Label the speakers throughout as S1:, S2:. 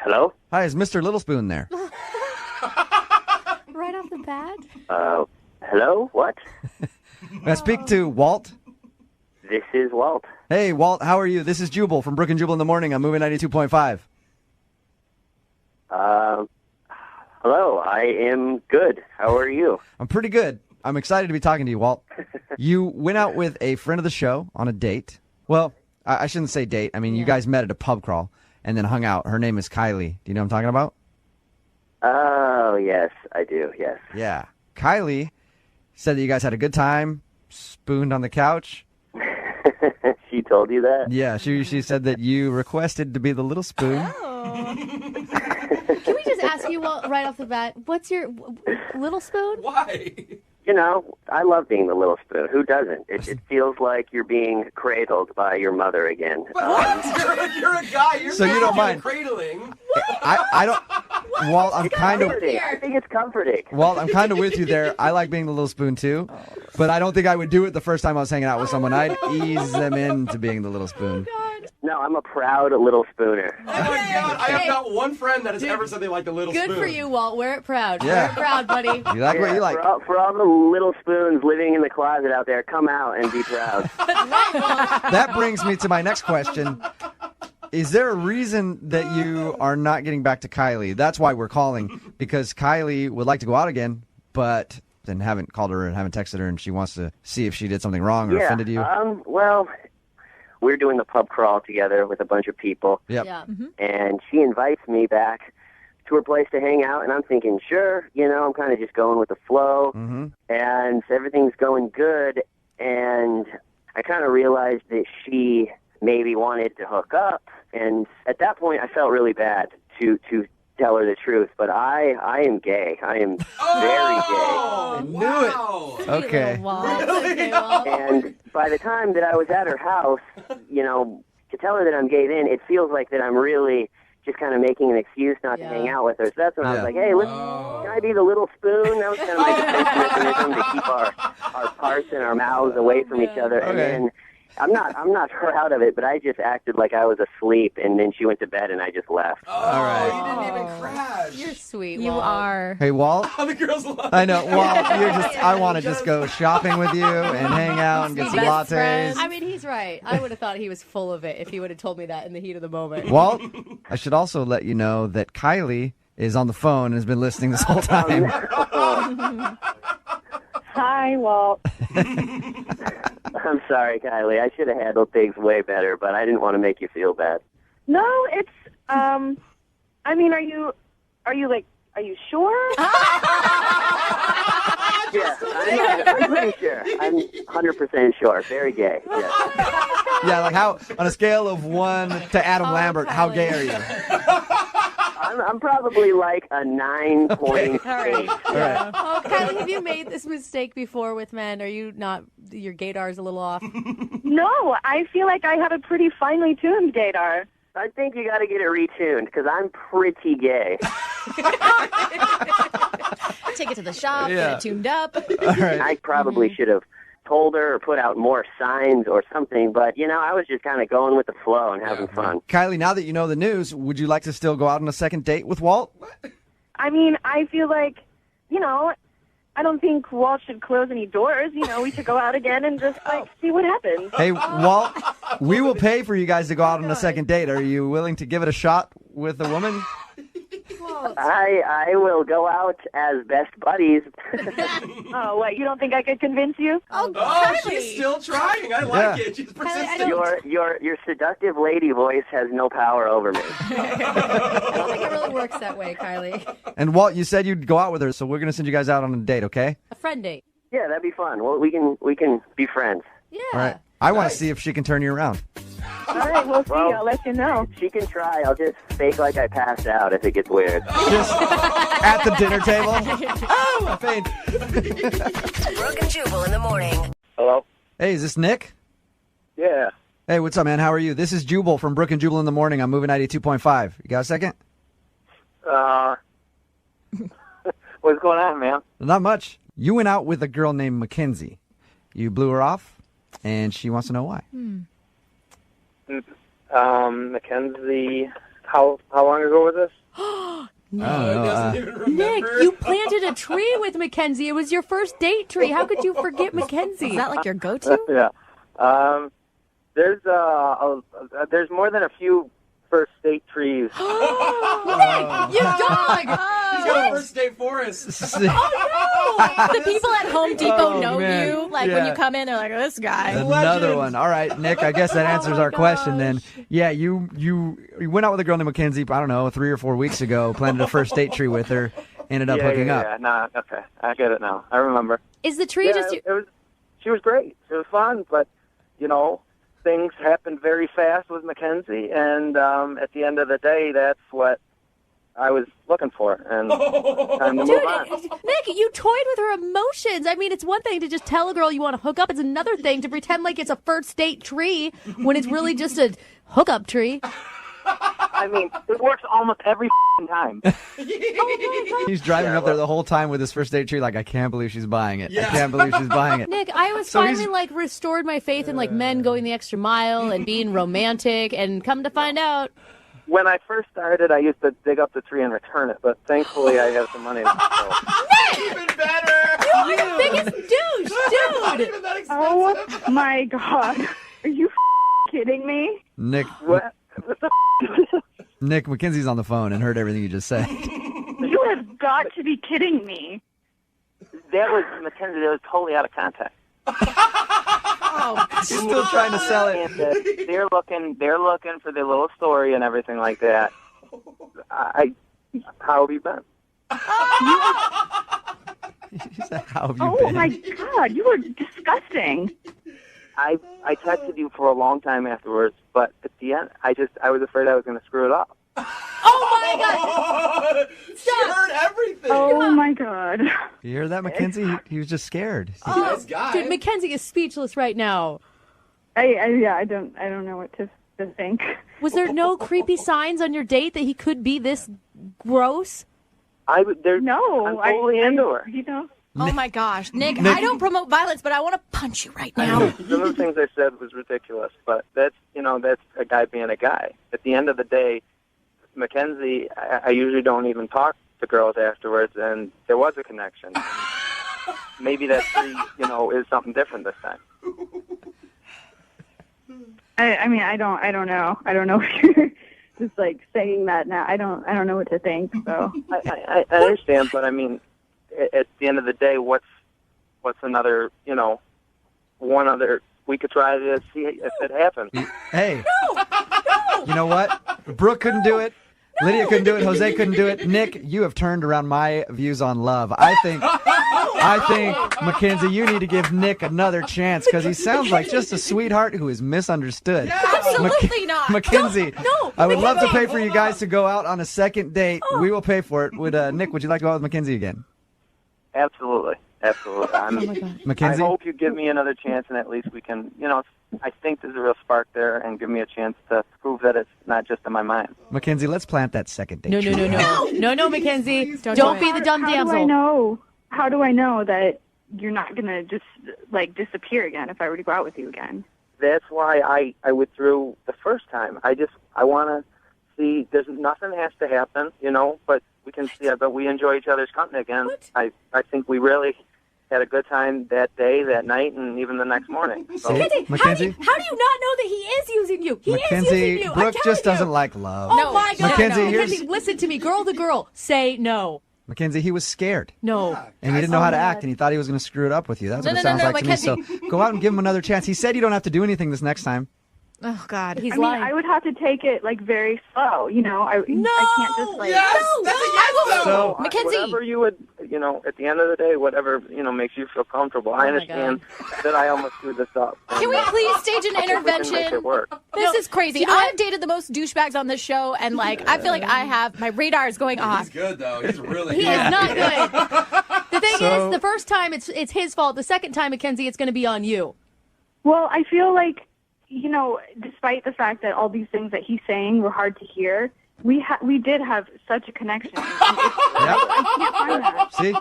S1: Hello?
S2: Hi, is Mr. Little Spoon there?
S3: Right off the bat?
S1: Hello? What?
S2: May I speak to Walt?
S1: This is Walt.
S2: Hey, Walt, how are you? This is Jubal from Brooke and Jubal in the Morning. I'm moving 92.5.
S1: Hello, I am good. How are you?
S2: I'm pretty good. I'm excited to be talking to you, Walt. You went out with a friend of the show on a date. Well, I shouldn't say date. I mean, you guys met at a pub crawl and then hung out. Her name is Kylie. Do you know what I'm talking about?
S1: Oh, yes, I do, yes.
S2: Yeah. Kylie said that you guys had a good time, spooned on the couch.
S1: She told you that?
S2: Yeah, she said that you requested to be the little spoon.
S3: Oh. Can we just ask you right off the bat, what's your little spoon?
S4: Why?
S1: You know, I love being the little spoon. Who doesn't? It feels like you're being cradled by your mother again.
S4: But what? You're a guy. You're
S2: So you don't mind
S4: cradling.
S2: I don't. Walt, I'm kind of.
S1: I think it's comforting.
S2: Walt, I'm kind of with you there. I like being the little spoon too, but I don't think I would do it the first time I was hanging out with someone. I'd ease them into being the little spoon.
S1: No, I'm a proud little spooner.
S4: Oh my God! I have not one friend that has ever said they like the little spoon.
S3: Good for you, Walt. Wear it proud.
S2: Yeah.
S3: Wear it proud, buddy.
S2: You like what you like.
S1: For all the little spoons living in the closet out there, come out and be proud.
S2: That brings me to my next question. Is there a reason that you are not getting back to Kylie? That's why we're calling, because Kylie would like to go out again, but then haven't called her and haven't texted her, and she wants to see if she did something wrong or offended you.
S1: Well, we're doing the pub crawl together with a bunch of people.
S2: Yep.
S3: Yeah. Mm-hmm.
S1: And she invites me back to her place to hang out, and I'm thinking, sure, I'm kind of just going with the flow, and everything's going good, and I kind of realized that she maybe wanted to hook up, and at that point I felt really bad to tell her the truth, but I am gay. I am very gay.
S4: I
S2: knew it. Okay.
S3: Okay, Walt.
S1: And by the time that I was at her house, to tell her that I'm gay then, it feels like that I'm really just kind of making an excuse not to hang out with her. So that's when I was like, hey, can I be the little spoon? That was kind of my defense mechanism to keep our parts and our mouths away from each other. And then I'm not her out of it, but I just acted like I was asleep, and then she went to bed, and I just left.
S4: Oh,
S2: All right.
S4: You didn't even crash.
S3: You're sweet,
S5: You
S3: Walt.
S5: are.
S2: Hey, Walt.
S4: Oh, the girls love
S2: I know, Walt. I want to just go shopping with you and hang out and get some
S3: Best
S2: lattes.
S3: friend. I mean, he's right. I would have thought he was full of it if he would have told me that in the heat of the moment.
S2: Walt, I should also let you know that Kylie is on the phone and has been listening this whole time.
S6: Hi, Walt.
S1: I'm sorry, Kylie. I should have handled things way better, but I didn't want to make you feel bad.
S6: No, it's I mean, are you sure?
S1: Yeah, I'm pretty sure. I'm 100% sure. Very gay. Yes.
S2: Yeah, like how, on a scale of 1 to Adam Lambert, how gay are you?
S1: I'm probably like a 9.8.
S3: All right.
S2: All right.
S3: Oh, Kylie, have you made this mistake before with men? Are you not, your gaydar's a little off?
S6: No, I feel like I have a pretty finely tuned gaydar.
S1: I think you got to get it retuned because I'm pretty gay.
S3: Take it to the shop,
S2: Yeah.
S3: get it tuned up.
S2: All right.
S1: I probably should have told her or put out more signs or something, but, I was just kind of going with the flow and having fun.
S2: Kylie, now that you know the news, would you like to still go out on a second date with Walt?
S6: I mean, I feel like, I don't think Walt should close any doors. We should go out again and just, see what happens.
S2: Hey, Walt, we will pay for you guys to go out on a second date. Are you willing to give it a shot with a woman?
S1: I will go out as best buddies.
S6: Oh, what, you don't think I could convince you?
S4: Oh, she's still trying. I like it. She's persistent.
S1: Your seductive lady voice has no power over me.
S3: I don't think it really works that way, Kylie.
S2: And Walt, you said you'd go out with her, so we're going to send you guys out on a date, okay?
S3: A friend date.
S1: Yeah, that'd be fun. Well, we can be friends.
S3: Yeah.
S2: All right. I want to see if she can turn you around.
S6: All right, we'll see. I'll let you know.
S1: She can try. I'll just fake like I passed out if it gets weird.
S2: Just at the dinner table. Oh, I faint.
S7: Brooke and Jubal in the morning.
S1: Hello?
S2: Hey, is this Nick?
S1: Yeah.
S2: Hey, what's up, man? How are you? This is Jubal from Brooke and Jubal in the morning. I'm moving 92.5. You got a second?
S1: What's going on, man?
S2: Not much. You went out with a girl named Mackenzie. You blew her off, and she wants to know why.
S1: Mackenzie,
S5: How long ago was this?
S3: Nick, you planted a tree with Mackenzie. It was your first date tree. How could you forget Mackenzie?
S7: Is that like your go-to?
S5: Yeah. There's more than a few first date trees.
S3: Nick, you dog!
S4: He's got a first date for us.
S7: Oh, no! The people at Home Depot know
S2: man.
S7: you. Like, when you come in, they're like, oh, this guy.
S2: Another one. All right, Nick, I guess that answers our question then. Yeah, you went out with a girl named Mackenzie, I don't know, 3 or 4 weeks ago, planted a first date tree with her, ended up hooking up.
S5: Yeah, nah, okay. I get it now. I remember.
S3: Is the tree just...
S5: She was great. It was fun, but, things happened very fast with Mackenzie, and at the end of the day, that's what I was looking for, and time to move on.
S3: Nick, you toyed with her emotions. I mean, it's one thing to just tell a girl you want to hook up. It's another thing to pretend like it's a first date tree when it's really just a hookup tree.
S5: I mean, it works almost every time.
S2: He's driving up there the whole time with his first date tree like, I can't believe she's buying it. I can't believe she's buying it.
S3: Nick, I was finally restored my faith in men going the extra mile and being romantic, and come to find out.
S5: When I first started, I used to dig up the tree and return it, but thankfully I have some money left.
S4: Even better!
S3: You're the biggest douche, dude!
S6: Oh, my God. Are you kidding me?
S2: Nick,
S5: What the
S2: Nick, Mackenzie's on the phone and heard everything you just said.
S6: You have got to be kidding me.
S5: That was, Mackenzie, that was totally out of context.
S2: She's still trying to sell it.
S5: They're looking for their little story and everything like that. How have you been?
S2: She said, how have you
S6: Oh,
S2: been?
S6: my God. You were disgusting.
S5: I texted you for a long time afterwards, but at the end, I was afraid I was going to screw it up.
S3: Oh, my God!
S4: She heard everything.
S6: Oh, my God.
S2: You hear that, Mackenzie? He was just scared.
S4: Nice guy.
S3: Dude, Mackenzie is speechless right now.
S6: I don't know what to think.
S3: Was there no creepy signs on your date that he could be this gross?
S6: No.
S5: I'm totally into her.
S7: Oh, my gosh. Nick, I don't promote violence, but I want to punch you right now.
S5: Some of the things I said was ridiculous, but that's a guy being a guy. At the end of the day, Mackenzie, I usually don't even talk to girls afterwards, and there was a connection. Maybe that tree, is something different this time.
S6: I mean, I don't know. I don't know if you're just saying that now. I don't know what to think. So
S5: I understand, but I mean, at the end of the day, what's another, one other? We could try to see if it happens.
S2: Hey, you know what? Brooke couldn't do it. Lydia couldn't do it. Jose couldn't do it. Nick, you have turned around my views on love. I think, Mackenzie, you need to give Nick another chance because he sounds like just a sweetheart who is misunderstood.
S7: Absolutely not.
S2: Mackenzie,
S3: No,
S2: I would love to pay for you guys to go out on a second date. We will pay for it. Nick, would you like to go out with Mackenzie again?
S5: Absolutely.
S2: Mackenzie?
S5: I hope you give me another chance, and at least we can, I think there's a real spark there, and give me a chance to prove that it's not just in my mind.
S2: Mackenzie, let's plant that second date.
S3: No, Mackenzie. Don't be the dumb damsel.
S6: How do I know that you're not going to just, disappear again if I were to go out with you again?
S5: That's why I withdrew the first time. I want to see, nothing has to happen, but we can see it, but we enjoy each other's company again. I think we really had a good time that day, that night, and even the next morning. So.
S2: Mackenzie?
S3: How do you not know that he is using you? He is using you.
S2: Brooke just doesn't like love.
S3: Oh, my God.
S2: Mackenzie,
S3: listen to me. Girl to girl. Say no.
S2: Mackenzie, he was scared.
S3: No.
S2: And he didn't know how to act, and he thought he was going to screw it up with you. That's what it sounds like
S7: Mackenzie.
S2: to me. So go out and give him another chance. He said you don't have to do anything this next time.
S7: Oh, God.
S3: He's
S6: I
S3: lying.
S6: mean, I would have to take it, very slow, I can't just,
S2: So,
S7: Mackenzie.
S5: Whatever you would, at the end of the day, whatever, makes you feel comfortable. I understand that I almost screwed this up.
S7: Can we please stage an
S5: I think we can
S7: intervention?
S5: make it work.
S7: This is crazy. I've dated the most douchebags on this show, and I feel like my radar is going off.
S4: He's good, though. He's really
S3: He
S4: good.
S3: is not good. The thing is, the first time it's his fault. The second time, Mackenzie, it's going to be on you.
S6: Well, I feel like, despite the fact that all these things that he's saying were hard to hear, we did have such a connection. I can't find that.
S2: see?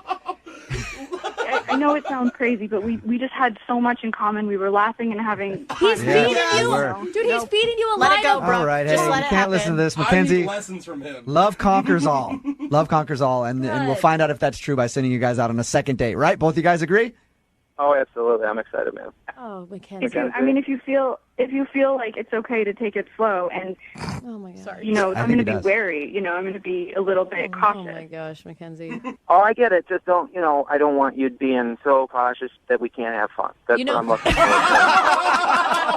S6: I I know it sounds crazy, but we just had so much in common. We were laughing and having fun.
S3: He's feeding you.
S2: were.
S3: Dude, he's feeding you a
S7: Let
S3: line
S7: it go,
S3: of...
S7: bro.
S2: All right,
S7: Just
S2: hey,
S7: let
S2: you
S7: it
S2: can't
S7: happen.
S2: listen to this,
S4: I need
S2: Mackenzie.
S4: lessons from him.
S2: Love conquers all. Love conquers all, and we'll find out if that's true by sending you guys out on a second date, right? Both you guys agree?
S5: Oh, absolutely. I'm excited, man.
S3: Oh, Mackenzie.
S6: If you feel like it's okay to take it slow, and
S3: Oh, my gosh.
S6: you know,
S2: I
S6: I'm
S2: think
S6: going
S2: it
S6: to be
S2: does.
S6: wary. You know, I'm going to be a little bit
S3: Oh,
S6: cautious.
S3: my gosh, Mackenzie.
S5: Oh, I get it. Just don't, I don't want you being so cautious that we can't have fun. That's
S3: You know-
S5: what I'm looking for.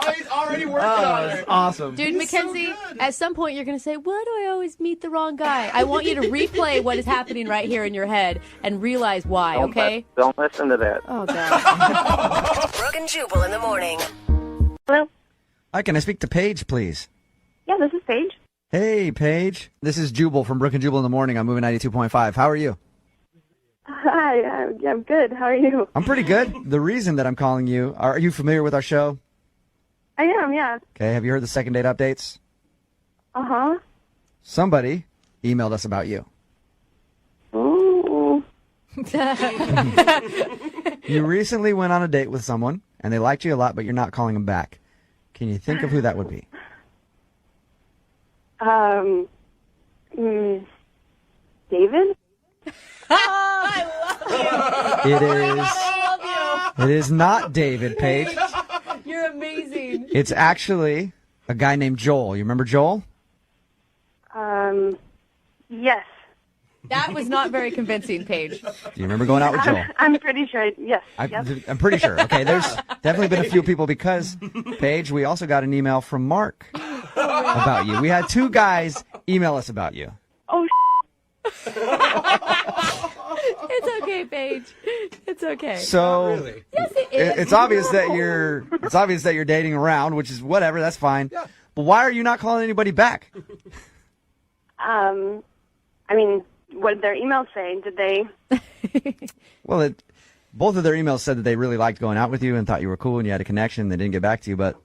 S4: Oh, he's already working on it.
S2: Awesome.
S3: Dude, Mackenzie, at some point you're going to say, why do I always meet the wrong guy? I want you to replay what is happening right here in your head and realize why, okay?
S5: Don't listen to that.
S3: Oh, God.
S8: Brooke and Jubal in the morning.
S6: Hello?
S2: Hi, can I speak to Paige, please?
S6: Yeah, this is Paige.
S2: Hey, Paige. This is Jubal from Brooke and Jubal in the morning on Moving 92.5. How are you?
S6: Hi, I'm good. How are you?
S2: I'm pretty good. The reason that I'm calling you, are you familiar with our show?
S6: I am, yeah.
S2: Okay, have you heard the second date updates?
S6: Uh-huh.
S2: Somebody emailed us about you.
S6: Ooh.
S2: You recently went on a date with someone, and they liked you a lot, but you're not calling them back. Can you think of who that would be?
S6: David?
S2: It is not David, Paige.
S3: You're amazing.
S2: It's actually a guy named Joel. You remember Joel?
S6: Yes.
S3: That was not very convincing, Paige.
S2: Do you remember going out with Joel?
S6: I'm pretty sure, yes.
S2: I'm pretty sure. Okay, there's definitely been a few people because, Paige, we also got an email from Mark about you. We had two guys email us about you.
S6: Oh,
S3: It's okay, Paige. It's okay.
S2: So
S4: Really?
S3: Yes, it is.
S2: it's obvious that you're dating around, which is whatever, that's fine. But why are you not calling anybody back?
S6: I mean, what did their emails say? Did they?
S2: Well, both of their emails said that they really liked going out with you and thought you were cool and you had a connection. They didn't get back to you, but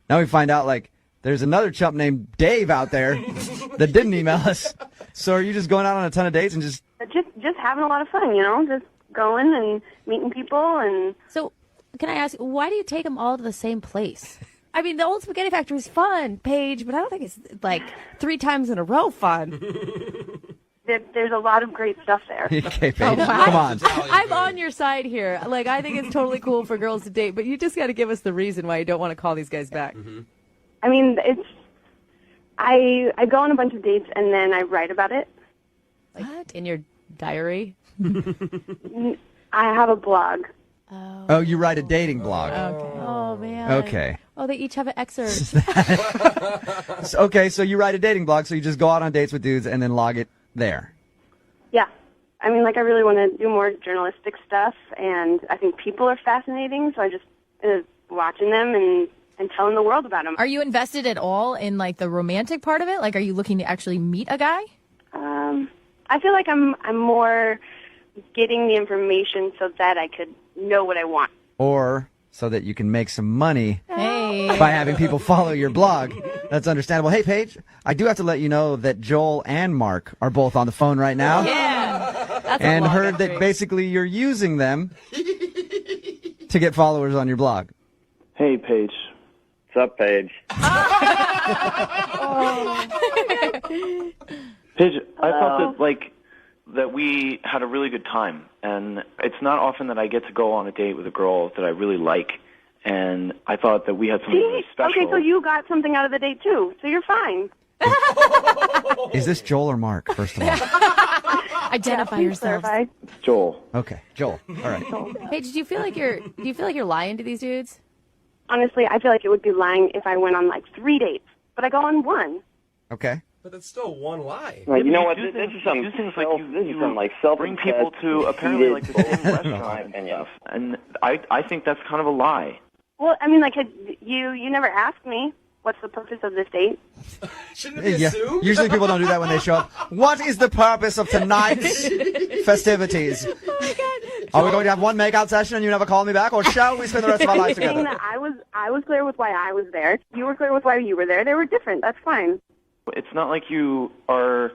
S2: now we find out there's another chump named Dave out there that didn't email us. So are you just going out on a ton of dates and just
S6: having a lot of fun, just going and meeting people and.
S3: So, can I ask, why do you take them all to the same place? I mean, the old spaghetti factory is fun, Paige, but I don't think it's 3 times in a row fun.
S6: There's a lot of great stuff there.
S2: okay, Paige, come on.
S3: I'm on your side here. I think it's totally cool for girls to date, but you just got to give us the reason why you don't want to call these guys back.
S4: Mm-hmm.
S6: I mean, I go on a bunch of dates and then I write about it.
S3: What? In your diary?
S6: I have a blog.
S2: Oh, you write a dating blog.
S3: Okay. Oh, man.
S2: Okay.
S3: Oh, they each have an excerpt.
S2: Okay, so you write a dating blog, so you just go out on dates with dudes and then log it there.
S6: Yeah. I mean, I really want to do more journalistic stuff, and I think people are fascinating, so I just watching them and telling the world about them.
S7: Are you invested at all in the romantic part of it? Are you looking to actually meet a guy?
S6: I feel like I'm more getting the information so that I could know what I want.
S2: Or so that you can make some money
S7: Hey.
S2: by having people follow your blog. That's understandable. Hey, Paige, I do have to let you know that Joel and Mark are both on the phone right now.
S3: Yeah. That's
S2: And
S3: a long
S2: heard that
S3: entry.
S2: basically you're using them to get followers on your blog.
S9: Hey, Paige.
S5: What's up, Paige?
S9: Paige, I thought that we had a really good time, and it's not often that I get to go on a date with a girl that I really like, and I thought that we had something really special.
S6: Okay, so you got something out of the date too, so you're fine.
S2: Is this Joel or Mark, first of all?
S7: Identify
S6: Please
S7: yourselves.
S6: clarify.
S9: Joel.
S2: Okay, Joel. All right.
S3: Paige, do you feel like you're lying to these dudes?
S6: Honestly, I feel like it would be lying if I went on 3 dates, but I go on 1.
S2: Okay.
S4: But that's still one lie.
S5: Well, you know what?
S9: do
S5: This
S9: things-
S5: is some
S9: you do things like
S5: self
S9: bring people to apparently the same restaurant
S5: and
S9: stuff, and I think that's kind of a lie.
S6: Well, I mean, you never asked me what's the purpose of this date.
S4: Shouldn't it be
S2: Yeah.
S4: assumed?
S2: Usually people don't do that when they show up. What is the purpose of tonight's festivities?
S3: Oh, my God.
S2: Are we going to have one makeout session and you never call me back, or shall we spend the rest of our lives
S6: Saying
S2: together?
S6: that I was clear with why I was there. You were clear with why you were there. They were different. That's fine.
S9: It's not like you are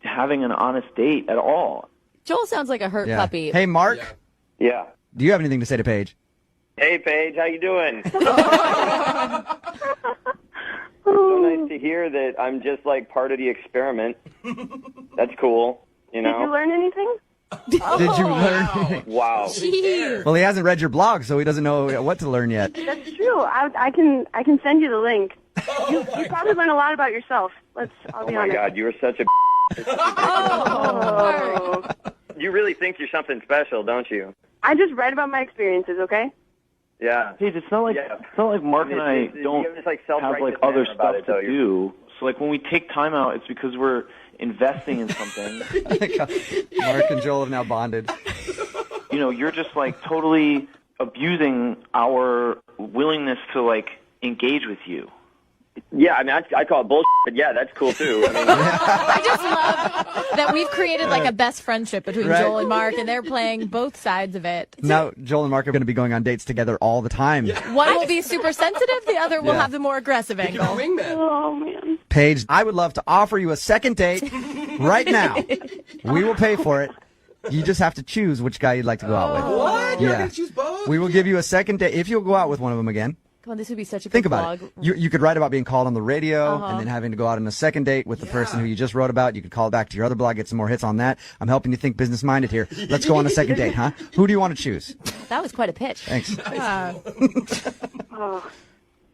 S9: having an honest date at all.
S3: Joel sounds like a hurt
S2: Yeah.
S3: puppy.
S2: Hey, Mark,
S5: Yeah.
S2: Do you have anything to say to Paige?
S8: Hey, Paige, how you doing? So nice to hear that I'm just like part of the experiment. That's cool, you know?
S6: Did you learn anything?
S2: Did you learn?
S8: Wow.
S7: Jeez.
S2: Well, he hasn't read your blog, so he doesn't know what to learn yet.
S6: That's true. I can send you the link. You probably learn a lot about yourself. I'll be
S8: Oh my
S6: honest.
S8: God, you are such a.
S6: Oh.
S8: You really think you're something special, don't you?
S6: I just read about my experiences, okay?
S8: Yeah.
S9: Paige, it's not like Mark and I don't
S8: you have this, like,
S9: have
S8: self-righteous
S9: like other
S8: manner about
S9: stuff
S8: it, though.
S9: to do. So like when we take time out, it's because we're investing in something.
S2: Mark and Joel have now bonded.
S9: You know, you're just like totally abusing our willingness to like engage with you.
S8: Yeah, I mean, I call it bullshit, but yeah, that's cool too. I mean,
S7: I just love that we've created like a best friendship between
S2: Right.
S7: Joel and Mark, and they're playing both sides of it.
S2: Now, Joel and Mark are going to be going on dates together all the time.
S7: One will be super sensitive, the other will
S2: Yeah.
S7: have the more aggressive angle.
S4: Wingman.
S6: Oh, man.
S2: Paige, I would love to offer you a second date right now. We will pay for it. You just have to choose which guy you'd like to go out with.
S4: What? You're
S2: Yeah.
S4: going to choose both?
S2: We will give you a second date if you'll go out with one of them again.
S3: Come on, this would be such a good
S2: Think about
S3: vlog.
S2: it. You could write about being called on the radio and then having to go out on a second date with the person who you just wrote about. You could call back to your other blog, get some more hits on that. I'm helping you think business-minded here. Let's go on a second date, huh? Who do you want to choose?
S3: That was quite a pitch.
S2: Thanks.
S6: Oh.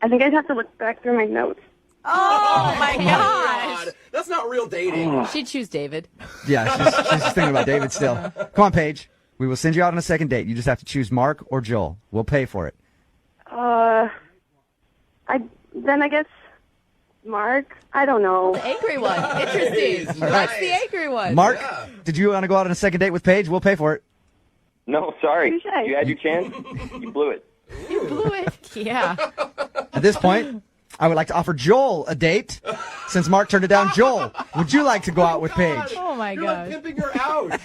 S6: I think I'd have to look back through my notes.
S7: Oh my gosh.
S4: God, that's not real dating.
S3: She'd choose David.
S2: Yeah, she's just thinking about David still. Come on, Paige. We will send you out on a second date. You just have to choose Mark or Joel. We'll pay for it.
S6: I guess Mark. I don't know.
S3: The angry one. Interesting. That's the angry one.
S2: Mark, did you want to go out on a second date with Paige? We'll pay for it.
S8: no, sorry.
S6: Touche.
S8: You had your chance. You blew it.
S3: You blew it.
S7: Yeah.
S2: At this point, I would like to offer Joel a date. Since Mark turned it down, Joel, would you like to go out with Paige?
S7: Oh my
S4: You're
S7: gosh.
S4: like pimping her out.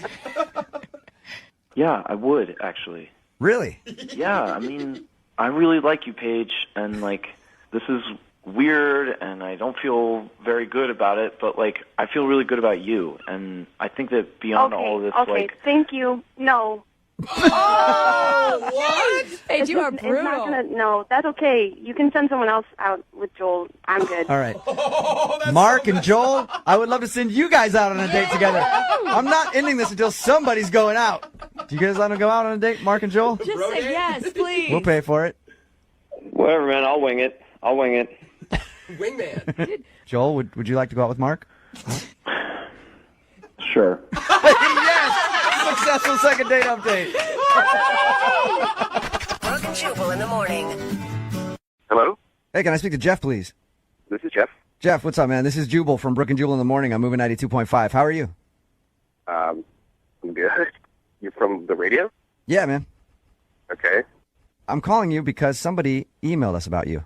S9: Yeah, I would actually.
S2: Really?
S9: Yeah, I mean, I really like you, Paige, and like this is weird, and I don't feel very good about it, but like I feel really good about you, and I think that beyond all of this,
S6: Okay.
S9: like,
S6: Thank you. No.
S4: Oh, what?
S7: Paige, you are
S6: It's
S7: brutal.
S6: not gonna. No, that's okay. You can send someone else out with Joel. I'm good.
S2: All right.
S4: Oh, that's
S2: Mark and Joel, I would love to send you guys out on a date together. I'm not ending this until somebody's going out. Do you guys want to go out on a date, Mark and Joel?
S3: Just
S4: Bro
S3: say
S4: date?
S3: yes, please.
S2: We'll pay for it.
S8: Whatever, man. I'll wing it.
S4: Wingman.
S2: Joel, would you like to go out with Mark?
S8: Sure.
S2: Yes! Successful second date update.
S10: Brooke and Jubal in the morning.
S5: Hello,
S2: Hey, can I speak to Jeff, please?
S5: this is Jeff.
S2: Jeff, what's up, man? This is Jubal from Brooke and Jubal in the morning. I'm moving 92.5. How are you?
S5: I'm good. You're from the radio?
S2: Yeah, man.
S5: Okay.
S2: I'm calling you because somebody emailed us about you.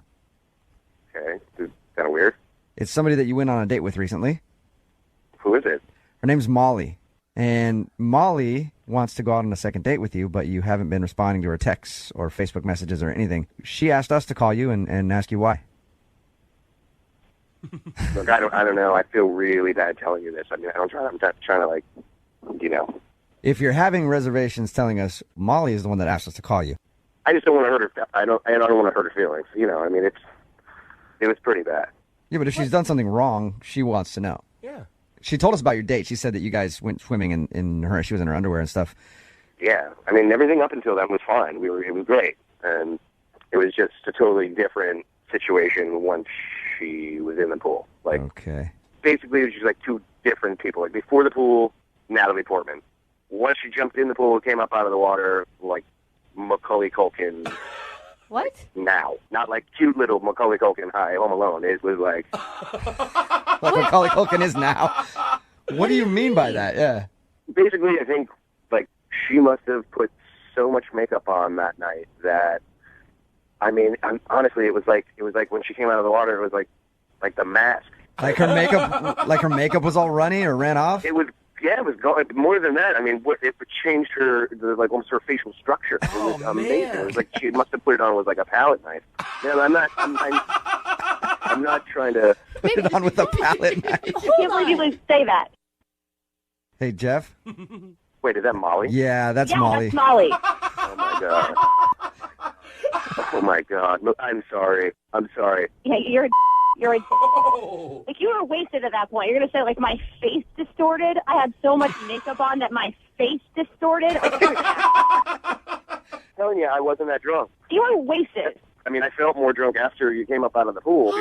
S5: Okay. This is kind of weird.
S2: It's somebody that you went on a date with recently.
S5: Who is it?
S2: Her name's Molly. And Molly wants to go out on a second date with you, but you haven't been responding to her texts or Facebook messages or anything. She asked us to call you and ask you why.
S5: Look, I don't know. I feel really bad telling you this. I mean, I'm trying to like, you know.
S2: If you're having reservations telling us, Molly is the one that asked us to call you.
S5: I just don't want to hurt her. I don't want to hurt her feelings. You know, I mean, it was pretty bad.
S2: Yeah, but if she's done something wrong, she wants to know.
S4: Yeah.
S2: She told us about your date. She said that you guys went swimming she was in her underwear and stuff.
S5: Yeah. I mean, everything up until then was fine. It was great, and it was just a totally different situation once she was in the pool. Like,
S2: Okay.
S5: basically, it was just like two different people. Like before the pool, Natalie Portman. Once she jumped in the pool, came up out of the water, like Macaulay Culkin.
S3: What?
S5: Now, not like cute little Macaulay Culkin. Hi, Home Alone. It was like
S2: Like Macaulay Culkin is now. What do you mean by that? Yeah.
S5: basically, I think like she must have put so much makeup on that night that, I mean, honestly, it was like when she came out of the water, it was like the mask.
S2: Like her makeup was all runny or ran off?
S5: It was. Yeah, it was gone. More than that, I mean, it changed like almost her facial structure. It was amazing.
S4: man.
S5: It was like she must have put it on with like a palette knife. Man, I'm not trying to.
S2: Put it on with a palette knife.
S6: I can't believe you would say that.
S2: Hey, Jeff?
S5: Wait, is that Molly?
S2: Yeah, that's Molly.
S6: That's Molly.
S11: Oh my god. Oh my god. Look, I'm sorry.
S12: Yeah, you're a like you were wasted at that point. You're gonna say like my face distorted. I had so much makeup on that my face distorted.
S11: Telling you, I wasn't that drunk.
S12: You were wasted.
S11: I mean, I felt more drunk after you came up out of the pool.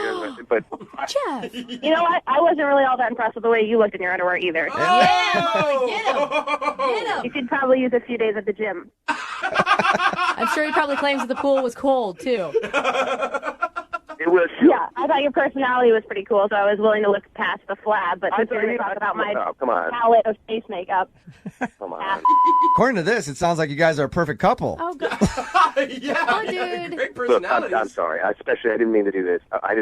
S11: But
S3: Jeff.
S12: You know what? I wasn't really all that impressed with the way you looked in your underwear either.
S3: Yeah, get him.
S12: You could probably use a few days at the gym.
S3: I'm sure he probably claims that the pool was cold, too.
S11: It was.
S12: Yeah, I thought your personality was pretty cool, so I was willing to look past the flab. But since we're going to talk about my palette of face makeup.
S11: Come on.
S2: According to this, it sounds like you guys are a perfect couple.
S3: Oh, God.
S4: Yeah,
S3: dude.
S4: great
S11: Look,
S4: personalities.
S11: I'm sorry. I didn't mean to do this. I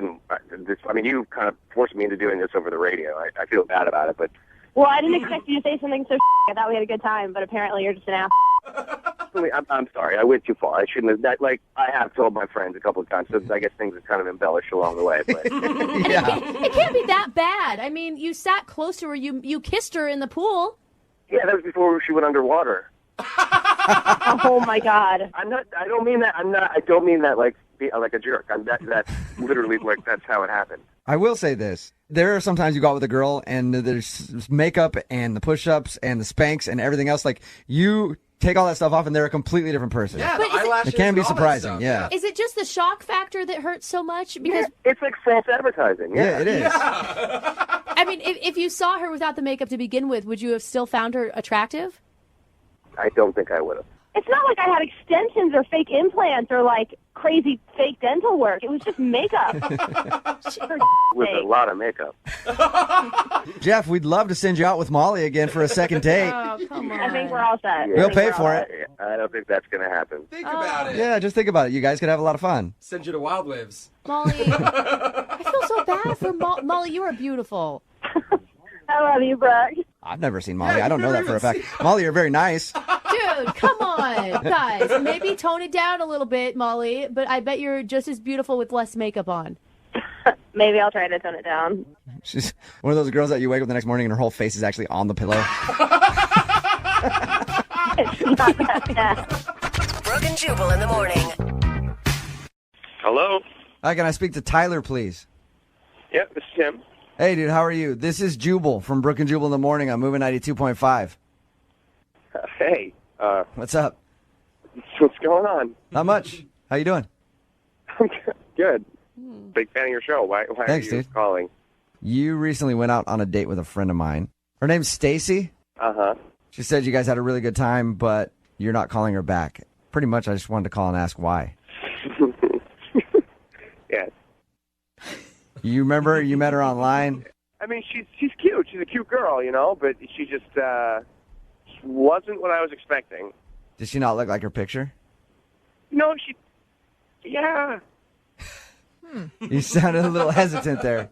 S11: mean, you kind of forced me into doing this over the radio. I feel bad about it, but.
S12: Well, I didn't expect you to say something so I thought we had a good time, but apparently you're just an ass.
S11: I'm sorry. I went too far. I shouldn't have. I have told my friends a couple of times, so I guess things are kind of embellished along the way. But.
S2: Yeah.
S3: It can't be that bad. I mean, you sat close to her. You kissed her in the pool.
S11: Yeah, that was before she went underwater.
S12: Oh my God!
S11: I don't mean that. I don't mean that like a jerk. That's literally like that's how it happened.
S2: I will say this. There are sometimes you go out with a girl and there's makeup and the push-ups and the spanks and everything else. Like, you take all that stuff off and they're a completely different person.
S4: Yeah,
S3: But
S4: the eyelashes
S2: it can be
S4: and all that
S2: surprising,
S4: stuff,
S2: yeah.
S3: Is it just the shock factor that hurts so much? Because
S11: It's like false advertising.
S2: Yeah, it is.
S3: I mean, if you saw her without the makeup to begin with, would you have still found her attractive?
S11: I don't think I would have.
S12: It's not like I had extensions or fake implants or like crazy fake dental work. It was just makeup.
S11: With a lot of makeup.
S2: Jeff, we'd love to send you out with Molly again for a second date.
S3: Oh, come on.
S12: I think we're all set.
S11: Yeah.
S2: We'll pay for it.
S11: I don't think that's going to happen.
S4: Think about it.
S2: Yeah, just think about it. You guys could have a lot of fun.
S4: Send you to Wild Waves.
S3: Molly, I feel so bad for Molly. You are beautiful.
S12: I love you, Brooke.
S2: I've never seen Molly.
S4: Yeah,
S2: I don't know that for a fact. Molly, you're very nice.
S3: Dude, come on, guys. Maybe tone it down a little bit, Molly, but I bet you're just as beautiful with less makeup on.
S12: Maybe I'll try to tone it down.
S2: She's one of those girls that you wake up the next morning and her whole face is actually on the pillow.
S12: It's not that bad.
S10: Brooke and Jubal in the morning.
S11: Hello?
S2: Hi, can I speak to Tyler, please?
S11: Yep, this is Tim.
S2: Hey, dude, how are you? This is Jubal from Brooke and Jubal in the morning on Moving 92.5.
S11: Hey,
S2: What's up?
S11: what's going on?
S2: Not much. How you doing?
S11: Good. Big fan of your show. Why
S2: Thanks,
S11: are you
S2: dude.
S11: calling?
S2: You recently went out on a date with a friend of mine. Her name's Stacy.
S11: Uh-huh.
S2: She said you guys had a really good time, but you're not calling her back. Pretty much, I just wanted to call and ask why.
S11: Yes.
S2: You remember you met her online?
S11: I mean, she's cute. She's a cute girl, you know, but she just wasn't what I was expecting.
S2: Did she not look like her picture?
S11: No, yeah.
S2: You sounded a little hesitant there.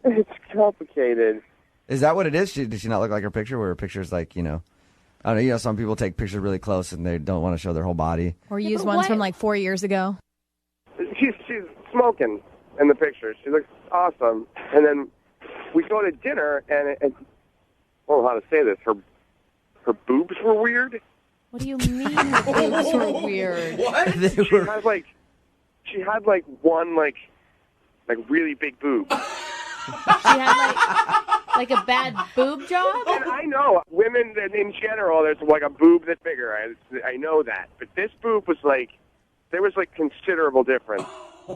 S11: It's complicated.
S2: Is that what it is? Did she not look like her picture? Where her picture's like, I don't know, some people take pictures really close and they don't want to show their whole body.
S7: Or use ones from like 4 years ago.
S11: She's smoking in the picture. She looks awesome. And then we go to dinner, and I don't know how to say this. Her boobs were weird.
S3: What do you mean her boobs were weird?
S4: What?
S11: She had one really big boob.
S3: She had like a bad boob job?
S11: And I know women in general, there's like a boob that's bigger. I know that, but this boob was there was considerable difference.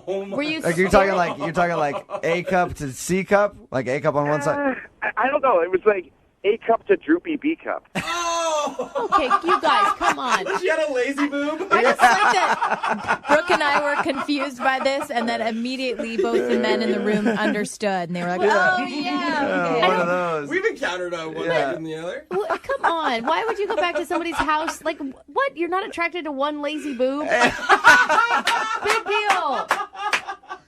S3: Were you?
S2: Like you're talking like A cup to C cup, like A cup on one side.
S11: I don't know. It was like A cup to droopy B cup.
S4: Oh!
S3: Okay, you guys, come on.
S4: She had a lazy boob?
S7: I just like that Brooke and I were confused by this, and then immediately both the men in the room understood, and they were like, oh, yeah. Okay.
S2: One of those.
S4: We've encounred one better than the other.
S3: Well, come on. Why would you go back to somebody's house? Like, what? You're not attracted to one lazy boob? Big deal.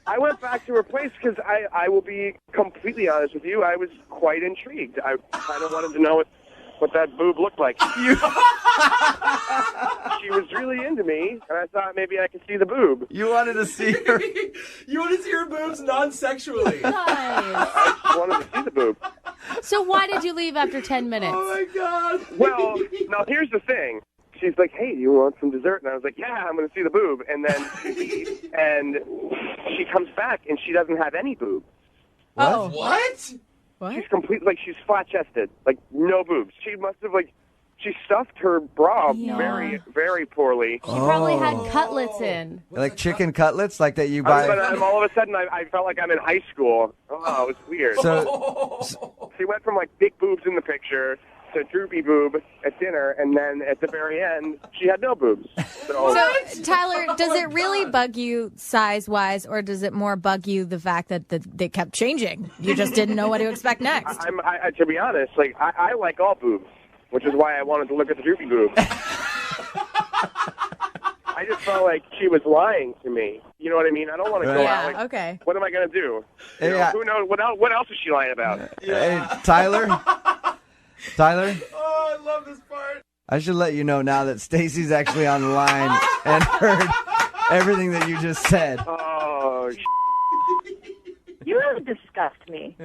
S11: I went back to her place because I will be completely honest with you. I was quite intrigued. I kind of wanted to know what that boob looked like. She was really into me, and I thought maybe I could see the boob.
S2: You wanted to see her.
S4: You want to see her boobs non-sexually.
S3: Nice.
S11: I wanted to see the boob.
S3: So why did you leave after 10 minutes?
S4: Oh, my God.
S11: Well, now here's the thing. she's like, hey, do you want some dessert? And I was like, yeah, I'm going to see the boob. And then she leaves, and she comes back, and she doesn't have any boobs.
S4: Oh. What?
S11: She's she's flat-chested, like, no boobs. She must have, she stuffed her bra very, very poorly.
S3: She probably had cutlets in.
S2: Like chicken cutlets, like that you buy.
S11: All of a sudden, I felt like I'm in high school. Oh, it was weird.
S2: So
S11: she went from, big boobs in the picture to droopy boob at dinner, and then at the very end, she had no boobs. So
S7: Tyler, does it really bug you size-wise, or does it more bug you the fact that they kept changing? You just didn't know what to expect next.
S11: To be honest, I like all boobs, which is why I wanted to look at the droopy boob. I just felt like she was lying to me. You know what I mean? I don't want to go out.
S7: Okay.
S11: What am I going to do? Who knows? What else is she lying about?
S2: Hey, Tyler? Tyler?
S4: Oh, I love this part.
S2: I should let you know now that Stacy's actually on the line and heard everything that you just said.
S11: Oh,
S12: You really disgust me.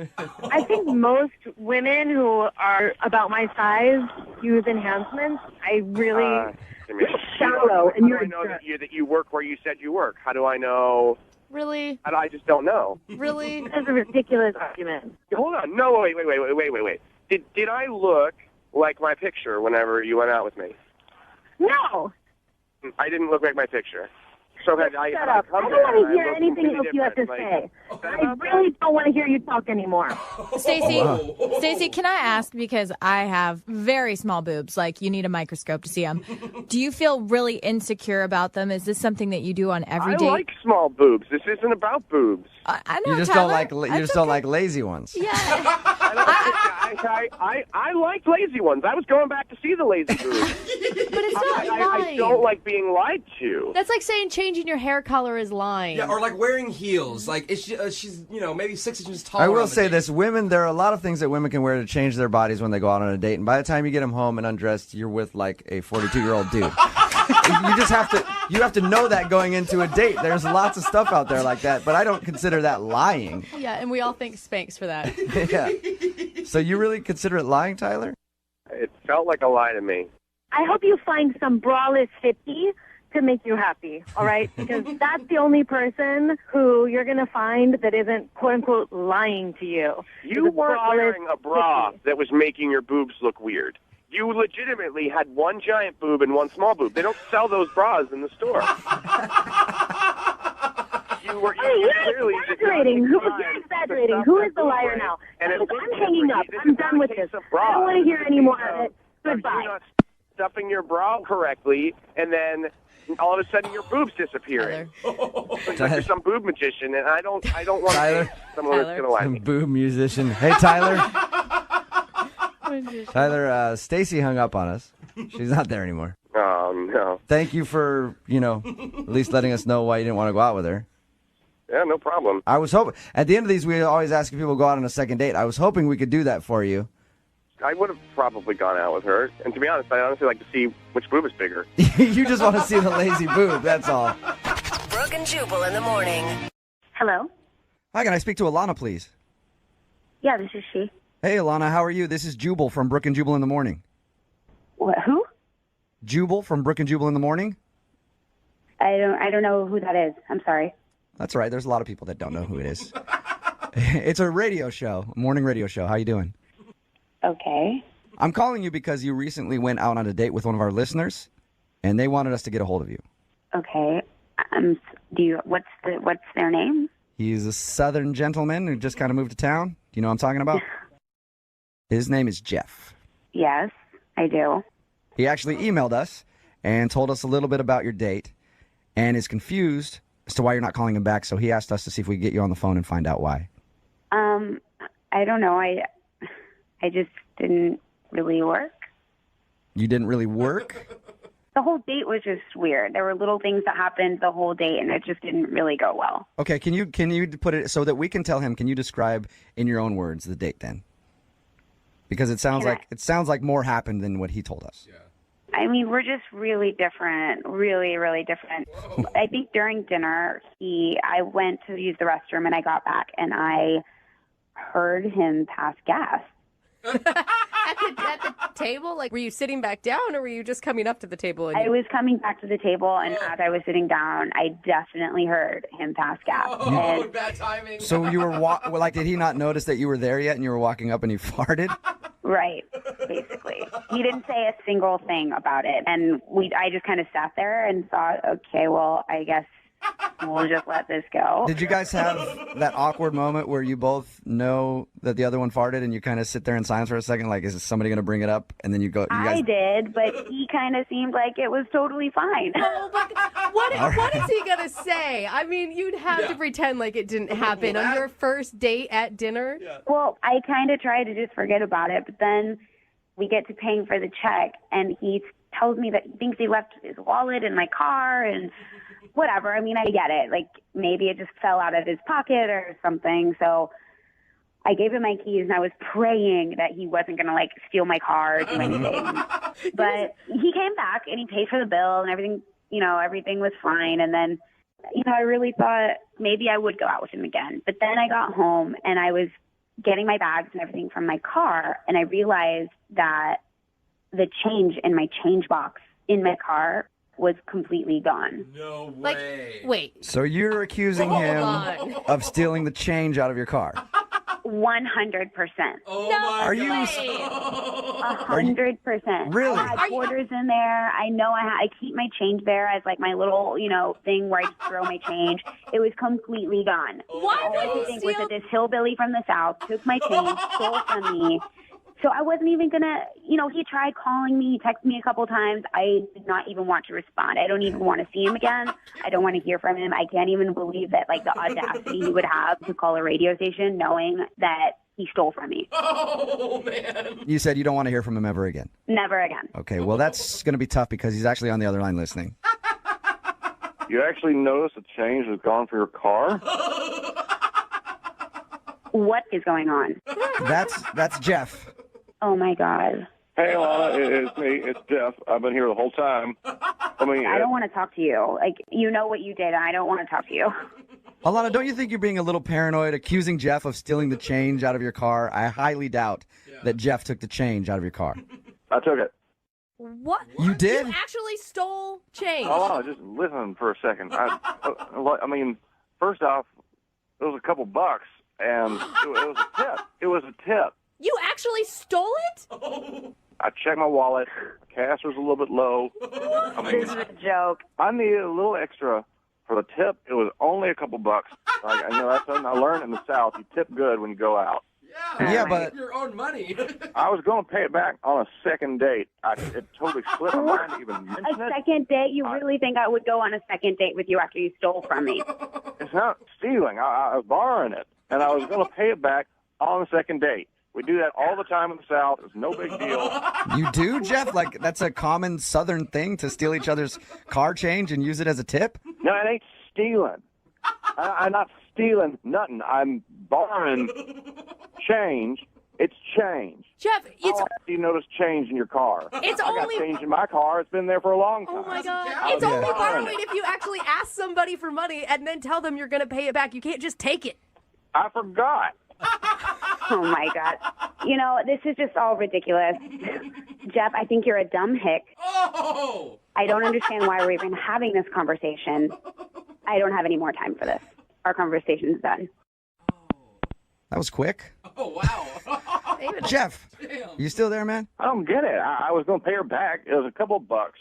S12: I think most women who are about my size use enhancements. I really... You're shallow, and you're
S11: How do I know that you work where you said you work? How do I know?
S3: Really?
S11: I just don't know.
S3: Really?
S12: That's a ridiculous argument.
S11: Hold on. No, wait. Did I look like my picture whenever you went out with me?
S12: No.
S11: I didn't look like my picture. So
S12: Shut up. I don't want to hear anything else you have to say. I really don't want to hear you talk anymore.
S7: Stacy, can I ask, because I have very small boobs, like you need a microscope to see them. Do you feel really insecure about them? Is this something that you do on every date?
S11: I like small boobs. This isn't about boobs.
S7: I know,
S2: You just
S7: Tyler.
S2: don't like lazy ones.
S7: Yeah.
S11: I like lazy ones. I was going back to see the lazy boobs.
S3: But it's not lying.
S11: I don't like being lied to.
S3: That's like saying changing your hair color is lying.
S4: Yeah, or like wearing heels. Like she's maybe 6 inches taller.
S2: I will say this: women, there are a lot of things that women can wear to change their bodies when they go out on a date, and by the time you get them home and undressed, you're with like a 42-year-old dude. You just have to know that going into a date. There's lots of stuff out there like that, but I don't consider that lying.
S3: Yeah, and we all thank Spanx for that.
S2: Yeah. So you really consider it lying, Tyler?
S11: It felt like a lie to me.
S12: I hope you find some braless hippie to make you happy, all right? Because that's the only person who you're going to find that isn't, quote-unquote, lying to you.
S11: You weren't wearing a bra that was making your boobs look weird. You legitimately had one giant boob and one small boob. They don't sell those bras in the store. You're
S12: exaggerating. You're exaggerating. Who is the liar now? I'm hanging up. I'm done with this. I don't want to hear any more of it. Goodbye.
S11: You're not stuffing your bra correctly, and then all of a sudden your boobs disappearing. It's like you're some boob magician, and I don't want to be someone that's going to lie to
S2: Some
S11: me.
S2: boob musician. Hey, Tyler. Tyler, Stacy hung up on us. She's not there anymore.
S11: Oh, no.
S2: Thank you for, at least letting us know why you didn't want to go out with her.
S11: Yeah, no problem.
S2: I was hoping, at the end of these, we always ask if people go out on a second date. I was hoping we could do that for you.
S11: I would have probably gone out with her. And to be honest, I honestly like to see which boob is bigger.
S2: You just want to see the lazy boob, that's all.
S10: Brooke and Jubal in the morning.
S13: Hello?
S2: Hi, can I speak to Alana, please?
S13: Yeah, this is she.
S2: Hey, Alana, how are you? This is Jubal from Brooke and Jubal in the morning.
S13: What, who?
S2: Jubal from Brooke and Jubal in the morning?
S13: I don't know who that is. I'm sorry.
S2: That's all right. There's a lot of people that don't know who it is. It's a radio show, a morning radio show. How you doing?
S13: Okay.
S2: I'm calling you because you recently went out on a date with one of our listeners, and they wanted us to get a hold of you.
S13: Okay. What's their name?
S2: He's a southern gentleman who just kind of moved to town. Do you know what I'm talking about? His name is Jeff.
S13: Yes, I do.
S2: He actually emailed us and told us a little bit about your date and is confused as to why you're not calling him back, so he asked us to see if we could get you on the phone and find out why.
S13: I don't know. I just didn't really work.
S2: You didn't really work?
S13: The whole date was just weird. There were little things that happened the whole date, and it just didn't really go well.
S2: Okay, can you put it so that we can tell him, can you describe in your own words the date then? Because it sounds like more happened than what he told us. Yeah.
S13: I mean, we're just really different, really, really different. Whoa. I think during dinner, I went to use the restroom, and I got back, and I heard him pass gas.
S14: At the table? Like, were you sitting back down or were you just coming up to the table?
S13: I was coming back to the table, and as I was sitting down, I definitely heard him pass gas.
S4: Oh, bad timing.
S2: So you were like, did he not notice that you were there yet and you were walking up and he farted?
S13: Right, basically. He didn't say a single thing about it, and I just kind of sat there and thought, okay, well, I guess we'll just let this go.
S2: Did you guys have that awkward moment where you both know that the other one farted and you kind of sit there in silence for a second, like, is somebody going to bring it up? And then you go,
S13: I did, but he kind of seemed like it was totally fine.
S14: Oh, but what is he going to say? I mean, you'd have to pretend like it didn't happen on your first date at dinner.
S13: Yeah. Well, I kind of tried to just forget about it, but then we get to paying for the check, and he tells me that he thinks he left his wallet in my car, and whatever. I mean, I get it. Like, maybe it just fell out of his pocket or something. So I gave him my keys, and I was praying that he wasn't going to, like, steal my car or do anything. But he came back, and he paid for the bill, and everything, everything was fine. And then, I really thought maybe I would go out with him again. But then I got home, and I was getting my bags and everything from my car, and I realized that the change in my change box in my car was completely gone.
S4: No way.
S14: Like, wait.
S2: So you're accusing him of stealing the change out of your car?
S13: 100%.
S4: Oh
S14: no,
S4: my
S2: Are you?
S13: 100%.
S2: Really?
S13: I had quarters in there. I know I keep my change there as like my little, thing where I just throw my change. It was completely gone.
S14: Why
S13: All I
S14: would
S13: could
S14: he
S13: think was
S14: steal?
S13: that this hillbilly from the South took my change, stole from me. So I wasn't even going to, he tried calling me, he texted me a couple times. I did not even want to respond. I don't even want to see him again. I don't want to hear from him. I can't even believe that, like, the audacity he would have to call a radio station knowing that he stole from me.
S4: Oh, man.
S2: You said you don't want to hear from him ever again.
S13: Never again.
S2: Okay, well, that's going to be tough because he's actually on the other line listening.
S15: You actually noticed a change was gone for your car?
S13: What is going on?
S2: That's Jeff.
S13: Oh, my God.
S15: Hey, Alana, it's me. It's Jeff. I've been here the whole time. I
S13: don't want to talk to you. Like, you know what you did, and I don't want to talk to you.
S2: Alana, don't you think you're being a little paranoid, accusing Jeff of stealing the change out of your car? I highly doubt that Jeff took the change out of your car.
S15: I took it.
S14: What?
S2: You did?
S14: You actually stole change.
S15: Alana, just listen for a second. I mean, first off, it was a couple bucks, and it was a tip. It was a tip.
S14: You actually stole it?
S15: I checked my wallet. Cash was a little bit low.
S13: This is a joke.
S15: I needed a little extra for the tip. It was only a couple bucks. Like, that's something I learned in the South. You tip good when you go out.
S2: Yeah, but
S4: Your own money.
S15: I was going to pay it back on a second date. It totally slipped my mind to even mention
S13: A
S15: it.
S13: second date? You really think I would go on a second date with you after you stole from me?
S15: It's not stealing. I was borrowing it, and I was going to pay it back on the second date. We do that all the time in the South. It's no big deal.
S2: you do, Jeff? Like, that's a common Southern thing to steal each other's car change and use it as a tip?
S15: No, it ain't stealing. I'm not stealing nothing. I'm borrowing change. It's change.
S14: Jeff, it's...
S15: How often do you notice change in your car?
S14: It's
S15: I got
S14: only...
S15: change in my car. It's been there for a long time.
S14: Oh, my God. It's only borrowing if you actually ask somebody for money and then tell them you're going to pay it back. You can't just take it.
S15: I forgot.
S13: Oh, my God. This is just all ridiculous. Jeff, I think you're a dumb hick.
S4: Oh!
S13: I don't understand why we're even having this conversation. I don't have any more time for this. Our conversation's done.
S2: That was quick.
S4: Oh, wow.
S2: Jeff,
S4: Damn.
S2: you still there, man?
S15: I don't get it. I was going to pay her back. It was a couple bucks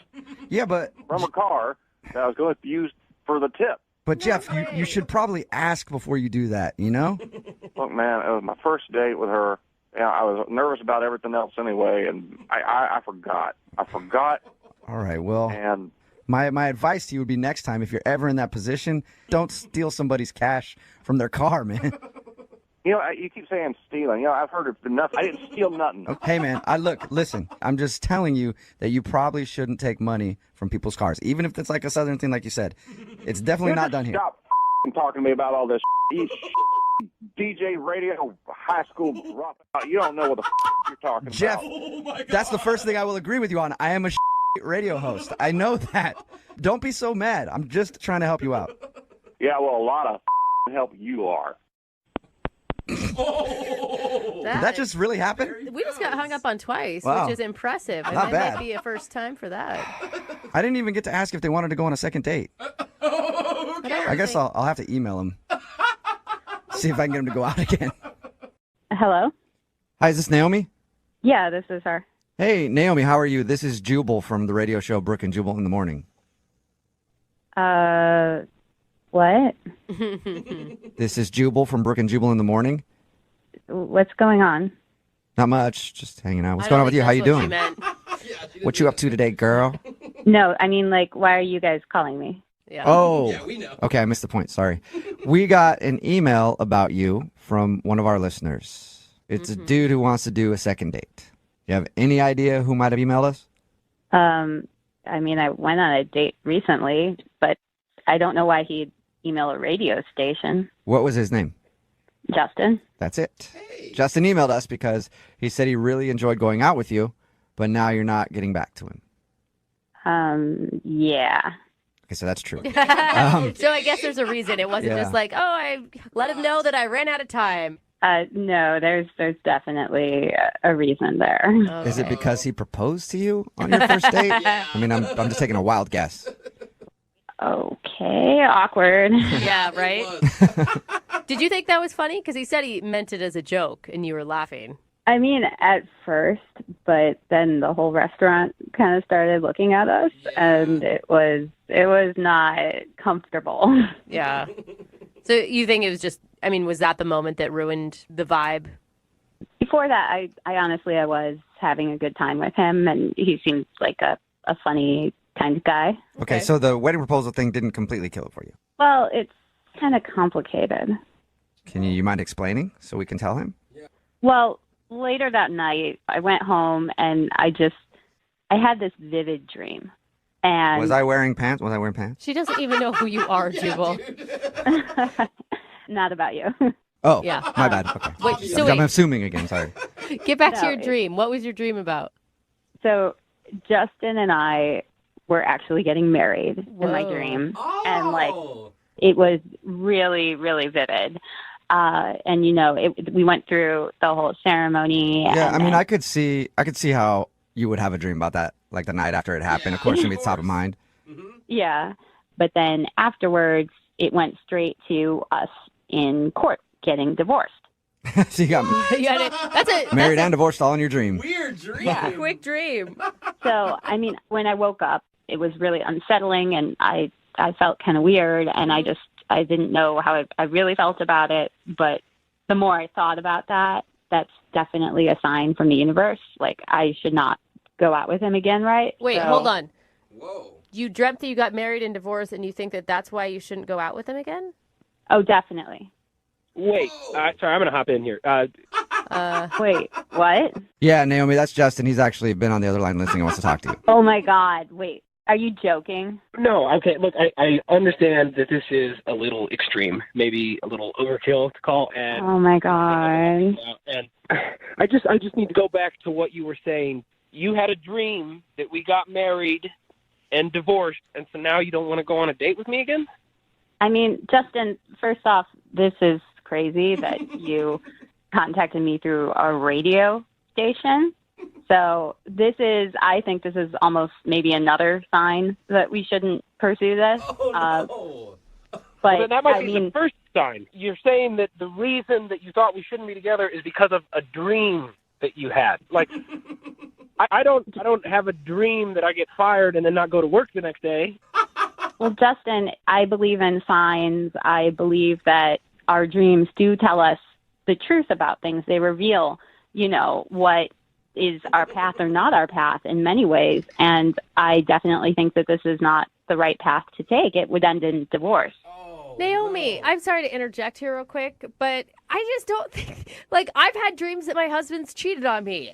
S2: Yeah, but
S15: from a car that I was going to use for the tip.
S2: Jeff, you should probably ask before you do that, you know?
S15: Look, man, it was my first date with her. I was nervous about everything else anyway, and I forgot. I forgot.
S2: All right, well,
S15: And
S2: my advice to you would be next time, if you're ever in that position, don't steal somebody's cash from their car, man.
S15: you keep saying stealing. I've heard it enough. I didn't steal nothing.
S2: Hey, man, listen, I'm just telling you that you probably shouldn't take money from people's cars, even if it's like a Southern thing, like you said. It's definitely not done here.
S15: Stop talking to me about all this. You DJ radio high school rock. You don't know what the you're talking
S2: Jeff,
S15: about.
S2: that's the first thing I will agree with you on. I am a radio host. I know that. Don't be so mad. I'm just trying to help you out.
S15: Yeah, well, a lot of help you are.
S2: Did that just really happen?
S14: We just got hung up on twice,
S2: Wow.
S14: which is impressive. And
S2: Not
S14: that
S2: bad.
S14: might be a first time for that.
S2: I didn't even get to ask if they wanted to go on a second date. I guess I'll have to email him. See if I can get him to go out again.
S16: Hello?
S2: Hi, is this Naomi?
S16: Yeah, this is her.
S2: Hey, Naomi, how are you? This is Jubal from the radio show Brooke and Jubal in the Morning.
S16: What?
S2: This is Jubal from Brooke and Jubal in the Morning.
S16: What's going on?
S2: Not much, just hanging out. What's going on with you? How you doing? What you up to today, girl?
S16: No, I mean, like, why are you guys calling me?
S14: Yeah.
S2: Oh,
S14: Yeah, we know.
S2: Okay, I missed the point. Sorry. We got an email about you from one of our listeners. It's a dude who wants to do a second date. You have any idea who might have emailed us?
S16: I mean, I went on a date recently, but I don't know why he'd email a radio station.
S2: What was his name?
S16: Justin?
S2: That's it. Justin emailed us because he said he really enjoyed going out with you, but now you're not getting back to him.
S16: Yeah.
S2: Okay, so that's true.
S14: So I guess there's a reason. It wasn't
S2: Yeah.
S14: just like, oh, I let him know that I ran out of time.
S16: No, there's definitely a reason there.
S2: Is it because he proposed to you on your first date? I mean, I'm just taking a wild guess.
S16: Okay, awkward.
S14: Yeah, right? Did you think that was funny? Because he said he meant it as a joke and you were laughing.
S16: I mean, at first, but then the whole restaurant kind of started looking at us, and it was not comfortable.
S14: Yeah. So you think it was just, I mean, was that the moment that ruined the vibe?
S16: Before that, I honestly, I was having a good time with him, and he seems like a funny kind of guy.
S2: Okay, so the wedding proposal thing didn't completely kill it for you.
S16: Well, it's kind of complicated.
S2: Can you mind explaining so we can tell him?
S16: Well, later that night, I went home, and I had this vivid dream. And
S2: Was I wearing pants? Was I wearing pants?
S14: She doesn't even know who you are, Jubal.
S16: Not about you.
S2: Oh,
S14: Yeah.
S2: my bad. Okay.
S14: Wait, so
S2: I'm
S14: wait.
S2: assuming again. Sorry.
S14: Get back to
S16: No,
S14: your dream. What was your dream about?
S16: So Justin and I were actually getting married in my dream. And like it was really, really vivid. And you know, we went through the whole ceremony.
S2: Yeah,
S16: and
S2: I mean,
S16: then-
S2: I could see how you would have a dream about that, like the night after it happened. Of course, it'd be top of mind.
S16: Yeah. But then afterwards, it went straight to us in court getting divorced.
S2: So you got
S14: That's
S2: married and divorced all in your dream.
S14: weird dream. Yeah, quick dream.
S16: So, I mean, when I woke up, it was really unsettling, and I felt kind of weird, and I didn't know how I really felt about it. But the more I thought about that, that's definitely a sign from the universe. Like, I should not go out with him again, right?
S14: Wait,
S16: So-
S14: hold on. Whoa. You dreamt that you got married and divorced, and you think that that's why you shouldn't go out with him again?
S16: Oh, definitely.
S17: Wait, sorry, I'm going to hop in here.
S16: Wait, what?
S2: Yeah, Naomi, that's Justin. He's actually been on the other line listening and wants to talk to you.
S16: Oh, my God. Wait, are you joking?
S17: No, okay, look, I understand that this is a little extreme, maybe a little overkill to call, and
S16: Oh, my God.
S17: and I just need to go back to what you were saying. You had a dream that we got married and divorced, and so now you don't want to go on a date with me again?
S16: I mean, Justin, first off, this is crazy that you contacted me through a radio station. So I think this is almost maybe another sign that we shouldn't pursue this. But
S17: Well, then that might be the first sign. You're saying that the reason that you thought we shouldn't be together is because of a dream that you had. Like, I don't have a dream that I get fired and then not go to work the next day.
S16: Well, Justin, I believe in signs. I believe that our dreams do tell us the truth about things. They reveal, you know, what is our path or not our path in many ways. And I definitely think that this is not the right path to take. It would end in divorce.
S14: Naomi, I'm sorry to interject here real quick, but I just don't think, like, I've had dreams that my husband's cheated on me.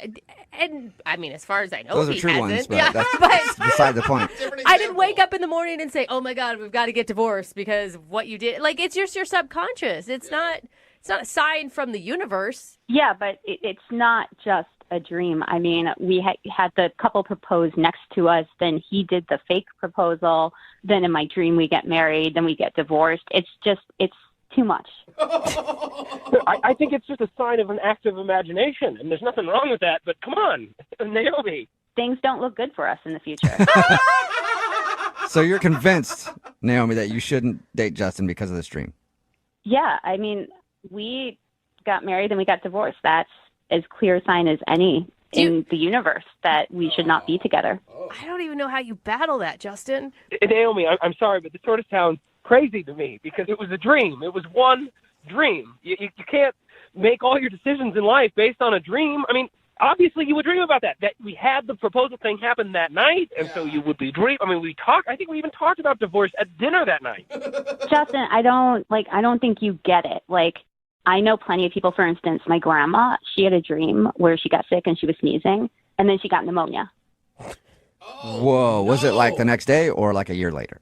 S14: And I mean, as far as I know,
S2: Those are
S14: he
S2: true
S14: hasn't.
S2: ones, but
S14: Yeah,
S2: that's beside the point.
S14: I didn't wake up in the morning and say, oh my God, we've got to get divorced because of what you did. Like, it's just your subconscious. It's not a sign from the universe.
S16: Yeah, but it's not just a dream. I mean, we had the couple propose next to us, then he did the fake proposal, then in my dream we get married, then we get divorced. It's too much.
S17: I think it's just a sign of an active imagination, and there's nothing wrong with that, but come on, Naomi.
S16: Things don't look good for us in the future.
S2: So you're convinced, Naomi, that you shouldn't date Justin because of this dream?
S16: Yeah, I mean, we got married and we got divorced. That's as clear a sign as any in the universe that we should not be together.
S14: I don't even know how you battle that, Justin.
S17: Naomi, I'm sorry, but this sort of sounds crazy to me because it was a dream. It was one dream. You can't make all your decisions in life based on a dream. I mean, obviously you would dream about that we had the proposal thing happen that night, and so you would be dream. I mean, I think we even talked about divorce at dinner that night.
S16: Justin, I don't think you get it. Like, I know plenty of people, for instance, my grandma, she had a dream where she got sick and she was sneezing, and then she got pneumonia.
S2: Whoa, was it like the next day or like a year later?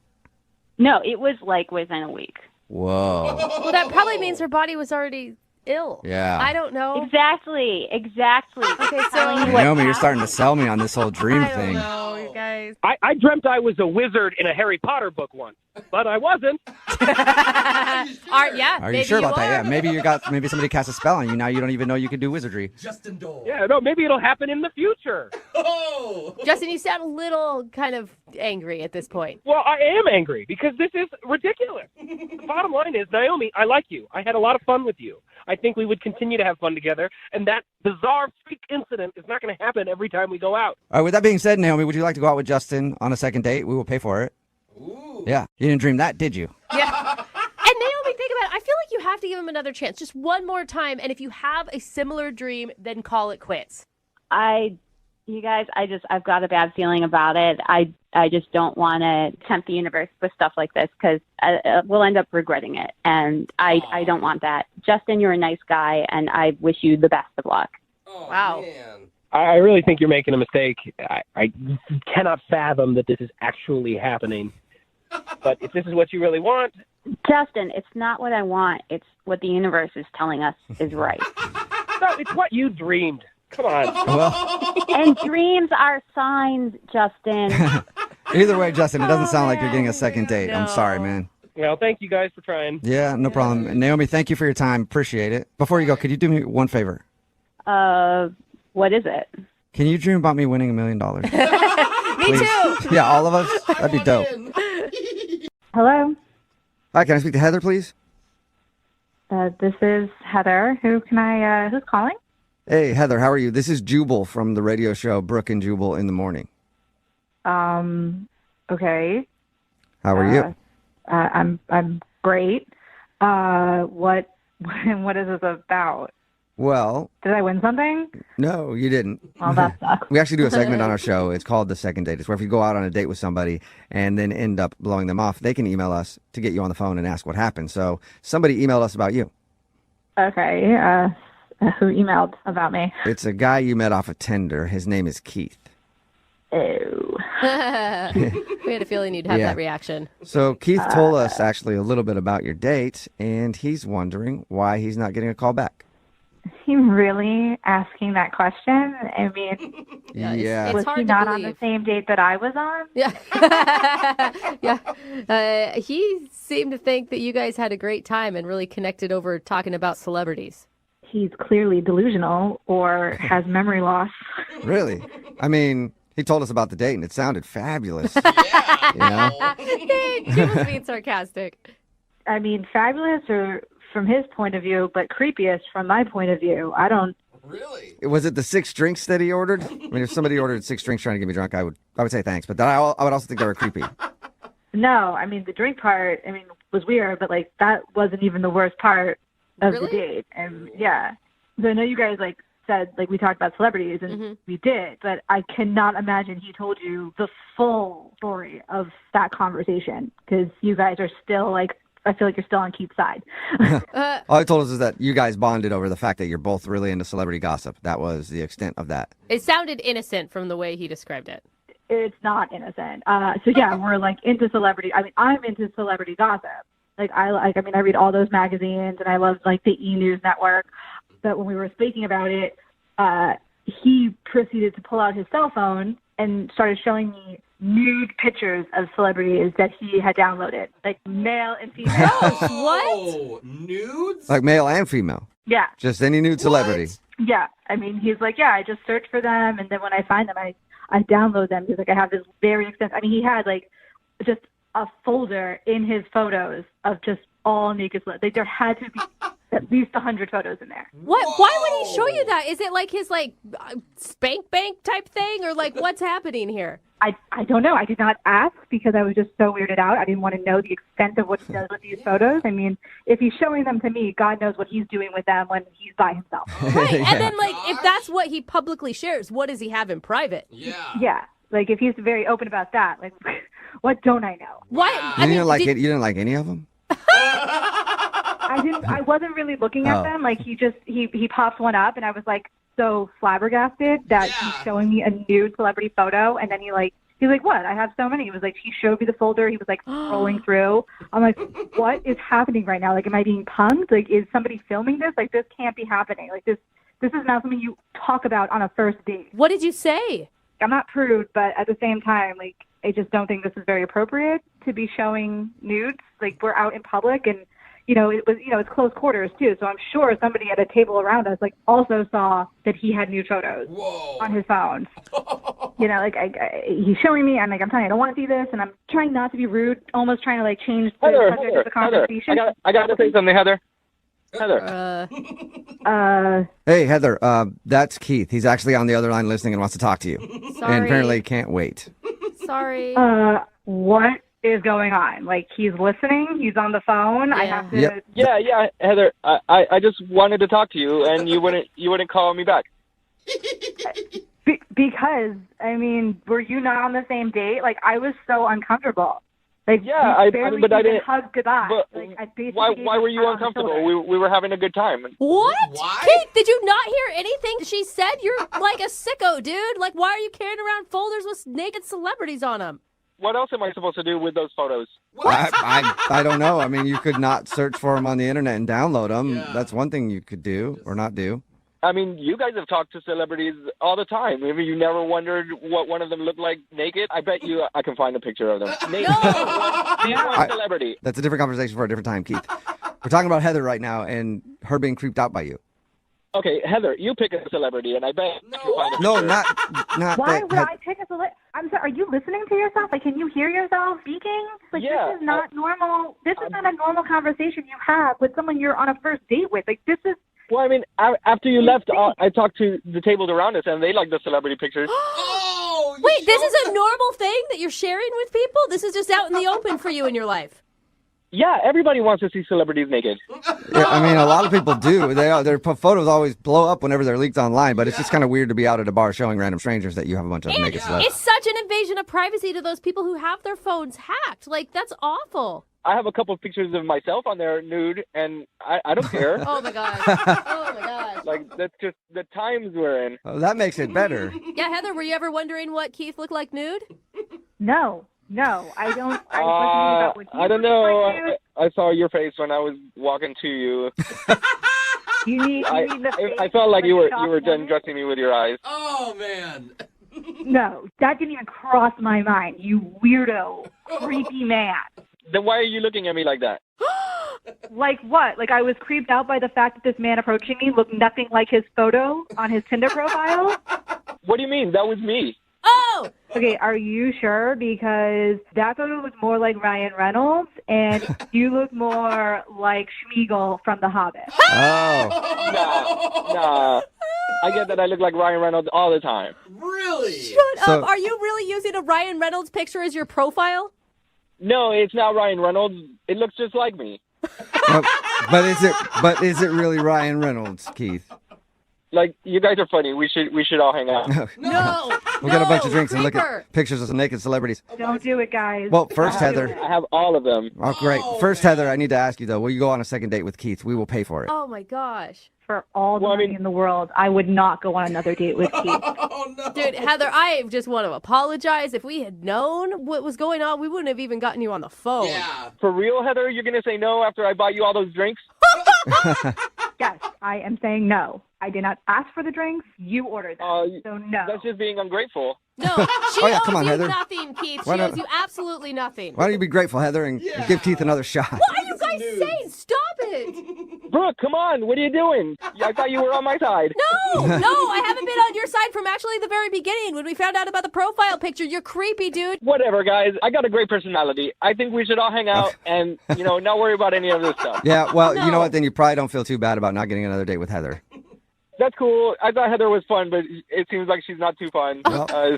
S16: No, it was like within a week.
S2: Whoa.
S14: Well, that probably means her body was already ill.
S2: Yeah.
S14: I don't know.
S16: Exactly. Okay, so
S2: Naomi, you're starting to sell me on this whole dream thing.
S14: No, you guys.
S17: I dreamt I was a wizard in a Harry Potter book once, but I wasn't.
S2: Are you sure about that? Yeah, maybe somebody cast a spell on you. Now you don't even know you can do wizardry.
S4: Justin Dole.
S17: Yeah, no, maybe it'll happen in the future.
S4: Oh!
S14: Justin, you sound a little kind of angry at this point.
S17: Well, I am angry because this is ridiculous. The bottom line is, Naomi, I like you. I had a lot of fun with you. I think we would continue to have fun together, and that bizarre freak incident is not going to happen every time we go out.
S2: All right, with that being said, Naomi, would you like to go out with Justin on a second date? We will pay for it. Ooh. Yeah, you didn't dream that, did you?
S14: Yeah. And Naomi, think about it. I feel like you have to give him another chance, just one more time, and if you have a similar dream, then call it quits.
S16: You guys, I've got a bad feeling about it. I just don't want to tempt the universe with stuff like this because we'll end up regretting it. And I don't want that. Justin, you're a nice guy, and I wish you the best of luck.
S4: Oh,
S14: wow.
S4: Man.
S17: I really think you're making a mistake. I cannot fathom that this is actually happening. But if this is what you really want...
S16: Justin, it's not what I want. It's what the universe is telling us is right.
S17: No, it's what you dreamed. Come on.
S2: Well,
S16: and dreams are signs, Justin.
S2: Either way, Justin, it doesn't sound like you're getting a second date. I'm sorry, man.
S17: Well, thank you guys for trying.
S2: Yeah, no problem. And Naomi, thank you for your time. Appreciate it. Before you go, could you do me one favor?
S16: What is it?
S2: Can you dream about me winning $1 million?
S14: Me too.
S2: Yeah, all of us? That'd be dope.
S18: Hello.
S2: Hi, can I speak to Heather, please?
S18: This is Heather. Who's calling?
S2: Hey, Heather, how are you? This is Jubal from the radio show Brooke and Jubal in the Morning.
S18: Okay.
S2: How are you?
S18: I'm great. What is this about?
S2: Well,
S18: did I win something?
S2: No, you didn't.
S18: Well, that sucks.
S2: We actually do a segment on our show. It's called The Second Date. It's where if you go out on a date with somebody and then end up blowing them off, they can email us to get you on the phone and ask what happened. So somebody emailed us about you.
S18: Okay. Who emailed about me?
S2: It's a guy you met off of Tinder. His name is Keith.
S18: Oh.
S14: We had a feeling you'd have that reaction.
S2: So Keith told us actually a little bit about your date, and he's wondering why he's not getting a call back.
S18: He really asking that question? I mean,
S2: yeah.
S18: Was he not on the same date that I was on?
S14: Yeah. Yeah. He seemed to think that you guys had a great time and really connected over talking about celebrities.
S18: He's clearly delusional or has memory loss.
S2: Really? I mean, he told us about the date, and it sounded fabulous.
S14: Yeah. He was being sarcastic.
S18: I mean, fabulous or from his point of view, but creepiest from my point of view. I don't.
S4: Really?
S2: Was it the 6 drinks that he ordered? I mean, if somebody ordered 6 drinks trying to get me drunk, I would say thanks. But then I would also think they were creepy.
S18: No, I mean, the drink part, was weird, but, that wasn't even the worst part of the date. And, yeah. So I know you guys, said, we talked about celebrities, and we did, but I cannot imagine he told you the full story of that conversation, because you guys are still, I feel like you're still on Keith's side.
S2: All he told us is that you guys bonded over the fact that you're both really into celebrity gossip. That was the extent of that.
S14: It sounded innocent from the way he described it.
S18: It's not innocent. So yeah, we're into celebrity. I'm into celebrity gossip. I read all those magazines, and I love the E! News Network. But when we were speaking about it, he proceeded to pull out his cell phone and started showing me nude pictures of celebrities that he had downloaded, like male and female.
S4: Oh, nudes?
S2: Like male and female.
S18: Yeah.
S2: Just any nude celebrity.
S18: Yeah. I mean, he's like, yeah, I just search for them, and then when I find them, I download them. He's like, I have this very extensive. I mean, he had like just a folder in his photos of just all naked celebrities. Like, there had to be at least 100 photos in there.
S14: What? Why would he show you that? Is it like his spank bank type thing, or like what's happening here?
S18: I don't know. I did not ask because I was just so weirded out. I didn't want to know the extent of what he does with these photos. I mean, if he's showing them to me, God knows what he's doing with them when he's by himself.
S14: Right. And then, like, if that's what he publicly shares, what does he have in private?
S18: Yeah. Like, if he's very open about that, like, what don't I know?
S14: What?
S2: You didn't like any of them?
S18: I wasn't really looking at them. Like, he pops one up, and I was like so flabbergasted that he's showing me a nude celebrity photo, and then he's like, what? I have so many. He was like, he showed me the folder. He was like scrolling through. I'm like, what is happening right now? Like, am I being punked? Like, is somebody filming this? Like, this can't be happening. Like, this is not something you talk about on a first date.
S14: What did you say?
S18: I'm not prude, but at the same time, like, I just don't think this is very appropriate to be showing nudes. Like, we're out in public, and it's close quarters too. So I'm sure somebody at a table around us also saw that he had nude photos on his phone. He's showing me. I'm telling you, I don't want to see this, and I'm trying not to be rude, almost trying to change the subject of the conversation.
S17: I got to say something, Heather.
S2: Hey, Heather, that's Keith. He's actually on the other line listening and wants to talk to you.
S14: Sorry.
S2: And apparently can't wait.
S14: Sorry.
S18: What is going on? Like, he's listening? He's on the phone?
S14: Yeah.
S18: I have to...
S17: Yeah, Heather, I just wanted to talk to you, and you wouldn't call me back.
S18: Because, were you not on the same date? Like, I was so uncomfortable. Like,
S17: I didn't
S18: hug goodbye.
S17: But why were you uncomfortable? We were having a good time.
S14: What? Kate, did you not hear anything she said? You're like a sicko, dude. Like, why are you carrying around folders with naked celebrities on them?
S17: What else am I supposed to do with those photos?
S2: I don't know. You could not search for them on the internet and download them. Yeah. That's one thing you could do or not do.
S17: You guys have talked to celebrities all the time. Maybe you never wondered what one of them looked like naked. I bet you I can find a picture of them. Name one celebrity.
S2: That's a different conversation for a different time, Keith. We're talking about Heather right now and her being creeped out by you.
S17: Okay, Heather, you pick a celebrity, and I bet you can find a picture.
S2: No, not
S18: Why
S2: that.
S18: would I pick a celebrity? I'm sorry, are you listening to yourself? Like, can you hear yourself speaking? Like,
S17: yeah,
S18: this is not normal. This is not a normal conversation you have with someone you're on a first date with. Like, this is...
S17: Well, after you left, I talked to the tables around us, and they like the celebrity pictures.
S14: Wait, this is a normal thing that you're sharing with people? This is just out in the open for you in your life?
S17: Yeah, everybody wants to see celebrities naked.
S2: Yeah, a lot of people do. Their photos always blow up whenever they're leaked online, but it's just kind of weird to be out at a bar showing random strangers that you have a bunch of naked celebrities.
S14: It's such an invasion of privacy to those people who have their phones hacked. Like, that's awful.
S17: I have a couple of pictures of myself on there nude, and I don't care.
S14: Oh, my gosh. Oh, my gosh.
S17: Like, that's just the times we're in.
S2: Oh, that makes it better.
S14: Yeah, Heather, were you ever wondering what Keith looked like nude?
S18: No, I don't. I wasn't about what
S17: I don't know. I saw your face when I was walking to you.
S18: You need the face.
S17: I felt like you were undressing me with your eyes.
S4: Oh, man.
S18: No, that didn't even cross my mind, you weirdo, creepy man.
S17: Then why are you looking at me like that?
S18: Like what? Like, I was creeped out by the fact that this man approaching me looked nothing like his photo on his Tinder profile?
S17: What do you mean? That was me.
S14: Oh!
S18: Okay, are you sure? Because that photo looked more like Ryan Reynolds, and you look more like Schmeagol from The Hobbit.
S2: Oh.
S17: Nah. I get that I look like Ryan Reynolds all the time.
S4: Really?
S14: Shut up. Are you really using a Ryan Reynolds picture as your profile?
S17: No, it's not Ryan Reynolds. It looks just like me.
S2: But is it really Ryan Reynolds, Keith?
S17: Like, you guys are funny. We should all hang out.
S14: No.
S2: We'll get a bunch of drinks and look at pictures of some naked celebrities.
S18: Don't do it, guys.
S2: Well, first, Heather.
S17: I have all of them.
S2: Oh, great. First, Heather, I need to ask you, though. Will you go on a second date with Keith? We will pay for it.
S14: Oh, my gosh.
S18: For all the money in the world, I would not go on another date with Keith.
S4: Oh, no.
S14: Dude, Heather, I just want to apologize. If we had known what was going on, we wouldn't have even gotten you on the phone.
S4: Yeah.
S17: For real, Heather? You're going to say no after I buy you all those drinks?
S18: Yes, I am saying no. I did not ask for the drinks. You ordered them, so no.
S17: That's just being ungrateful.
S14: No, she
S2: Oh, yeah,
S14: owes
S2: come on,
S14: you
S2: Heather.
S14: nothing, Keith.
S2: Why
S14: She
S2: not-
S14: owes you absolutely nothing.
S2: Why don't you be grateful, Heather, and give Keith another shot?
S14: What are you guys saying? Stop it.
S17: Brooke, come on. What are you doing? I thought you were on my side.
S14: No, I haven't been on your side from actually the very beginning when we found out about the profile picture. You're creepy, dude.
S17: Whatever, guys. I got a great personality. I think we should all hang out and, not worry about any of this stuff.
S2: Yeah, well, you know what? Then you probably don't feel too bad about not getting another date with Heather.
S17: That's cool. I thought Heather was fun, but it seems like she's not too fun.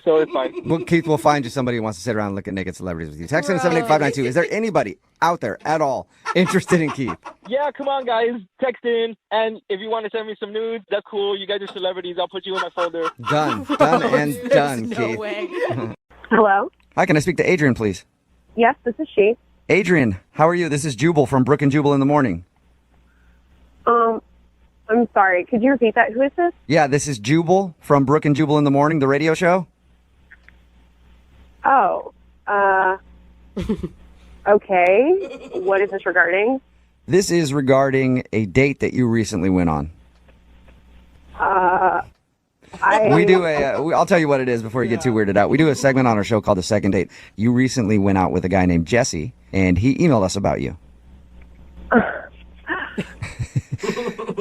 S17: So it's fine.
S2: Well, Keith will find you somebody who wants to sit around and look at naked celebrities with you. Text in 78592. Is there anybody out there at all interested in Keith?
S17: Yeah, come on, guys. Text in. And if you want to send me some nudes, that's cool. You guys are celebrities. I'll put you in my folder.
S2: Done and done, Keith.
S14: Way.
S6: Hello?
S2: Hi, can I speak to Adrian, please?
S6: Yes, this is she.
S2: Adrian, how are you? This is Jubal from Brooke and Jubal in the morning.
S6: I'm sorry. Could you repeat that? Who is this?
S2: Yeah, this is Jubal from Brooke and Jubal in the morning, the radio show.
S6: Oh, okay. What is this regarding?
S2: This is regarding a date that you recently went on. We do I'll tell you what it is before you get too weirded out. We do a segment on our show called The Second Date. You recently went out with a guy named Jesse, and he emailed us about you.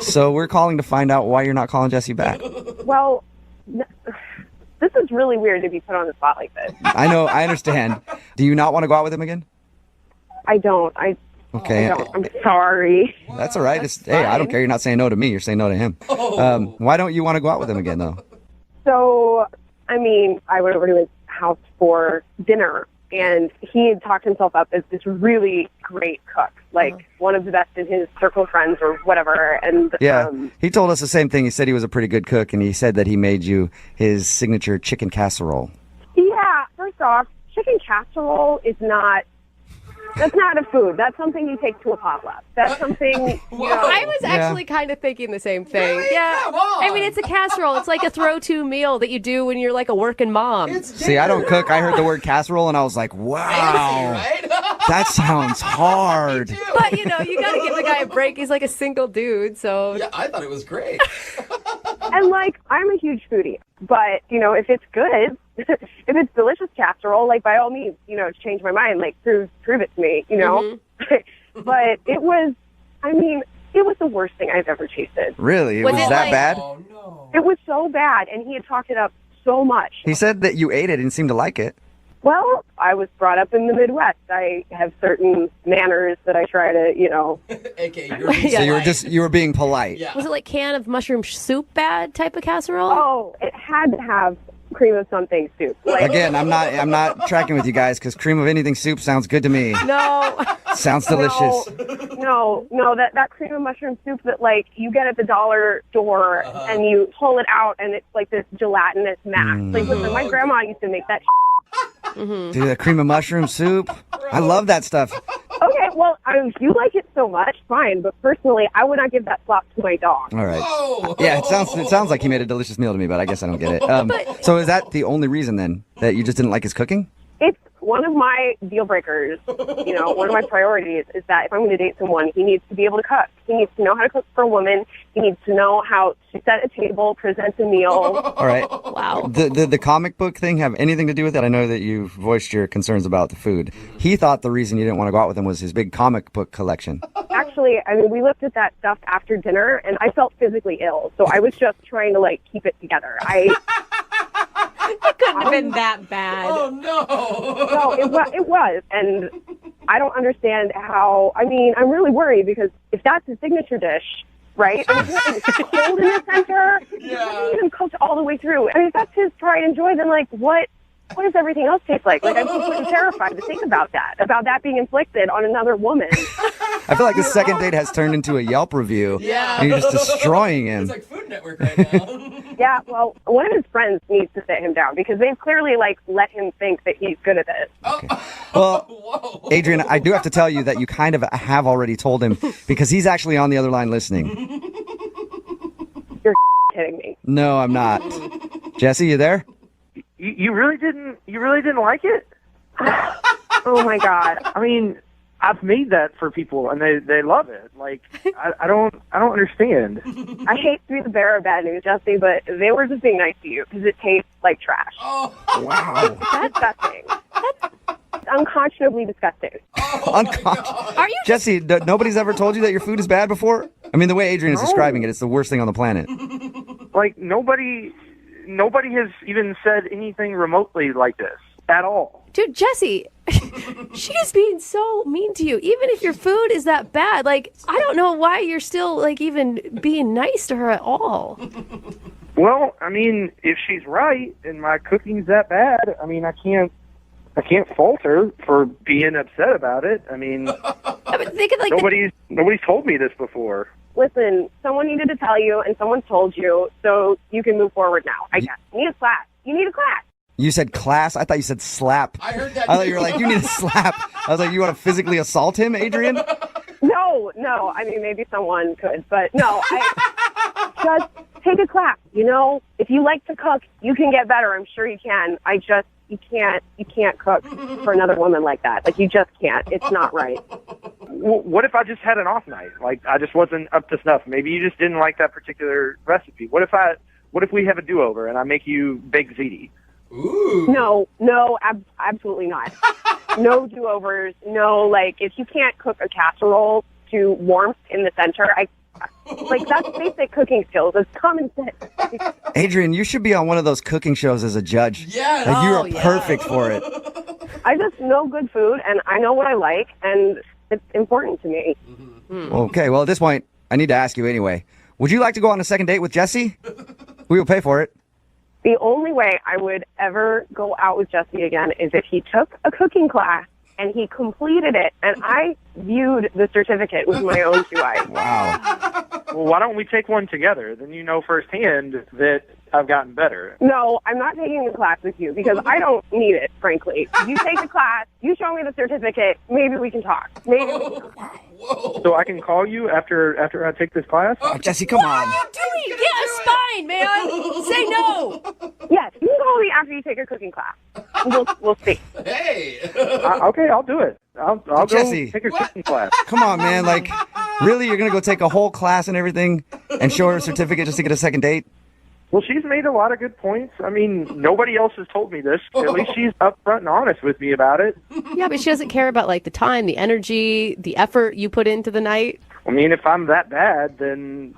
S2: So we're calling to find out why you're not calling Jesse back.
S6: Well, this is really weird to be put on the spot like this.
S2: I know, I understand. Do you not want to go out with him again?
S6: I don't.
S2: Okay.
S6: I'm sorry.
S2: That's all right. Hey, I don't care. You're not saying no to me. You're saying no to him. Why don't you want to go out with him again, though?
S6: So, I went over to his house for dinner, and he had talked himself up as this really great cook, like one of the best in his circle of friends or whatever. And
S2: yeah, he told us the same thing. He said he was a pretty good cook, and he said that he made you his signature chicken casserole.
S6: Yeah, first off, chicken casserole is not. That's not a food. That's something you take to a potluck. That's something.
S14: I was actually kind of thinking the same thing.
S4: Really?
S14: Yeah.
S4: Come on.
S14: I mean, it's a casserole. It's like a throw-to meal that you do when you're like a working mom.
S2: See, I don't cook. I heard the word casserole, and I was like, wow.
S4: Right?
S2: That sounds hard.
S14: But, you got to give the guy a break. He's like a single dude, so.
S4: Yeah, I thought it was great.
S6: And, I'm a huge foodie. But, if it's good, if it's delicious casserole, by all means, change my mind. Prove it to me,
S14: Mm-hmm.
S6: But it was, it was the worst thing I've ever tasted.
S2: Really? It was that bad?
S4: Oh, no.
S6: It was so bad, and he had talked it up so much.
S2: He said that you ate it and seemed to like it.
S6: Well, I was brought up in the Midwest. I have certain manners that I try to,
S4: AKA,
S2: So you were being polite.
S4: Yeah.
S14: Was it like can of mushroom soup bad type of casserole?
S6: Oh, it had to have cream of something soup.
S2: Again, I'm not tracking with you guys because cream of anything soup sounds good to me.
S6: No.
S2: Sounds delicious.
S6: No, that cream of mushroom soup that you get at the dollar store and you pull it out and it's like this gelatinous mass. Listen, my grandma used to make that.
S2: Dude, that cream of mushroom soup. I love that stuff.
S6: Okay, well, if you like it so much, fine. But personally, I would not give that slop to my dog.
S2: All right. Yeah, it sounds like he made a delicious meal to me, but I guess I don't get it. So is that the only reason then that you just didn't like his cooking?
S6: It's one of my deal breakers. One of my priorities is that if I'm going to date someone, he needs to be able to cook. He needs to know how to cook for a woman. He needs to know how to set a table, present a meal.
S2: All right.
S14: Wow.
S2: The comic book thing have anything to do with it? I know that you voiced your concerns about the food. He thought the reason you didn't want to go out with him was his big comic book collection.
S6: Actually, we looked at that stuff after dinner, and I felt physically ill. So I was just trying to, keep it together.
S14: It couldn't have been that bad.
S4: Oh, no.
S6: No, it was. And I don't understand how. I'm really worried because if that's his signature dish, right? It's cold in the center.
S4: Yeah.
S6: It hasn't even cooked all the way through. If that's his pride and joy, then, what does everything else taste like? I'm completely terrified to think about that being inflicted on another woman.
S2: I feel like the second date has turned into a Yelp review.
S4: Yeah.
S2: And you're just destroying him.
S4: It's like Food Network right now.
S6: Yeah, well, one of his friends needs to sit him down because they've clearly, let him think that he's good at this.
S2: Okay. Well, Adrian, I do have to tell you that you kind of have already told him because he's actually on the other line listening.
S6: You're kidding me.
S2: No, I'm not. Jesse, you there?
S5: You really didn't like it?
S6: Oh, my God.
S17: I've made that for people, and they love it. Like, I don't understand.
S6: I hate to be the bearer of bad news, Jesse, but they were just being nice to you because it tastes like trash.
S2: Wow.
S6: That's disgusting. That's unconscionably disgusting.
S2: Are you Jesse, nobody's ever told you that your food is bad before? I mean, the way Adrian is describing it, it's the worst thing on the planet.
S17: Like, nobody has even said anything remotely like this at all.
S14: Dude, Jesse, she is being so mean to you. Even if your food is that bad, like, I don't know why you're still, like, even being nice to her at all.
S17: Well, I mean, if she's right and my cooking's that bad, I mean, I can't fault her for being upset about it. I mean,
S14: like
S17: nobody's told me this before.
S6: Listen, someone needed to tell you, and someone told you, so you can move forward now, I guess. You need a class. You need a class.
S2: You said class? I thought you said slap.
S6: I heard that.
S2: I thought you were like, you need a slap. I was like, you want to physically assault him, Adrian?
S6: No. I mean, maybe someone could, but no. Just take a class. You know, if you like to cook, you can get better. I'm sure you can. You can't cook for another woman like that. Like, you just can't. It's not right.
S17: What if I just had an off night? Like, I just wasn't up to snuff. Maybe you just didn't like that particular recipe. What if we have a do-over and I make you baked ziti?
S6: Ooh. No, absolutely not. No do-overs. No, like, if you can't cook a casserole to warmth in the center, that's basic cooking skills. It's common sense.
S2: Adrian, you should be on one of those cooking shows as a judge.
S6: Yes.
S2: Like, you are perfect for it.
S6: I just know good food, and I know what I like, and it's important to me.
S2: Okay, well, at this point, I need to ask you anyway. Would you like to go on a second date with Jesse? We will pay for it.
S6: The only way I would ever go out with Jesse again is if he took a cooking class and he completed it, and I viewed the certificate with my own two eyes.
S2: Wow.
S17: Well, why don't we take one together? Then you know firsthand that I've gotten better.
S6: No, I'm not taking a class with you because I don't need it, frankly. You take the class, you show me the certificate, maybe we can talk.
S17: So I can call you after I take this class?
S2: Oh, Jesse, come on.
S14: What are you doing? Get a spine, man. Say no.
S6: Yes, you can call me after you take a cooking class. We'll see.
S4: Hey.
S17: Okay, I'll do it. I'll
S2: Jesse,
S17: go take a cooking class.
S2: Come on, man. Like, really? You're going to go take a whole class and everything and show her a certificate just to get a second date?
S17: Well, she's made a lot of good points. I mean, nobody else has told me this. At least she's upfront and honest with me about it.
S14: Yeah, but she doesn't care about, like, the time, the energy, the effort you put into the night.
S17: I mean, if I'm that bad, then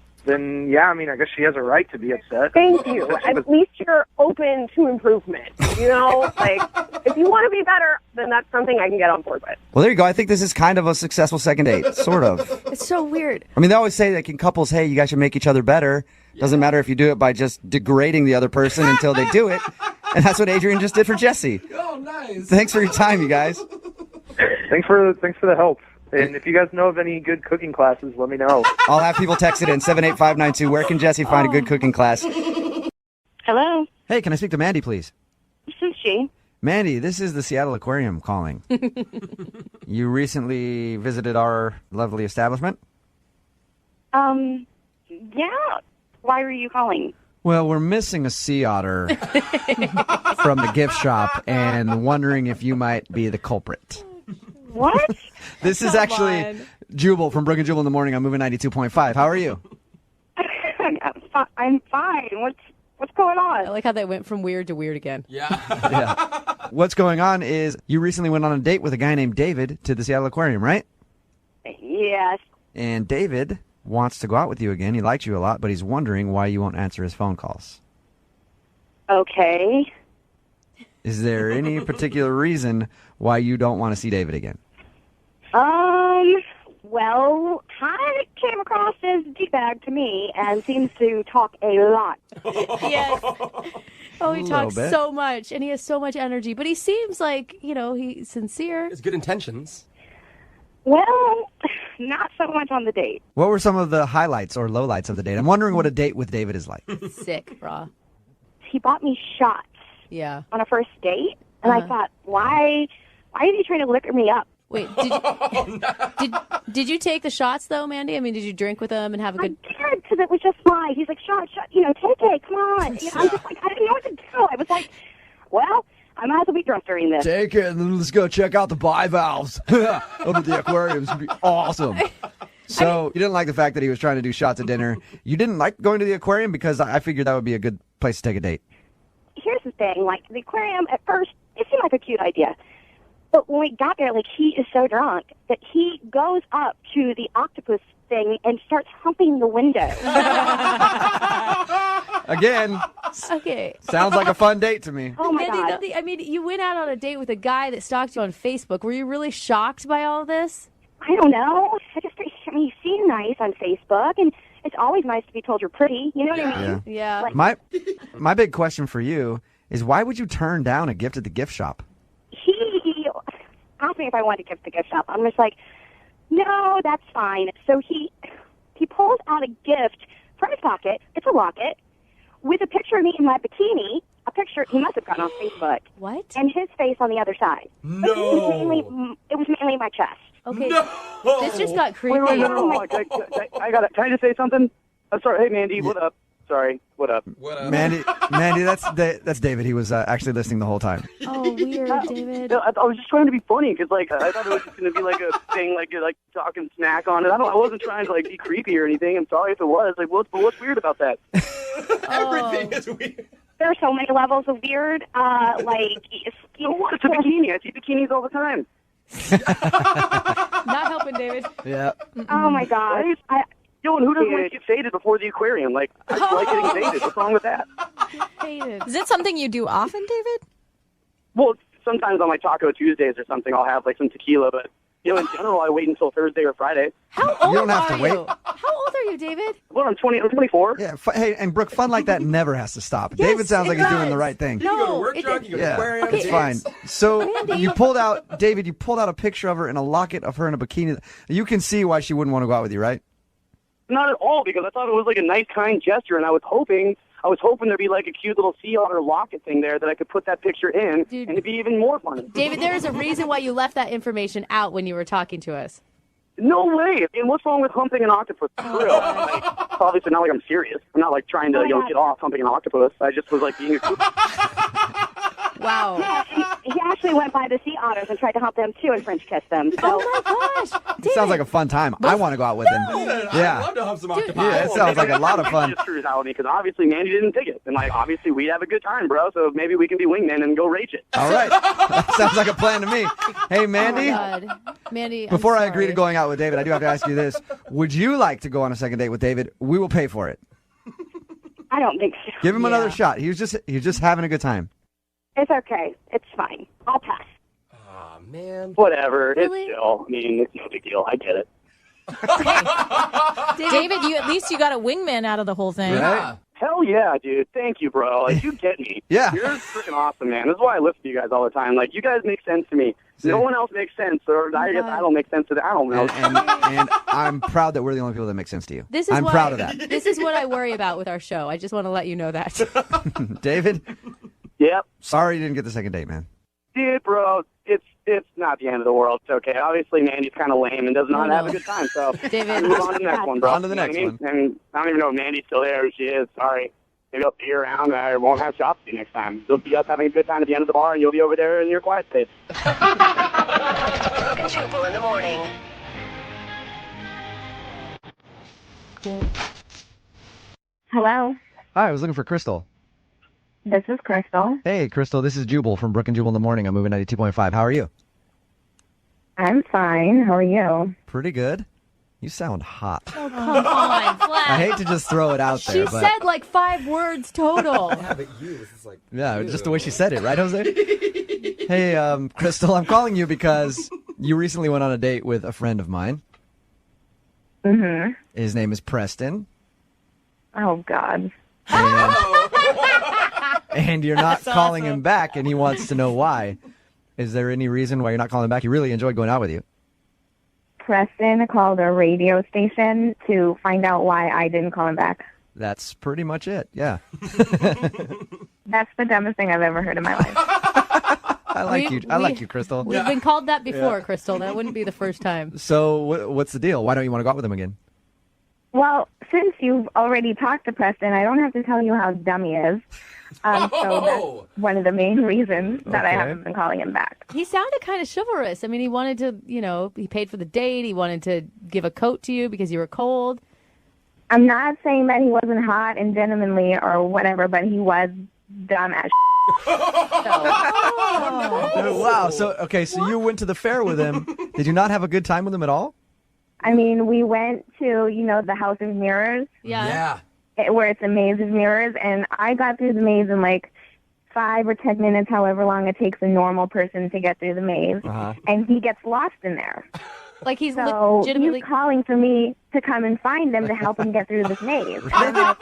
S17: yeah, I mean, I guess she has a right to be upset.
S6: Thank you. At least you're open to improvement. You know, like, if you want to be better, then that's something I can get on board with.
S2: Well, there you go. I think this is kind of a successful second date, sort of.
S14: It's so weird.
S2: I mean, they always say, like, in couples, hey, you guys should make each other better. Doesn't matter if you do it by just degrading the other person until they do it. And that's what Adrian just did for Jesse.
S4: Oh, nice.
S2: Thanks for your time, you guys.
S17: Thanks for the help. And if you guys know of any good cooking classes, let me know.
S2: I'll have people text it in 78592. Where can Jesse find a good cooking class?
S19: Hello,
S2: Hey, can I speak to Mandy, please?
S19: this is she.
S2: Mandy, this is the Seattle Aquarium calling. You recently visited our lovely establishment?
S19: Yeah. Why were you calling?
S2: Well, we're missing a sea otter from the gift shop and wondering if you might be the culprit.
S19: What?
S2: This is actually Jubal from Brooke and Jubal in the morning on Moving 92.5. How are you?
S19: I'm fine. What's going on?
S14: I like how they went from weird to weird again.
S2: Yeah. What's going on is you recently went on a date with a guy named David to the Seattle Aquarium, right?
S19: Yes.
S2: And David wants to go out with you again. He likes you a lot, but he's wondering why you won't answer his phone calls.
S19: Okay.
S2: Is there any particular reason why you don't want to see David again?
S19: Well, I came across as D-bag to me and seems to talk a lot.
S14: Yes. Oh, he talks so much, and he has so much energy, but he seems like, he's sincere.
S4: It's good intentions.
S19: Well, not so much on the date.
S2: What were some of the highlights or lowlights of the date? I'm wondering what a date with David is like.
S14: Sick, brah.
S19: He bought me shots.
S14: Yeah.
S19: On a first date, and I thought, why is he trying to liquor me up?
S14: Wait, did you take the shots though, Mandy? I mean, did you drink with him and have a good?
S19: I did, because it was just fine. He's like, shot, take it, come on. I'm just like, I didn't know what to do. I was like, well, I might as well be dressed during this.
S2: Take it and then let's go check out the bivalves over at the aquarium. It's going to be awesome. So you didn't like the fact that he was trying to do shots at dinner. You didn't like going to the aquarium because I figured that would be a good place to take a date.
S19: Here's the thing. Like, the aquarium, at first, it seemed like a cute idea. But when we got there, like, he is so drunk that he goes up to the octopus thing and starts humping the window.
S2: Again,
S3: Okay.
S2: sounds like a fun date to me.
S19: Oh, my God.
S3: Mandy, I mean, you went out on a date with a guy that stalked you on Facebook. Were you really shocked by all this?
S19: I don't know. I mean, you seem nice on Facebook, and it's always nice to be told you're pretty. You know what I mean?
S3: Yeah.
S19: Like,
S2: My big question for you is why would you turn down a gift at the gift shop?
S19: he asked me if I wanted to gift the gift shop. I'm just like, no, that's fine. So he pulls out a gift from his pocket. It's a locket with a picture of me in my bikini. A picture he must have gotten on Facebook.
S3: What?
S19: And his face on the other side.
S11: No.
S19: It was mainly my chest.
S3: Okay.
S11: No.
S3: This just got creepy.
S5: Wait, no. Can I just say something? I'm sorry. Hey, Mandy, what up? Sorry, what up?
S2: Mandy, that's David. He was actually listening the whole time.
S3: Oh, weird, David.
S5: No, I was just trying to be funny because, like, I thought it was just going to be like a thing, like talking smack on it. I wasn't trying to like be creepy or anything. I'm sorry if it was. Like, what's weird about that?
S11: Everything is weird.
S19: There are so many levels of weird.
S5: It's a bikini. I see bikinis all the time.
S3: Not helping, David.
S2: Yeah.
S19: Oh my God.
S5: Yo, and who doesn't want to get faded before the aquarium? Like, I just like getting faded. What's wrong with that?
S7: Is it something you do often, David?
S5: Well, sometimes on my Taco Tuesdays or something, I'll have like some tequila, but in general, I wait until Thursday or Friday.
S3: How old
S2: You don't have to
S3: are
S2: wait.
S3: you? How old are you, David?
S5: Well, I'm 24.
S2: Yeah. Hey, and Brooke, fun like that never has to stop. David sounds like he's doing the right thing.
S3: No,
S11: You go to work drunk, you go to aquarium.
S2: It's fine. So you pulled out a picture of her in a locket of her in a bikini. You can see why she wouldn't want to go out with you, right?
S5: Not at all, because I thought it was like a nice, kind gesture, and I was hoping there'd be like a cute little sea otter locket thing there that I could put that picture in, and it'd be even more funny.
S3: David, there is a reason why you left that information out when you were talking to us.
S5: No way! And what's wrong with humping an octopus? For real. Like, obviously not like I'm serious. I'm not like trying to get off humping an octopus. I just was like being a goof.
S3: Wow.
S19: Yeah, he actually went by the sea otters and tried to hump them too and French kiss them. So.
S3: Oh my gosh!
S2: It sounds like a fun time. I want to go out with him.
S11: I'd love to have some octopi.
S2: Yeah, it sounds like a lot of fun.
S5: Just screws out with me because obviously Mandy didn't dig it, and like obviously we'd have a good time, bro. So maybe we can be wingmen and go rage it.
S2: All right. That sounds like a plan to me. Hey, Mandy.
S3: Oh my God. Mandy, I'm
S2: Before I agree
S3: sorry.
S2: to going out with David, I do have to ask you this. Would you like to go on a second date with David? We will pay for it.
S19: I don't think so.
S2: Give him another shot. He was just having a good time.
S19: It's okay. It's fine. I'll pass.
S11: Oh, man.
S5: Whatever.
S3: Really?
S5: It's chill. I mean, it's no big deal. I get it.
S7: David, at least you got a wingman out of the whole thing.
S2: Right?
S5: Hell yeah, dude. Thank you, bro. Like, you get me.
S2: Yeah.
S5: You're freaking awesome, man. This is why I listen to you guys all the time. Like, you guys make sense to me. No one else makes sense, or I guess I don't make sense to them. I don't know.
S2: And I'm proud that we're the only people that make sense to you. I'm proud of that.
S3: This is what I worry about with our show. I just want to let you know that.
S2: David?
S5: Yep.
S2: Sorry you didn't get the second date, man.
S5: Dude, bro, it's not the end of the world. It's okay. Obviously, Mandy's kind of lame and does not have a good time, so
S3: David,
S5: move on to the next one, bro.
S2: On to the next one.
S5: And I don't even know if Mandy's still there. If she is, sorry. Maybe I'll see you around. I won't have shops to you next time. You'll be us having a good time at the end of the bar, and you'll be over there in your quiet space.
S10: Brooke and Jubal in the morning.
S13: Hello,
S2: Hi, I was looking for Crystal.
S13: this is Crystal.
S2: Hey, Crystal, this is Jubal from Brooke and Jubal in the morning. I'm moving 92.5. How are you?
S13: I'm fine. How are you?
S2: Pretty good. You sound hot.
S3: oh, come on, Flash.
S2: I hate to just throw it out
S3: She
S2: there, but
S3: said like 5 words total.
S11: Yeah, but you, this is like...
S2: yeah, just the way she said it, right, Jose? Hey, Crystal, I'm calling you because you recently went on a date with a friend of mine.
S13: Mm-hmm.
S2: His name is Preston.
S13: Oh, God.
S2: And you're not
S3: That's
S2: calling
S3: awesome.
S2: him back, and he wants to know why. Is there any reason why you're not calling him back? He really enjoyed going out with you.
S13: Preston called a radio station to find out why I didn't call him back.
S2: That's pretty much it, yeah.
S13: That's the dumbest thing I've ever heard in my life.
S2: I like you, Crystal.
S3: We've been called that before, Crystal. That wouldn't be the first time.
S2: So what's the deal? Why don't you want to go out with him again?
S13: Well, since you've already talked to Preston, I don't have to tell you how dumb he is. So that's one of the main reasons that I haven't been calling him back.
S3: He sounded kind of chivalrous. I mean, he wanted to, he paid for the date. He wanted to give a coat to you because you were cold.
S13: I'm not saying that he wasn't hot and gentlemanly or whatever, but he was dumb as
S2: Wow. So you went to the fair with him. Did you not have a good time with him at all?
S13: I mean, we went to, the House of Mirrors.
S3: Yeah.
S13: Where it's a maze of mirrors, and I got through the maze in like 5 or 10 minutes, however long it takes a normal person to get through the maze, and he gets lost in there.
S3: Like he's
S13: legitimately calling for me to come and find him to help him get through this maze. I'm like,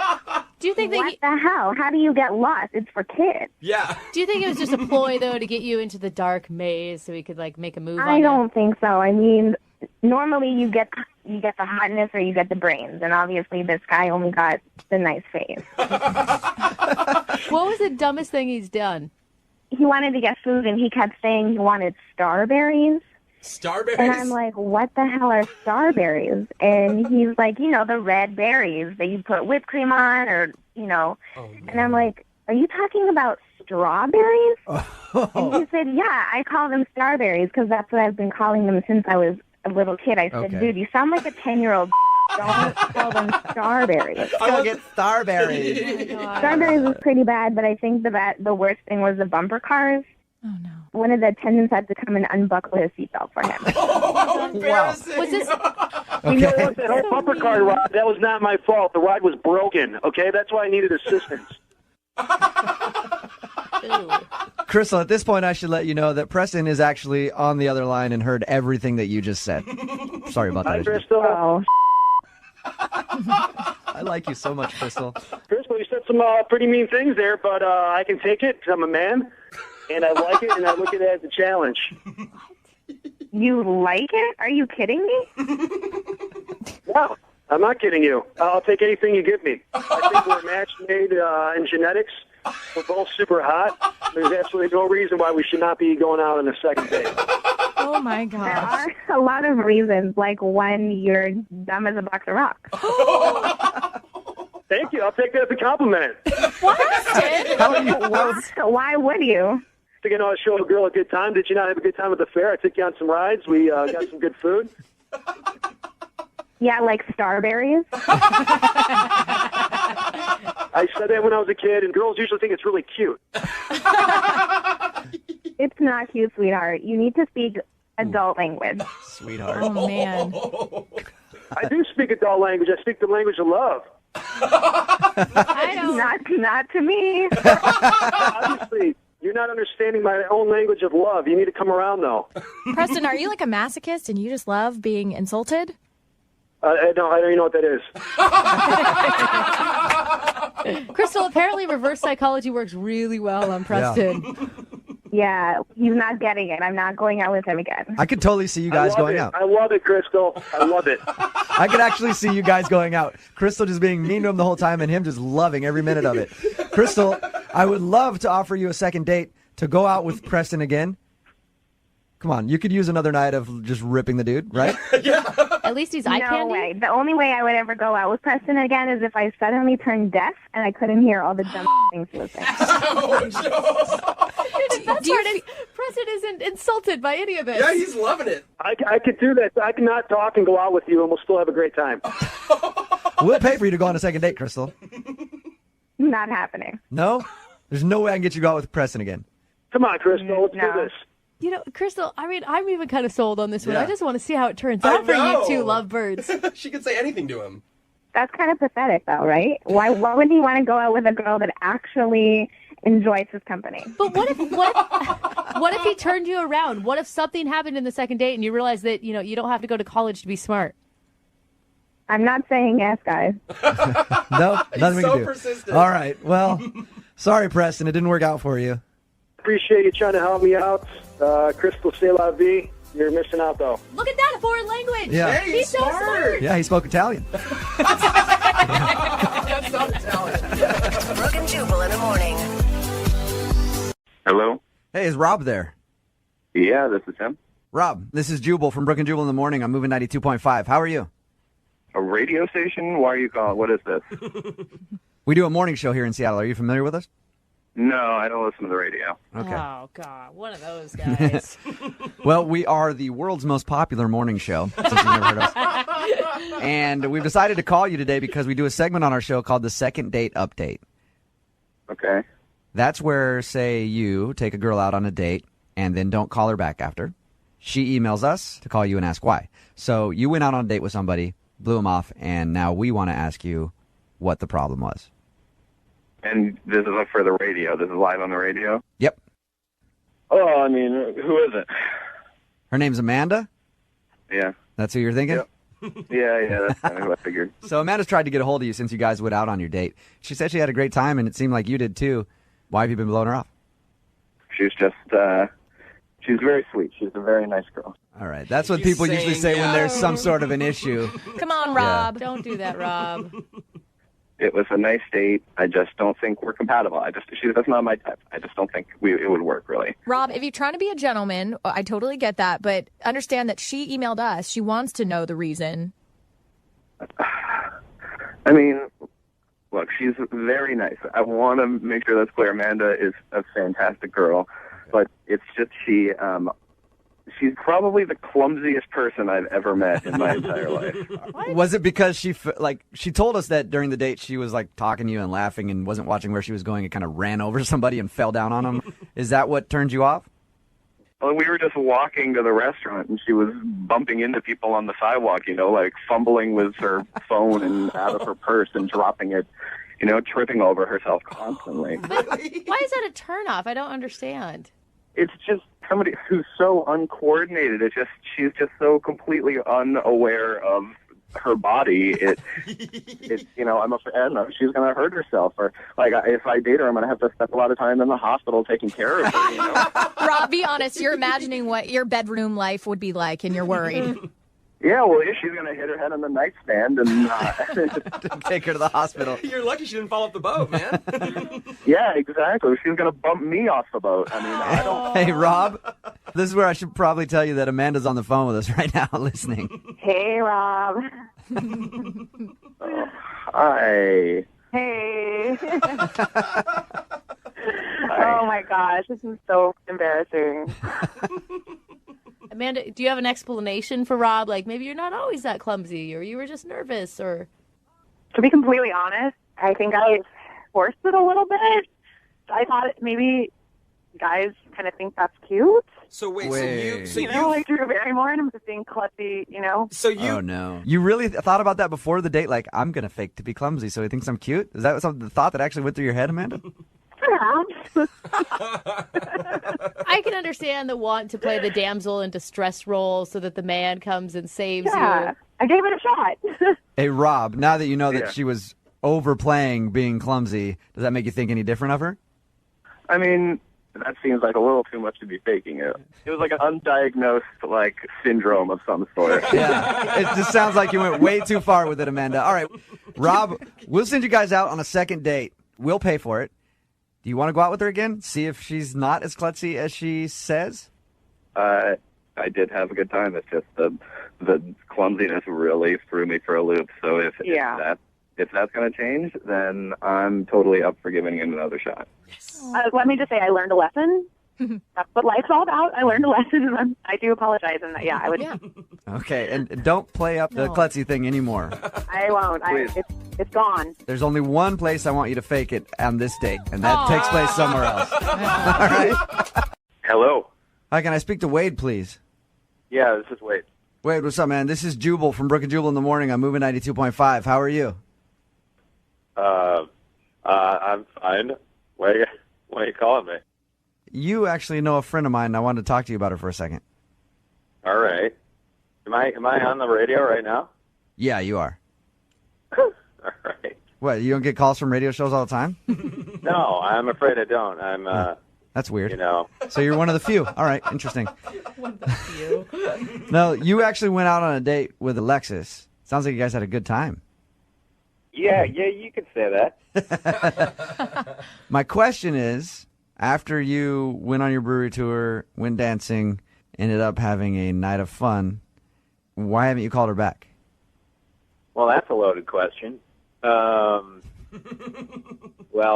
S3: do you think
S13: what the hell? How do you get lost? It's for kids.
S4: Yeah.
S3: Do you think it was just a ploy though to get you into the dark maze so he could like make a move on
S13: I don't think so. I mean, normally you get the hotness or you get the brains, and obviously this guy only got the nice face.
S3: What was the dumbest thing he's done?
S13: He wanted to get food, and he kept saying he wanted starberries.
S4: Starberries?
S13: And I'm like, what the hell are starberries? And he's like, the red berries that you put whipped cream on, or, And I'm like, are you talking about strawberries? And he said, yeah, I call them starberries because that's what I've been calling them since I was a little kid. I said, dude, you sound like a 10-year-old. Don't call them starberries.
S2: I'll get starberries.
S13: Starberries was pretty bad, but I think the worst thing was the bumper cars.
S7: Oh, no.
S13: One of the attendants had to come and unbuckle his seatbelt for him.
S2: Wow.
S3: Was this?
S20: You know what? That whole bumper car ride, that was not my fault. The ride was broken, okay? That's why I needed assistance.
S2: Crystal, at this point, I should let you know that Preston is actually on the other line and heard everything that you just said. Sorry about that.
S20: Hi, Crystal.
S13: Oh.
S2: I like you so much, Crystal.
S20: Crystal, you said some pretty mean things there, but I can take it because I'm a man, and I like it, and I look at it as a challenge.
S13: You like it? Are you kidding me?
S20: No, I'm not kidding you. I'll take anything you give me. I think we're a match made in genetics. We're both super hot. There's absolutely no reason why we should not be going out on a second date.
S7: Oh, my gosh.
S13: There are a lot of reasons, like one, you're dumb as a box of rocks.
S20: Thank you. I'll take that as a compliment.
S13: What? Why would you?
S20: Thinking I'll show a girl a good time. Did you not have a good time at the fair? I took you on some rides. We got some good food.
S13: Yeah, like starberries.
S20: I said that when I was a kid, and girls usually think it's really cute.
S13: It's not cute, sweetheart. You need to speak adult language.
S2: Sweetheart.
S7: Oh, man.
S20: I do speak adult language. I speak the language of love.
S3: I don't.
S13: Not to me.
S20: Obviously, you're not understanding my own language of love. You need to come around, though.
S7: Preston, are you like a masochist and you just love being insulted?
S20: I don't even know what that is.
S3: Crystal, apparently reverse psychology works really well on Preston.
S13: Yeah, he's not getting it. I'm not going out with him again.
S2: I could totally see you guys going out.
S20: I love it, Crystal. I love it.
S2: I could actually see you guys going out. Crystal just being mean to him the whole time and him just loving every minute of it. Crystal, I would love to offer you a second date to go out with Preston again. Come on, you could use another night of just ripping the dude, right?
S3: At least he's eye candy.
S13: No way. The only way I would ever go out with Preston again is if I suddenly turned deaf and I couldn't hear all the dumb things he was saying.
S3: Preston isn't insulted by any of this.
S4: Yeah, he's loving it.
S20: I could do that. I can not talk and go out with you, and we'll still have a great time.
S2: We'll pay for you to go on a second date, Crystal.
S13: Not happening.
S2: No? There's no way I can get you to go out with Preston again.
S20: Come on, Crystal. Let's do this.
S3: Crystal, I mean, I'm even kind of sold on this one.
S2: Yeah.
S3: I just want to see how it turns out for you two lovebirds.
S4: She could say anything to him.
S13: That's kind of pathetic, though, right? Why would he want to go out with a girl that actually enjoys his company?
S3: But what if he turned you around? What if something happened in the second date and you realized that, you don't have to go to college to be smart?
S13: I'm not saying yes, guys.
S2: No, nothing we can do.
S4: Persistent.
S2: All right. Well, sorry, Preston. It didn't work out for you.
S20: Appreciate you trying to help me out. Crystal, c'est la vie. You're missing out, though.
S3: Look at that, a foreign language.
S2: Yeah.
S4: Hey,
S3: He's so smart.
S2: Yeah, he spoke Italian.
S4: That's not Italian.
S10: Brooke and Jubal in the morning.
S15: Hello?
S2: Hey, is Rob there?
S15: Yeah, this is him.
S2: Rob, this is Jubal from Brooke and Jubal in the morning. I'm moving 92.5. How are you?
S15: a radio station? Why are you calling? What is this?
S2: We do a morning show here in Seattle. Are you familiar with us?
S15: No, I don't listen to the radio.
S2: Okay.
S14: Oh, God. One of those guys.
S2: Well, we are the world's most popular morning show, since you've never heard us. And we've decided to call you today because we do a segment on our show called the Second Date Update.
S15: Okay.
S2: That's where, say, you take a girl out on a date and then don't call her back after. She emails us to call you and ask why. So you went out on a date with somebody, blew them off, and now we want to ask you what the problem was.
S15: And this is for the radio. This is live on the radio?
S2: Yep.
S15: Oh, I mean, who is it?
S2: Her name's Amanda?
S15: Yeah.
S2: That's who you're thinking?
S15: Yep. Yeah, that's kind of who I figured.
S2: So Amanda's tried to get a hold of you since you guys went out on your date. She said she had a great time, and it seemed like you did too. Why have you been blowing her off?
S15: She's just, she's very sweet. She's a very nice girl.
S2: All right. That's what people usually say when there's some sort of an issue.
S7: Come on, Rob.
S14: Don't do that, Rob.
S15: It was a nice date. I just don't think we're compatible. That's not my type. I just don't think it would work, really.
S7: Rob, if you're trying to be a gentleman, I totally get that, but understand that she emailed us. She wants to know the reason.
S15: I mean, look, she's very nice. I want to make sure that's clear. Amanda is a fantastic girl, but it's just she's probably the clumsiest person I've ever met in my entire life.
S2: Was it because she told us that during the date she was like talking to you and laughing and wasn't watching where she was going and kind of ran over somebody and fell down on them? Is that what turned you off?
S15: Well, we were just walking to the restaurant, and she was bumping into people on the sidewalk, like fumbling with her phone and out of her purse and dropping it, tripping over herself constantly.
S14: But why is that a turnoff? I don't understand.
S15: It's just somebody who's so uncoordinated. She's just so completely unaware of her body. I'm afraid, I don't know, she's going to hurt herself, or if I date her, I'm going to have to spend a lot of time in the hospital taking care of her.
S7: Rob, be honest. You're imagining what your bedroom life would be like, and you're worried.
S15: Yeah, well, she's going to hit her head on the nightstand and
S2: take her to the hospital.
S4: You're lucky she didn't fall off the boat, man.
S15: Yeah, exactly. She's going to bump me off the boat. I mean, I don't...
S2: Hey, Rob, this is where I should probably tell you that Amanda's on the phone with us right now listening.
S12: Hey, Rob.
S15: Hi.
S12: Hey. Oh, my gosh. This is so embarrassing.
S14: Amanda, do you have an explanation for Rob? Like, maybe you're not always that clumsy, or you were just nervous, or...
S12: To be completely honest, I think I forced it a little bit. I thought maybe guys kind of think that's cute.
S4: So wait,
S12: like Drew Barrymore, and I'm just being klutzy,
S4: So you...
S2: Oh, no. You really thought about that before the date? Like, I'm going to fake to be clumsy so he thinks I'm cute? Is that the thought that actually went through your head, Amanda?
S14: I can understand the want to play the damsel in distress role so that the man comes and saves you.
S12: I gave it a shot.
S2: Hey, Rob, now that you know that she was overplaying being clumsy, does that make you think any different of her?
S15: I mean, that seems like a little too much to be faking it. It was like an undiagnosed, syndrome of some sort.
S2: Yeah, it just sounds like you went way too far with it, Amanda. All right, Rob, we'll send you guys out on a second date. We'll pay for it. Do you want to go out with her again? See if she's not as klutzy as she says?
S15: I did have a good time. It's just the clumsiness really threw me for a loop. So if that's going to change, then I'm totally up for giving it another shot.
S12: Yes. Let me just say I learned a lesson. That's what life's all about. I learned a lesson, and I do apologize. And I would. Yeah.
S2: Okay, and don't play up the klutzy thing anymore.
S12: I won't. It's gone.
S2: There's only one place I want you to fake it on this date, and that takes place somewhere else. All right.
S15: Hello.
S2: Hi, can I speak to Wade, please?
S15: Yeah, this is Wade.
S2: Wade, what's up, man? This is Jubal from Brooke and Jubal in the morning. I'm moving 92.5. How are you?
S21: I'm fine. Why are you calling me?
S2: You actually know a friend of mine, and I wanted to talk to you about her for a second.
S21: All right. Am I on the radio right now?
S2: Yeah, you are.
S21: All right.
S2: What, you don't get calls from radio shows all the time?
S21: No, I'm afraid I don't.
S2: That's weird. So you're one of the few. All right, interesting.
S14: One of the few.
S2: No, you actually went out on a date with Alexis. Sounds like you guys had a good time.
S21: Yeah, you could say that.
S2: My question is, after you went on your brewery tour, went dancing, ended up having a night of fun, why haven't you called her back?
S21: Well, that's a loaded question. Well,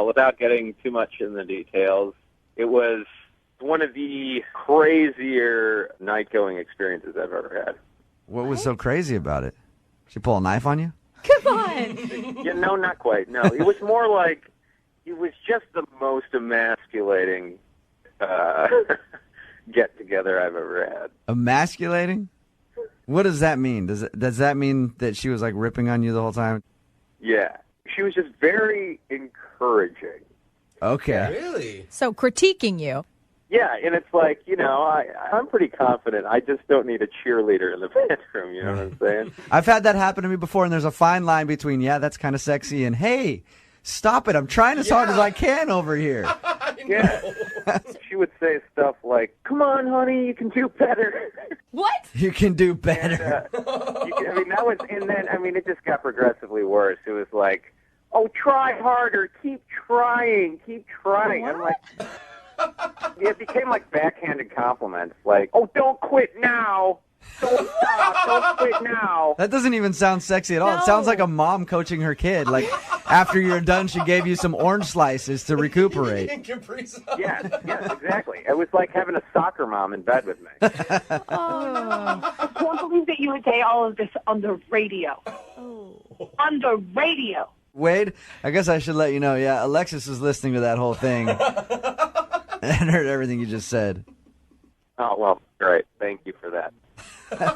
S21: without getting too much in the details, it was one of the crazier night-going experiences I've ever had.
S2: What was so crazy about it? She pull a knife on you?
S3: Come on.
S21: Yeah, no, not quite. No, it was more like it was just the most emasculating get-together I've ever had.
S2: Emasculating? What does that mean? Does that mean that she was like ripping on you the whole time?
S21: Yeah, she was just very encouraging.
S2: Okay.
S4: Really?
S7: So critiquing you.
S21: Yeah, and it's like, I'm pretty confident. I just don't need a cheerleader in the bedroom, you know what I'm saying?
S2: I've had that happen to me before, and there's a fine line between, yeah, that's kind of sexy, and hey, stop it, I'm trying as hard as I can over here.
S21: Yeah. She would say stuff like, come on, honey, you can do better.
S3: What?
S2: You can do better.
S21: And it just got progressively worse. It was like, oh, try harder, keep trying.
S3: What?
S21: I'm like... It became like backhanded compliments, like, oh, don't quit now. Don't stop. Don't quit now.
S2: That doesn't even sound sexy at all.
S3: No.
S2: It sounds like a mom coaching her kid. Like, after you're done, she gave you some orange slices to recuperate.
S21: Yes, exactly. It was like having a soccer mom in bed with me.
S12: I can't believe that you would say all of this on the radio. On the radio.
S2: Wade, I guess I should let you know, yeah, Alexis was listening to that whole thing and heard everything you just said.
S21: Oh, well, great. Thank you for that.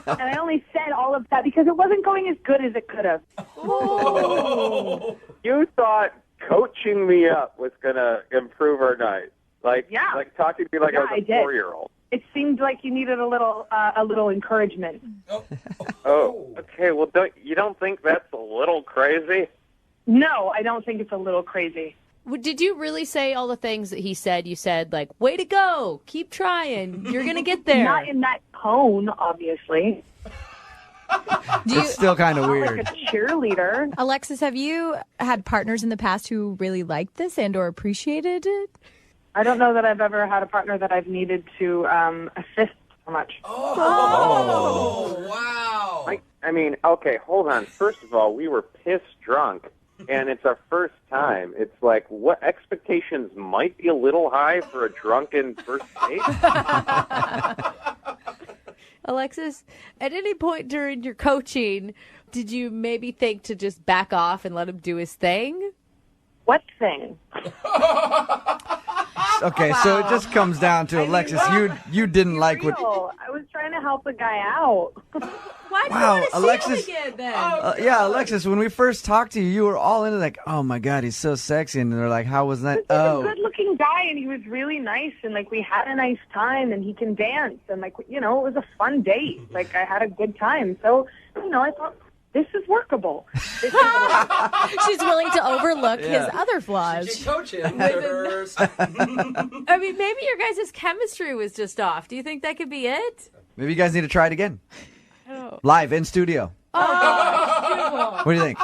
S12: And I only said all of that because it wasn't going as good as it could have.
S21: You thought coaching me up was going to improve our night. Like talking to me like I was a 4-year-old.
S12: It seemed like you needed a little encouragement.
S21: Oh, okay. Well, you don't think that's a little crazy?
S12: No, I don't think it's a little crazy.
S3: Did you really say all the things that he said? You said, like, way to go, keep trying, you're going to get there.
S12: Not in that tone, obviously.
S2: It's still kind of weird.
S12: Like a cheerleader.
S7: Alexis, have you had partners in the past who really liked this and or appreciated it?
S12: I don't know that I've ever had a partner that I've needed to assist so much.
S4: Oh, wow.
S21: Okay, hold on. First of all, we were piss drunk, and it's our first time. It's like, what expectations might be a little high for a drunken first date?
S3: Alexis, at any point during your coaching, did you maybe think to just back off and let him do his thing?
S12: What thing?
S2: Okay, so it just comes down to, Alexis, you didn't like what...
S12: I was trying to help a guy out.
S3: Why do
S2: Wow,
S3: you want to
S2: Alexis-
S3: see him again, then?
S2: yeah, Alexis, when we first talked to you, you were all into like, oh my God, he's so sexy. And they're like, how was that?
S12: He's a good-looking guy, and he was really nice, and, like, we had a nice time, and he can dance, and, like, it was a fun date. Like, I had a good time. So, I thought, this is workable.
S7: She's willing to overlook his other flaws.
S4: She can coach him.
S3: I mean, maybe your guys' chemistry was just off. Do you think that could be it?
S2: Maybe you guys need to try it again.
S3: Oh.
S2: Live, in studio.
S3: Oh,
S2: What do you think?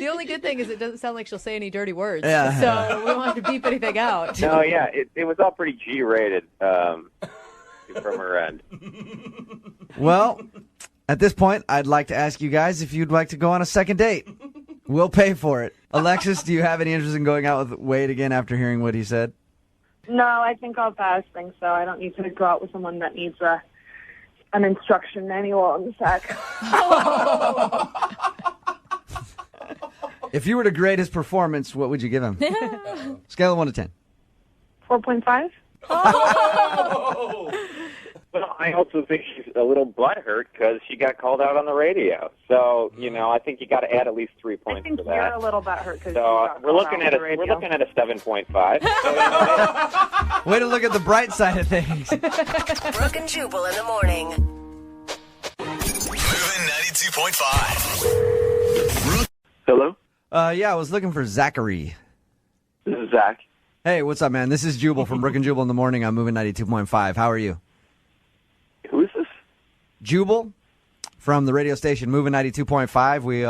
S3: the only good thing is it doesn't sound like she'll say any dirty words.
S2: Yeah.
S3: So we won't have to beep anything out.
S21: No, yeah, it was all pretty G-rated from her end.
S2: Well, at this point, I'd like to ask you guys if you'd like to go on a second date. We'll pay for it. Alexis, do you have any interest in going out with Wade again after hearing what he said?
S12: No, I think I'll pass things, so I don't need to go out with someone that needs an instruction manual on the sack.
S2: If you were to grade his performance, what would you give him? Scale of 1 to 10.
S12: 4.5?
S21: Well, I also think she's a little butthurt because she got called out on the radio. So, I think you got to add at least 3 points
S12: I think
S21: for
S12: you're
S21: that.
S12: a little butthurt because
S21: So we're looking at a 7.5.
S2: Way to look at the bright side of things.
S10: Brooke and Jubal in the morning.
S1: Moving 92.5.
S21: Hello?
S2: Yeah, I was looking for Zachary.
S21: This is Zach.
S2: Hey, what's up, man? This is Jubal from Brooke and Jubal in the morning. I'm moving 92.5. How are you?
S21: Who is this?
S2: Jubal from the radio station Moving 92.5. We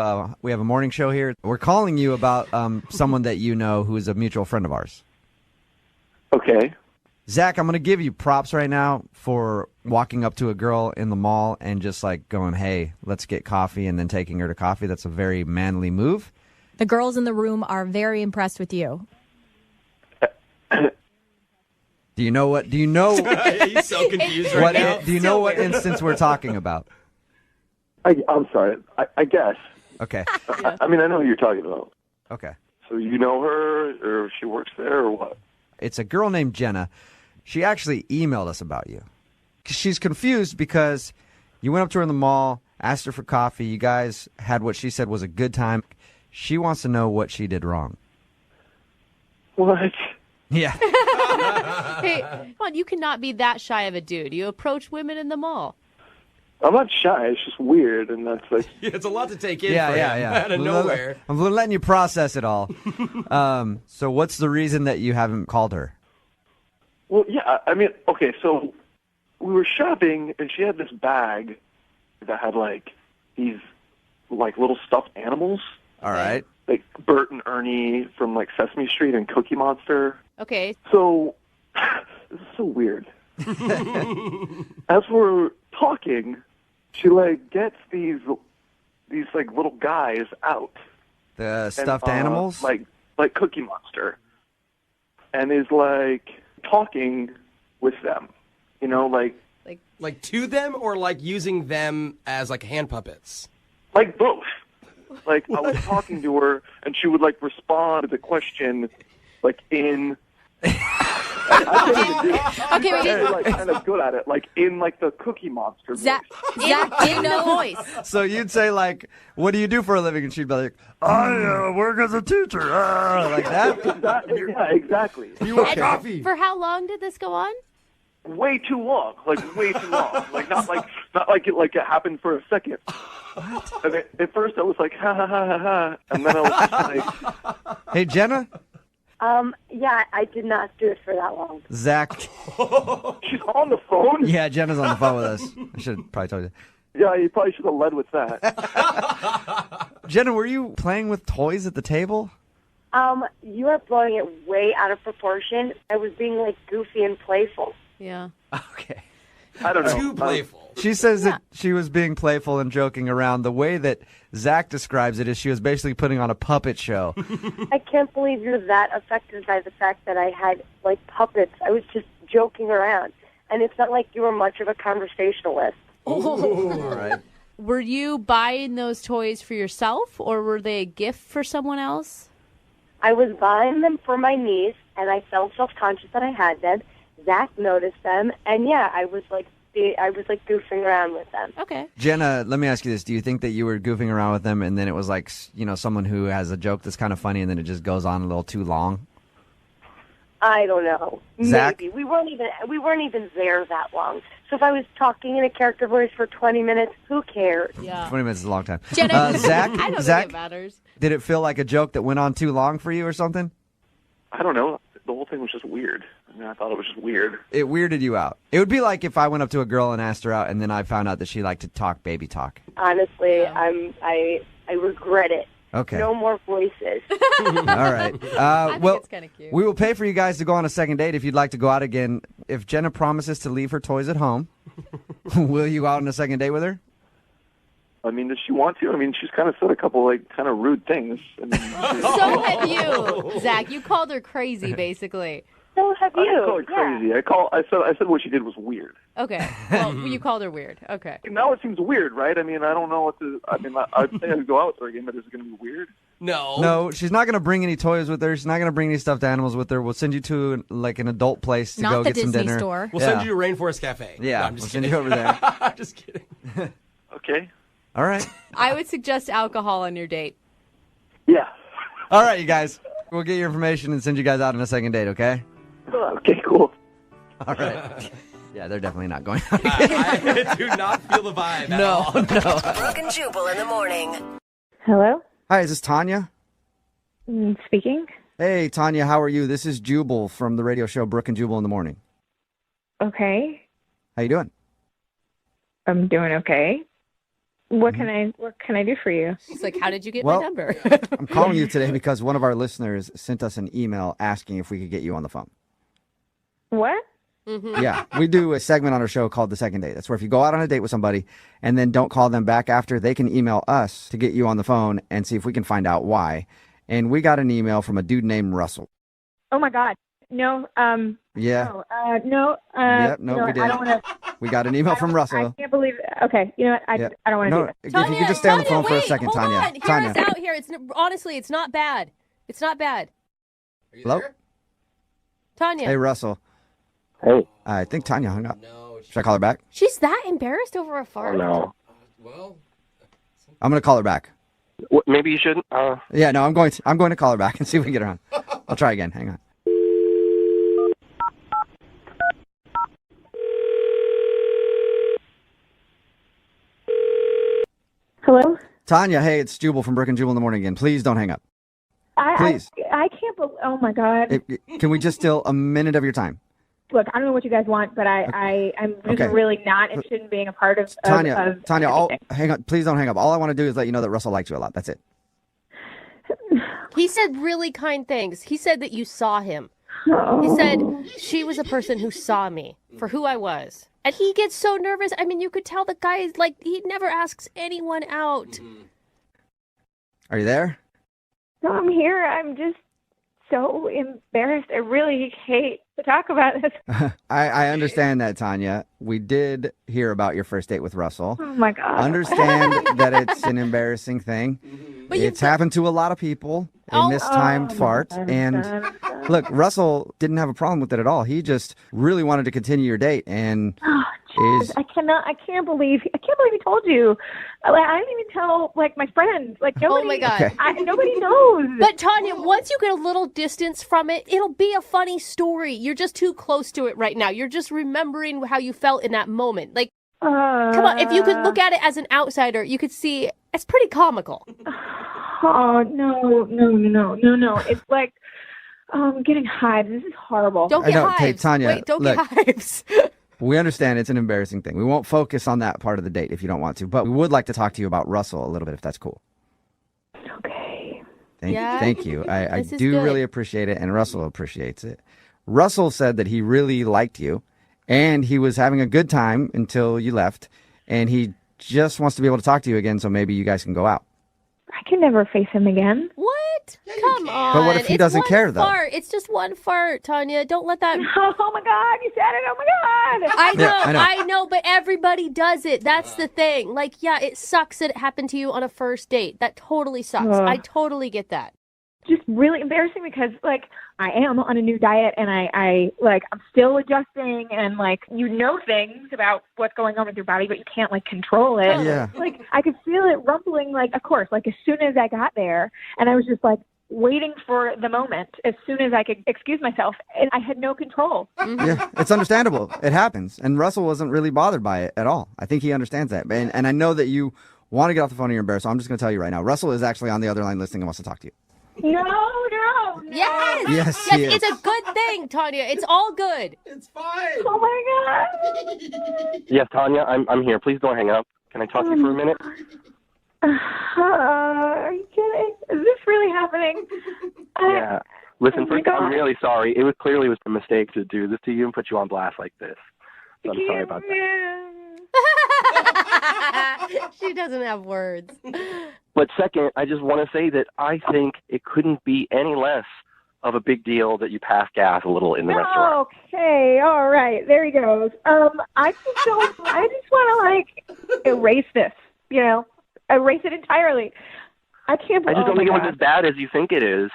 S2: have a morning show here. We're calling you about someone that you know who is a mutual friend of ours.
S21: Okay.
S2: Zach, I'm going to give you props right now for walking up to a girl in the mall and just like going, hey, let's get coffee, and then taking her to coffee. That's a very manly move.
S7: The girls in the room are very impressed with you.
S2: Do you know what? Do you know?
S4: He's so confused right now.
S2: Do you know what instance we're talking about?
S15: I'm sorry. I guess.
S2: Okay.
S15: I mean, I know who you're talking about.
S2: Okay.
S15: So you know her, or she works there, or what?
S2: It's a girl named Jenna. She actually emailed us about you. She's confused because you went up to her in the mall, asked her for coffee. You guys had what she said was a good time. She wants to know what she did wrong.
S15: What?
S2: Yeah.
S14: Hey, come on, you cannot be that shy of a dude. You approach women in the mall.
S15: I'm not shy. It's just weird, and that's like...
S4: Yeah, it's a lot to take in
S2: Yeah.
S4: out of nowhere.
S2: I'm letting you process it all. So what's the reason that you haven't called her?
S15: Well, yeah, I mean, okay, so we were shopping, and she had this bag that had, like, these, like, little stuffed animals.
S2: All right.
S15: Like Bert and Ernie from, like, Sesame Street and Cookie Monster.
S14: Okay.
S15: So, this is so weird. As we're talking, she, like, gets these like, little guys out.
S2: The stuffed animals?
S15: Like Cookie Monster. And is, like, talking with them. You know,
S4: like to them, or like using them as like hand puppets?
S15: Like both. Like I was talking to her, and she would like respond to the question, like in.
S7: Okay, wait.
S15: Like kind of good at it, like in like the Cookie Monster.
S7: Zach, in the voice.
S2: So you'd say like, "What do you do for a living?" And she'd be like, "I work as a teacher," like that.
S15: Yeah, exactly.
S2: You want coffee?
S14: For how long did this go on?
S15: Way too long, like way too long, like not like it happened for a second. And at first I was like ha ha ha ha ha, and then I was just like,
S2: "Hey Jenna."
S12: Yeah, I did not do it for that long.
S2: Zach.
S15: She's on the phone?
S2: Yeah, Jenna's on the phone with us. I should probably tell you.
S15: Yeah, you probably should have led with that.
S2: Jenna, were you playing with toys at the table?
S12: You are blowing it way out of proportion. I was being like goofy and playful.
S14: Yeah.
S2: Okay.
S15: I don't know.
S4: Too playful.
S2: She says that she was being playful and joking around. The way that Zach describes it is she was basically putting on a puppet show.
S12: I can't believe you're that affected by the fact that I had like puppets. I was just joking around. And it's not like you were much of a conversationalist.
S2: All right.
S3: Were you buying those toys for yourself, or were they a gift for someone else?
S12: I was buying them for my niece, and I felt self-conscious that I had them. Zach noticed them, and yeah, I was like goofing around with them.
S3: Okay.
S2: Jenna, let me ask you this. Do you think that you were goofing around with them and then it was like, you know, someone who has a joke that's kind of funny and then it just goes on a little too long?
S12: I don't know.
S2: Zach?
S12: Maybe. We weren't even there that long. So if I was talking in a character voice for 20 minutes, who cares?
S3: Yeah.
S2: 20 minutes is a long time.
S3: Jenna,
S2: Zach,
S3: I don't
S2: Zach,
S3: think it matters.
S2: Did it feel like a joke that went on too long for you or something?
S15: I don't know. The whole thing was just weird. I mean, I thought it was just weird.
S2: It weirded you out. It would be like if I went up to a girl and asked her out and then I found out that she liked to talk baby talk.
S12: Honestly, I regret it.
S2: Okay.
S12: No more voices.
S2: All right. Well,
S3: it's kinda cute.
S2: we will pay for you guys to go on a second date if you'd like to go out again. If Jenna promises to leave her toys at home, will you go out on a second date with her?
S15: I mean, does she want to? I mean, she's kind of said a couple, like, kind of rude things. I mean,
S3: So have you, Zach. You called her crazy, basically.
S12: So have
S15: I
S12: you.
S15: didn't call her crazy. I said what she did was weird.
S3: Okay. Well, you called her weird. Okay.
S15: Now it seems weird, right? I mean, I don't know what to. I mean, I'd say I'd go out with her again, but is it going to be weird?
S2: No, she's not going to bring any toys with her. She's not going to bring any stuffed animals with her. We'll send you to like an adult place to
S7: Not
S2: go
S7: the
S2: get some
S7: Disney
S2: dinner.
S7: store.
S4: We'll send you to Rainforest Cafe.
S2: Yeah,
S4: No, I'm
S2: we'll
S4: just
S2: send
S4: kidding.
S2: you over there.
S4: I'm just kidding.
S15: Okay.
S2: All right.
S3: I would suggest alcohol on your date.
S15: Yeah.
S2: All right, you guys. We'll get your information and send you guys out on a second date, okay?
S15: Okay, cool.
S2: All right. Yeah, they're definitely not going out.
S4: I do not feel the vibe at all.
S2: No.
S10: Brooke and Jubal in the morning.
S1: Hello?
S2: Hi, is this Tanya?
S1: Speaking?
S2: Hey, Tanya, how are you? This is Jubal from the radio show Brooke and Jubal in the morning.
S1: Okay.
S2: How you doing?
S1: I'm doing okay. What can I do for you?
S3: She's like, how did you get
S2: Well,
S3: my number?
S2: I'm calling you today because one of our listeners sent us an email asking if we could get you on the phone.
S1: What?
S2: Yeah, we do a segment on our show called The Second Date. That's where if you go out on a date with somebody and then don't call them back after, they can email us to get you on the phone and see if we can find out why. And we got an email from a dude named Russell.
S9: Oh my God. No.
S2: Yeah.
S9: No.
S2: Yep,
S9: you
S2: no,
S9: know
S2: we
S9: what,
S2: did.
S9: I don't want to.
S2: We got an email from Russell.
S9: I can't believe it. Okay. You know what?
S2: Yep.
S9: I don't want to
S2: No,
S9: do it.
S2: if you could just stay on the phone for a second,
S3: hold
S2: Tanya.
S3: on. Hear
S2: Tanya.
S3: us out here. Honestly, it's not bad. It's not bad.
S2: Hello?
S3: Tanya.
S2: Hey, Russell.
S15: Hey.
S2: I think Tanya hung up. Should I call her back?
S3: She's that embarrassed over a fart?
S15: No.
S4: Well,
S2: I'm going to call her back.
S15: Maybe you shouldn't.
S2: Yeah, no, I'm going to call her back and see if we can get her on. I'll try again. Hang on.
S9: Hello?
S2: Tanya, hey, it's Jubal from Brooke and Jubal in the morning again. Please don't hang up. Please.
S9: I can't believe. Oh my God.
S2: Can we just steal a minute of your time?
S9: Look, I don't know what you guys want, but I'm just
S2: Okay.
S9: really not interested in being a part of.
S2: Tanya, Tanya,
S9: everything.
S2: hang on. Please don't hang up. All I want to do is let you know that Russell likes you a lot. That's it.
S14: He said really kind things. He said that you saw him.
S9: Oh.
S14: He said she was a person who saw me for who I was. And he gets so nervous. I mean, you could tell the guy is like, he never asks anyone out.
S2: Are you there?
S9: No, I'm here. I'm just so embarrassed. I really hate to talk about this.
S2: I understand that, Tanya. We did hear about your first date with Russell.
S9: Oh my God.
S2: Understand that it's an embarrassing thing.
S9: But
S2: It's happened to a lot of people. A mistimed fart. And look, Russell didn't have a problem with it at all. He just really wanted to continue your date and is
S9: I can't believe he told you. I didn't even tell my friends. Nobody.
S14: Oh my God.
S2: Okay.
S9: Nobody knows.
S14: But Tanya, once you get a little distance from it, it'll be a funny story. You're just too close to it right now. You're just remembering how you felt in that moment. Come on, if you could look at it as an outsider, you could see it's pretty comical.
S9: Oh no! It's like I'm getting hives. This is horrible.
S14: Don't
S2: get hives. Hey, Tanya,
S14: Wait, don't
S2: look.
S14: get hives.
S2: We understand it's an embarrassing thing. We won't focus on that part of the date if you don't want to, but we would like to talk to you about Russell a little bit if that's cool.
S9: Okay.
S2: Thank you. I
S9: This is
S2: do
S9: good.
S2: really appreciate it, and Russell appreciates it. Russell said that he really liked you, and he was having a good time until you left, and he just wants to be able to talk to you again, so maybe you guys can go out.
S9: I can never face him again.
S14: What? Come on.
S2: But what if he
S14: It's
S2: doesn't
S14: one
S2: care, though?
S14: Fart. It's just one fart, Tanya. Don't let that.
S9: Oh my God! You said it. Oh my God!
S14: I know,
S2: Yeah, I know.
S14: but everybody does it. That's the thing. Yeah, it sucks that it happened to you on a first date. That totally sucks.
S9: Ugh.
S14: I totally get that.
S9: Just really embarrassing because I am on a new diet and I'm still adjusting and things about what's going on with your body, but you can't control it.
S2: Yeah.
S9: I could feel it rumbling. Of course, as soon as I got there, and I was just waiting for the moment as soon as I could excuse myself, and I had no control.
S2: Yeah, it's understandable. It happens. And Russell wasn't really bothered by it at all. I think he understands that. And I know that you want to get off the phone and you're embarrassed, so I'm just going to tell you right now. Russell is actually on the other line listening and wants to talk to you.
S9: No.
S14: Yes.
S2: Yes, he is.
S14: It's a good thing, Tanya. It's all good.
S4: It's fine.
S9: Oh my God.
S15: Yes, Tanya, I'm here. Please don't hang up. Can I talk to you for a minute?
S9: Are you kidding? Is this really happening?
S15: Yeah. Listen,
S9: Oh my
S15: first, I'm
S9: God.
S15: really sorry. It was a mistake to do this to you and put you on blast like this. So I'm sorry about that.
S14: She doesn't have words.
S15: But second, I just want to say that I think it couldn't be any less of a big deal that you pass gas a little in the restaurant.
S9: Okay, all right, there he goes. I just want to erase this. Erase it entirely. I can't.
S15: I just don't think it was as bad as you think it is.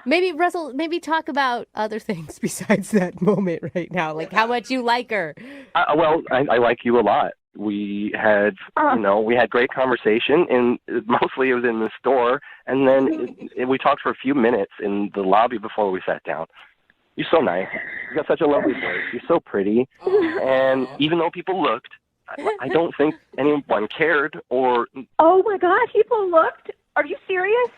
S14: Maybe, Russell, talk about other things besides that moment right now. How much you like her.
S15: Well, I like you a lot. We had, we had great conversation, and mostly it was in the store, and then we talked for a few minutes in the lobby before we sat down. You're so nice. You got such a lovely voice. You're so pretty, and even though people looked, I don't think anyone cared or.
S9: Oh my God! People looked. Are you serious?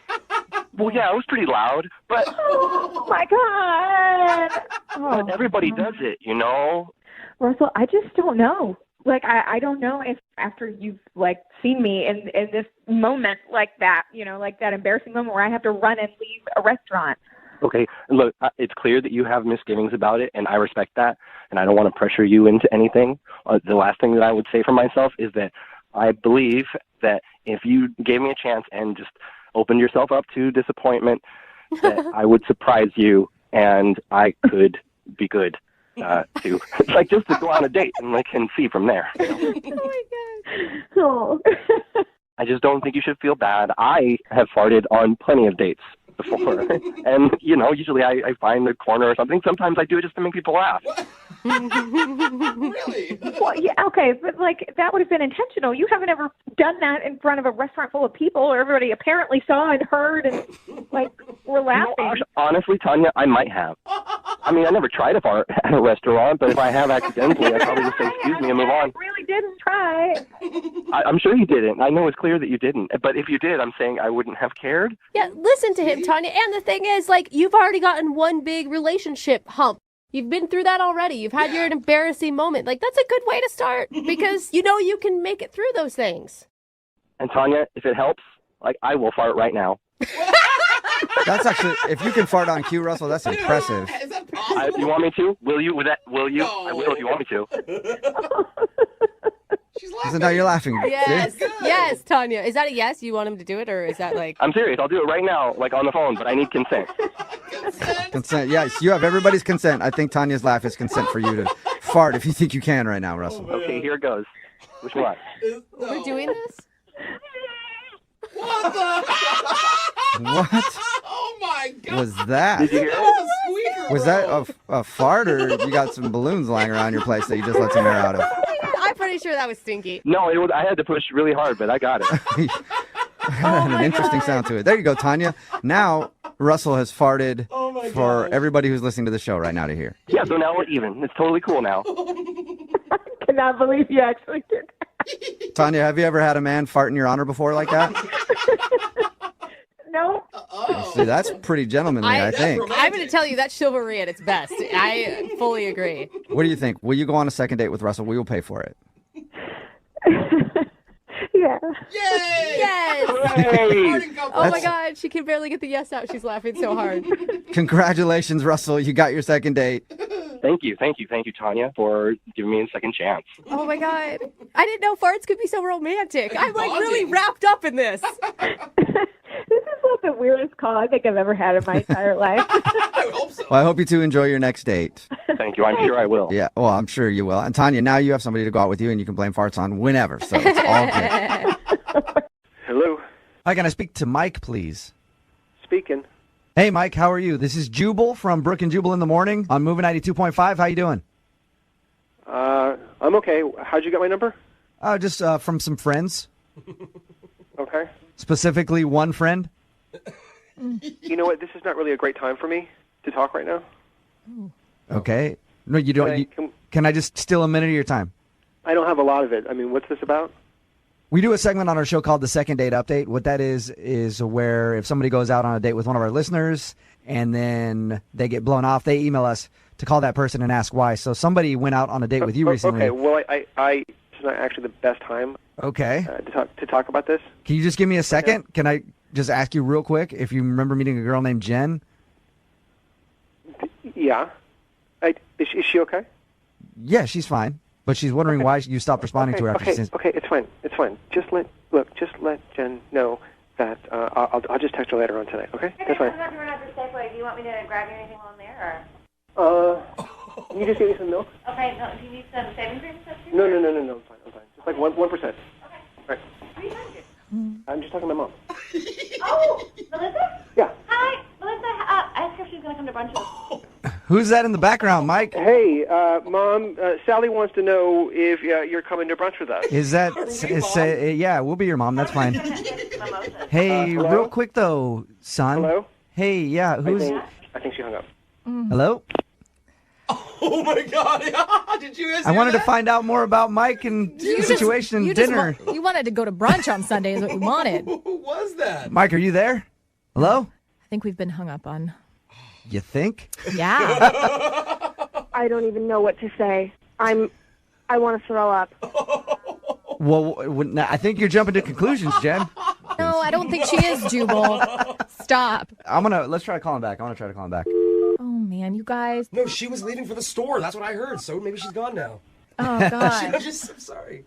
S15: Well, yeah, it was pretty loud, but.
S9: Oh my God!
S15: But everybody does it,
S9: Russell, I just don't know. I don't know if after you've seen me in this moment like that, that embarrassing moment where I have to run and leave a restaurant.
S8: Okay, look, it's clear that you have misgivings about it, and I respect that, and I don't want to pressure you into anything. The last thing that I would say for myself is that I believe that if you gave me a chance and just opened yourself up to disappointment, that I would surprise you, and I could be good to like just to go on a date and see from there.
S9: Oh my god. Oh.
S8: I just don't think you should feel bad. I have farted on plenty of dates before, and usually I find a corner or something. Sometimes I do it just to make people laugh.
S9: Really? Well, yeah, okay, but that would have been intentional. You haven't ever done that in front of a restaurant full of people where everybody apparently saw and heard and were laughing.
S8: Honestly, Tanya, I might have. I mean, I never tried a fart at a restaurant, but if I have accidentally, I'd probably just say excuse me and move on.
S9: I really didn't try.
S8: I'm sure you didn't. I know it's clear that you didn't. But if you did, I'm saying I wouldn't have cared.
S14: Yeah, listen to him, Tanya. And the thing is, you've already gotten one big relationship hump. You've been through that already. You've had your embarrassing moment. That's a good way to start because you can make it through those things.
S8: And Tanya, if it helps, I will fart right now.
S2: That's actually, if you can fart on cue, Russell, that's impressive.
S8: Is that possible? You want me to? Will you? Will you? No. I will if you want me to.
S2: So now you're laughing.
S14: Yes,
S2: See?
S14: yes, Tanya. Is that a yes? You want him to do it, or is that
S8: I'm serious. I'll do it right now, on the phone, but I need consent.
S2: Consent. Yes, you have everybody's consent. I think Tanya's laugh is consent for you to fart if you think you can right now, Russell.
S8: Okay, here it goes. Which one?
S14: We're doing this?
S4: What the?
S2: What?
S4: Oh my god!
S2: Was that?
S8: Did you hear
S4: That was a squeaker,
S2: Was that a fart, or you got some balloons lying around your place that you just let some air out of?
S14: I'm pretty sure that was stinky.
S8: No, I had to push really hard, but I got it.
S2: Had an interesting sound to it. There you go, Tanya. Now Russell has farted for everybody who's listening to the show right now to hear.
S8: Yeah, so now we're even. It's totally cool now.
S9: I cannot believe you actually did that.
S2: Tanya, have you ever had a man fart in your honor before like that?
S9: No.
S2: See, that's pretty gentlemanly, I think.
S14: I'm going to tell you that's chivalry at its best. I fully agree.
S2: What do you think? Will you go on a second date with Russell? We will pay for it.
S9: Yeah.
S4: Yay!
S14: Yes!
S8: Hey!
S14: Oh my God, she can barely get the yes out. She's laughing so hard.
S2: Congratulations, Russell. You got your second date.
S8: Thank you, Tanya, for giving me a second chance.
S14: Oh my God. I didn't know farts could be so romantic. I'm really wrapped up in this.
S9: This is the weirdest call I think I've ever had in my entire life.
S4: I hope so.
S2: Well, I hope you two enjoy your next date.
S8: Thank you. I'm sure I will.
S2: Yeah, well, I'm sure you will. And Tanya, now you have somebody to go out with you, and you can blame farts on whenever, so it's all good.
S11: Hello.
S2: Hi, can I speak to Mike, please?
S11: Speaking.
S2: Hey, Mike, how are you? This is Jubal from Brooke and Jubal in the Morning on Moving 92.5. How you doing?
S11: I'm okay. How'd you get my number?
S2: Just from some friends.
S11: Okay.
S2: Specifically, one friend.
S11: You know what? This is not really a great time for me to talk right now.
S2: Okay. No, you don't. Can I just steal a minute of your time?
S11: I don't have a lot of it. I mean, what's this about?
S2: We do a segment on our show called the Second Date Update. What that is where if somebody goes out on a date with one of our listeners and then they get blown off, they email us to call that person and ask why. So somebody went out on a date with you recently.
S11: Okay. Well, I this is not actually the best time.
S2: Okay.
S11: To talk about this.
S2: Can you just give me a second? Can I just ask you real quick if you remember meeting a girl named Jen?
S11: Yeah. Is she okay?
S2: Yeah, she's fine. But she's wondering why you stopped responding to her after she says...
S11: Okay, it's fine. It's fine. Just let Jen know that I'll just text her later on tonight, okay? That's fine.
S12: I'm not at the Safeway. Do you want me to grab you anything while I'm there, or?
S11: Can you just give me some milk?
S12: Okay, no, do you need some shaving cream?
S11: No, I'm fine. Just like 1%. Okay. All right.
S12: Who are you talking to?
S11: I'm just talking to my mom.
S12: Oh, Melissa?
S11: Yeah.
S12: Hi, Melissa. I asked her if she was going to come to brunch with us.
S2: Who's that in the background, Mike?
S11: Hey, Mom, Sally wants to know if you're coming to brunch with us.
S2: Is that... yeah, we'll be your mom. That's fine. Hey, real quick, though, son.
S11: Hello?
S2: Hey, yeah, who's...
S11: I think she hung up.
S2: Hello?
S4: Oh my God! Did you guys
S2: I
S4: hear
S2: wanted to
S4: that?
S2: find out more about Mike and the situation and dinner.
S7: You wanted to go to brunch on Sunday is what you wanted.
S4: Who was that?
S2: Mike, are you there? Hello?
S7: I think we've been hung up on.
S2: You think?
S7: Yeah.
S6: I don't even know what to say. I want to throw up.
S2: Well, I think you're jumping to conclusions, Jen.
S7: No, I don't think she is, Jubal. Stop.
S2: Let's try to call him back. I want to try to call him back.
S7: Oh man, you guys.
S4: No, she was leaving for the store. That's what I heard. So maybe she's gone now.
S7: Oh god.
S4: I'm sorry.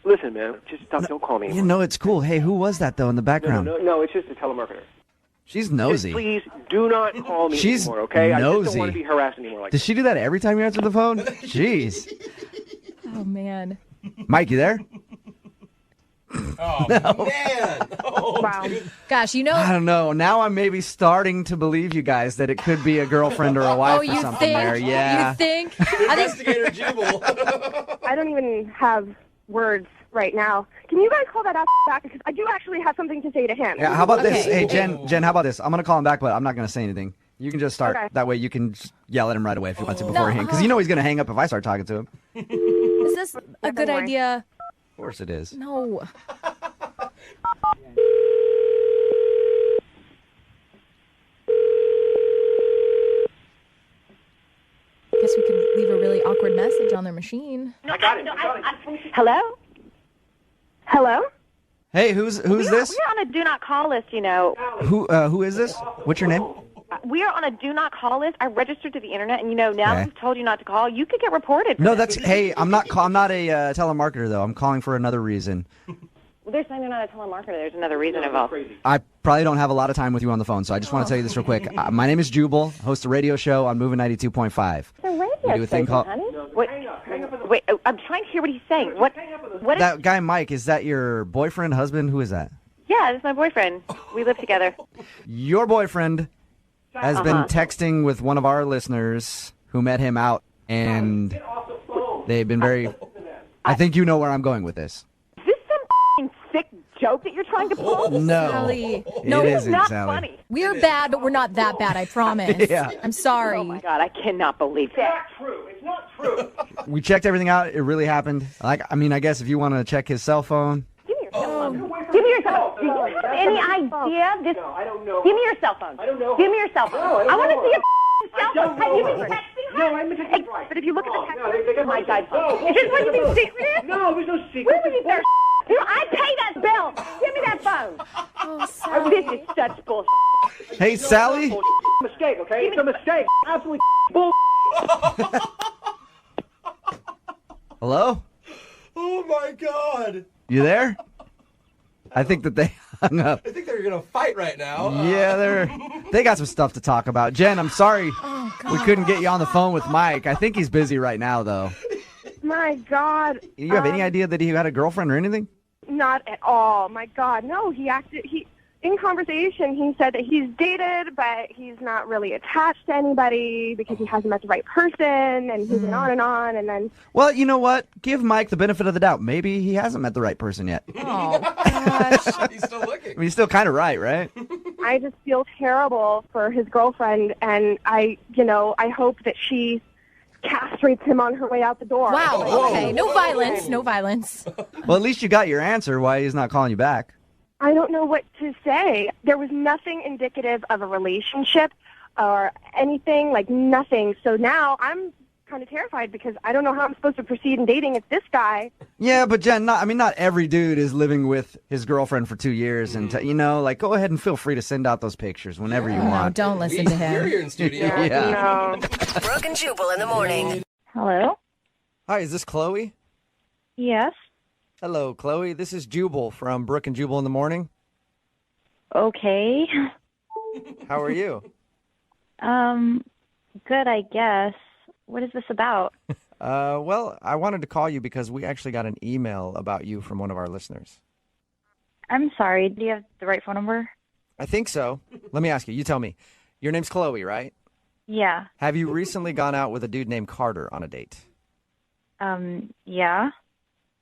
S15: Listen, man, just don't call me.
S2: You know, it's cool. Hey, who was that though in the background?
S15: No, it's just a telemarketer.
S2: She's nosy.
S15: Just please do not call me
S2: She's
S15: anymore, okay? I just
S2: nosy.
S15: don't want to be harassed anymore like
S2: Does she do that every time you answer the phone? Jeez.
S7: Oh man.
S2: Mike, you there?
S4: Oh, man. Oh,
S7: wow. Gosh, you know.
S2: I don't know. Now I'm maybe starting to believe you guys that it could be a girlfriend or a wife or something
S7: think?
S2: there. Yeah.
S7: You think?
S4: Investigator Jubal.
S6: I don't even have words right now. Can you guys call that ass back? Because I do actually have something to say to him.
S2: Yeah, how about this? Hey, Jen, how about this? I'm going to call him back, but I'm not going to say anything. You can just start.
S6: Okay.
S2: That way you can just yell at him right away if you want to beforehand. Because you know he's going to hang up if I start talking to him.
S7: Is this a good idea?
S2: Of course it is.
S7: No. Guess we could leave a really awkward message on their machine.
S15: I got it.
S19: Hello? Hello?
S2: Hey, who's this?
S19: We're on a do not call list, you know.
S2: Who is this? What's your name?
S19: We are on a do not call list. I registered to the internet, and now
S2: Okay.
S19: we've told you not to call. You could get reported.
S2: No, hey, I'm not a telemarketer though. I'm calling for another reason.
S19: Well, they're saying they're not a telemarketer. There's another reason involved.
S2: I probably don't have a lot of time with you on the phone, so I just want to tell you this real quick. My name is Jubal, host a radio show on Moving 92.5.
S19: It's a radio
S2: We do a thing
S19: station,
S2: called-
S19: honey. Wait, I'm trying to hear what he's saying. What
S2: That guy Mike, is that your boyfriend, husband? Who is that?
S19: Yeah, this is my boyfriend. We live together.
S2: Your boyfriend has been texting with one of our listeners who met him out, and they've been very... I think you know where I'm going with this.
S19: Is this some f***ing sick joke that you're trying to pull?
S2: No.
S7: Sally.
S2: No,
S7: it
S2: it
S7: is
S2: isn't,
S19: not
S2: Sally.
S19: funny.
S7: We're bad, but we're not that bad, I promise.
S2: Yeah.
S7: I'm sorry.
S19: Oh my God, I cannot believe that.
S2: We checked everything out. It really happened. I guess if you want to check his cell phone.
S19: Give me your cell phone. Do you have any idea? I don't know. Give me your cell phone. I don't know. Give me your cell phone. I want to see your cell phone. Have you been texting her? No, I've been texting her. But if you look at the text, oh my God. Is this what you think secret is? No, there's no secret. Where were you there? I pay that bill. Give me that phone.
S7: Oh, Sally.
S19: This is such bullshit.
S2: Hey, Sally?
S20: Mistake, okay? It's a mistake. Absolutely bull.
S2: Hello?
S4: Oh, my God.
S2: You there? I think that they hung up.
S4: I think they're going to fight right now.
S2: Yeah, they got some stuff to talk about. Jen, I'm sorry we couldn't get you on the phone with Mike. I think he's busy right now, though.
S6: My God.
S2: You have any idea that he had a girlfriend or anything?
S6: Not at all. My God, no. In conversation, he said that he's dated, but he's not really attached to anybody because he hasn't met the right person, and he went on, and then...
S2: Well, you know what? Give Mike the benefit of the doubt. Maybe he hasn't met the right person yet.
S7: Oh, gosh.
S4: He's still looking.
S2: I mean, he's still kind of right?
S6: I just feel terrible for his girlfriend, and I hope that she castrates him on her way out the door.
S7: Wow, okay. No violence. No violence.
S2: Well, at least you got your answer why he's not calling you back.
S6: I don't know what to say. There was nothing indicative of a relationship or anything, like nothing. So now I'm kind of terrified because I don't know how I'm supposed to proceed in dating with this guy.
S2: Yeah, but Jen, not every dude is living with his girlfriend for 2 years, and go ahead and feel free to send out those pictures whenever you want.
S7: Don't listen to him.
S4: You're here in studio.
S2: Yeah.
S10: Brooke and Jubal in the morning.
S19: Hello?
S2: Hi, is this Chloe?
S19: Yes.
S2: Hello, Chloe. This is Jubal from Brooke and Jubal in the morning.
S19: Okay.
S2: How are you?
S19: Good, I guess. What is this about?
S2: Well, I wanted to call you because we actually got an email about you from one of our listeners.
S19: I'm sorry. Do you have the right phone number?
S2: I think so. Let me ask you. You tell me. Your name's Chloe, right?
S19: Yeah.
S2: Have you recently gone out with a dude named Carter on a date?
S19: Yeah.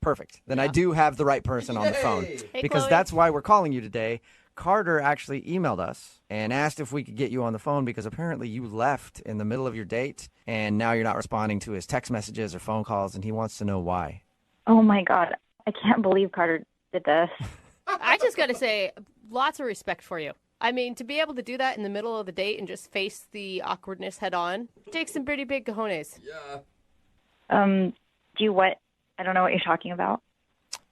S2: Perfect. Then I do have the right person on the phone.
S14: Hey,
S2: Because
S14: Chloe.
S2: that's why we're calling you today. Carter actually emailed us and asked if we could get you on the phone because apparently you left in the middle of your date and now you're not responding to his text messages or phone calls, and he wants to know why.
S19: Oh, my God. I can't believe Carter did this.
S14: I just got to say, lots of respect for you. I mean, to be able to do that in the middle of the date and just face the awkwardness head on takes some pretty big cojones.
S4: Yeah.
S19: Do what? I don't know what you're talking about.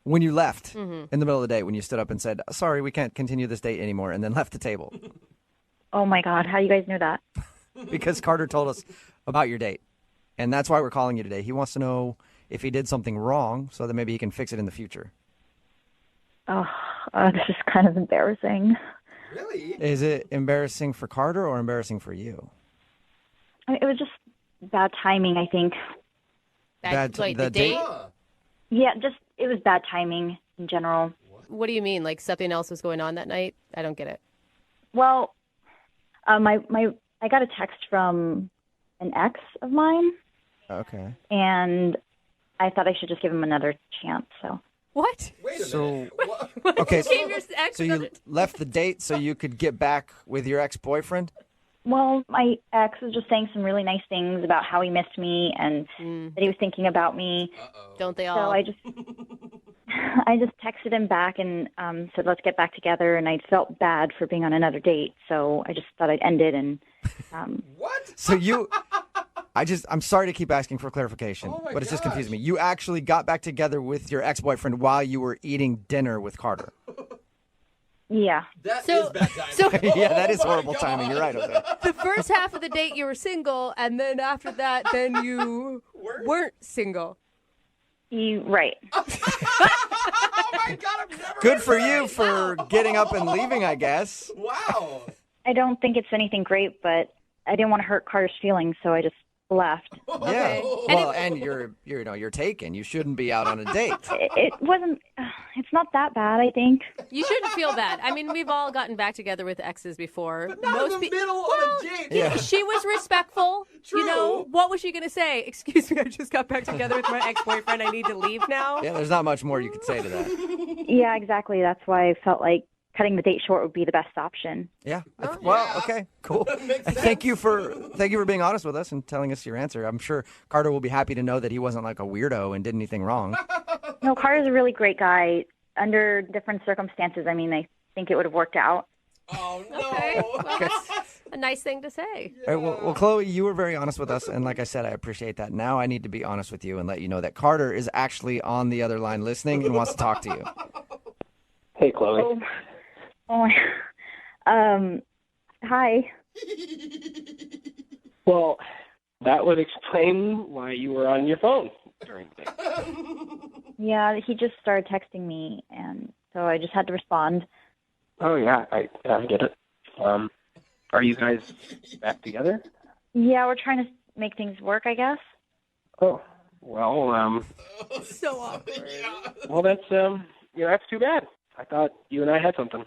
S2: when you left
S14: Mm-hmm.
S2: in the middle of the day, when you stood up and said, sorry, we can't continue this date anymore, and then left the table?
S16: Oh my God, how you guys knew that?
S2: Because Carter told us about your date. And that's why we're calling you today. He wants to know if he did something wrong so that maybe he can fix it in the future.
S16: Oh, this is kind of embarrassing.
S4: Really?
S2: Is it embarrassing for Carter or embarrassing for you?
S16: I mean, it was just bad timing, I think.
S14: Like
S2: the
S14: the date?
S16: Yeah, just it was bad timing in general.
S14: What do you mean? Like something else was going on that night? I don't get it.
S16: Well, I got a text from an ex of mine,
S2: Okay.
S16: and I thought I should just give him another chance. So
S14: What?
S2: So, okay,
S14: Gave your ex
S2: so you left the date so you could get back with your ex-boyfriend?
S16: well, my ex was just saying some really nice things about how he missed me and that he was thinking about me.
S14: Don't they
S16: So
S14: all?
S16: I just texted him back and said, let's get back together. And I felt bad for being on another date. So I just thought I'd end it. And
S2: So I'm sorry to keep asking for clarification, but it's just confusing me. You actually got back together with your ex-boyfriend while you were eating dinner with Carter.
S16: yeah.
S4: That is bad timing.
S2: Yeah, that is horrible timing. You're right, Jose.
S14: The first half of the date you were single, and then after that, then you weren't single.
S16: Right.
S2: Good for you for getting up and leaving, I guess.
S4: Wow.
S16: I don't think it's anything great, but I didn't want to hurt Carter's feelings, so I just left.
S2: Yeah. Well, and you're taken. You shouldn't be out on a date.
S16: It wasn't. It's not that bad, I think.
S14: You shouldn't feel bad. I mean, we've all gotten back together with exes before.
S4: But not in the middle of a date.
S2: Yeah.
S14: She was respectful.
S4: True.
S14: You know, what was she going to say? Excuse me, I just got back together with my ex-boyfriend. I need to leave now.
S2: Yeah, there's not much more you could say to that.
S16: Yeah, exactly. That's why I felt like cutting the date short would be the best option.
S2: Yeah. Okay, cool. Thank you for being honest with us and telling us your answer. I'm sure Carter will be happy to know that he wasn't like a weirdo and did anything wrong.
S16: No, Carter's a really great guy. Under different circumstances, I mean, I think it would have worked out.
S4: Oh, no.
S14: Okay. Well, that's a nice thing to say.
S2: All right, well, Chloe, you were very honest with us, and like I said, I appreciate that. Now I need to be honest with you and let you know that Carter is actually on the other line listening and wants to talk to you.
S8: Hey, Chloe.
S16: Oh my. Hi.
S17: Well, that would explain why you were on your phone during the day.
S16: Yeah, he just started texting me, and so I just had to respond.
S17: Oh, yeah, I get it. Are you guys back together?
S16: Yeah, we're trying to make things work, I guess.
S17: Oh, well,
S14: So awkward.
S17: well, that's that's too bad. I thought you and I had something.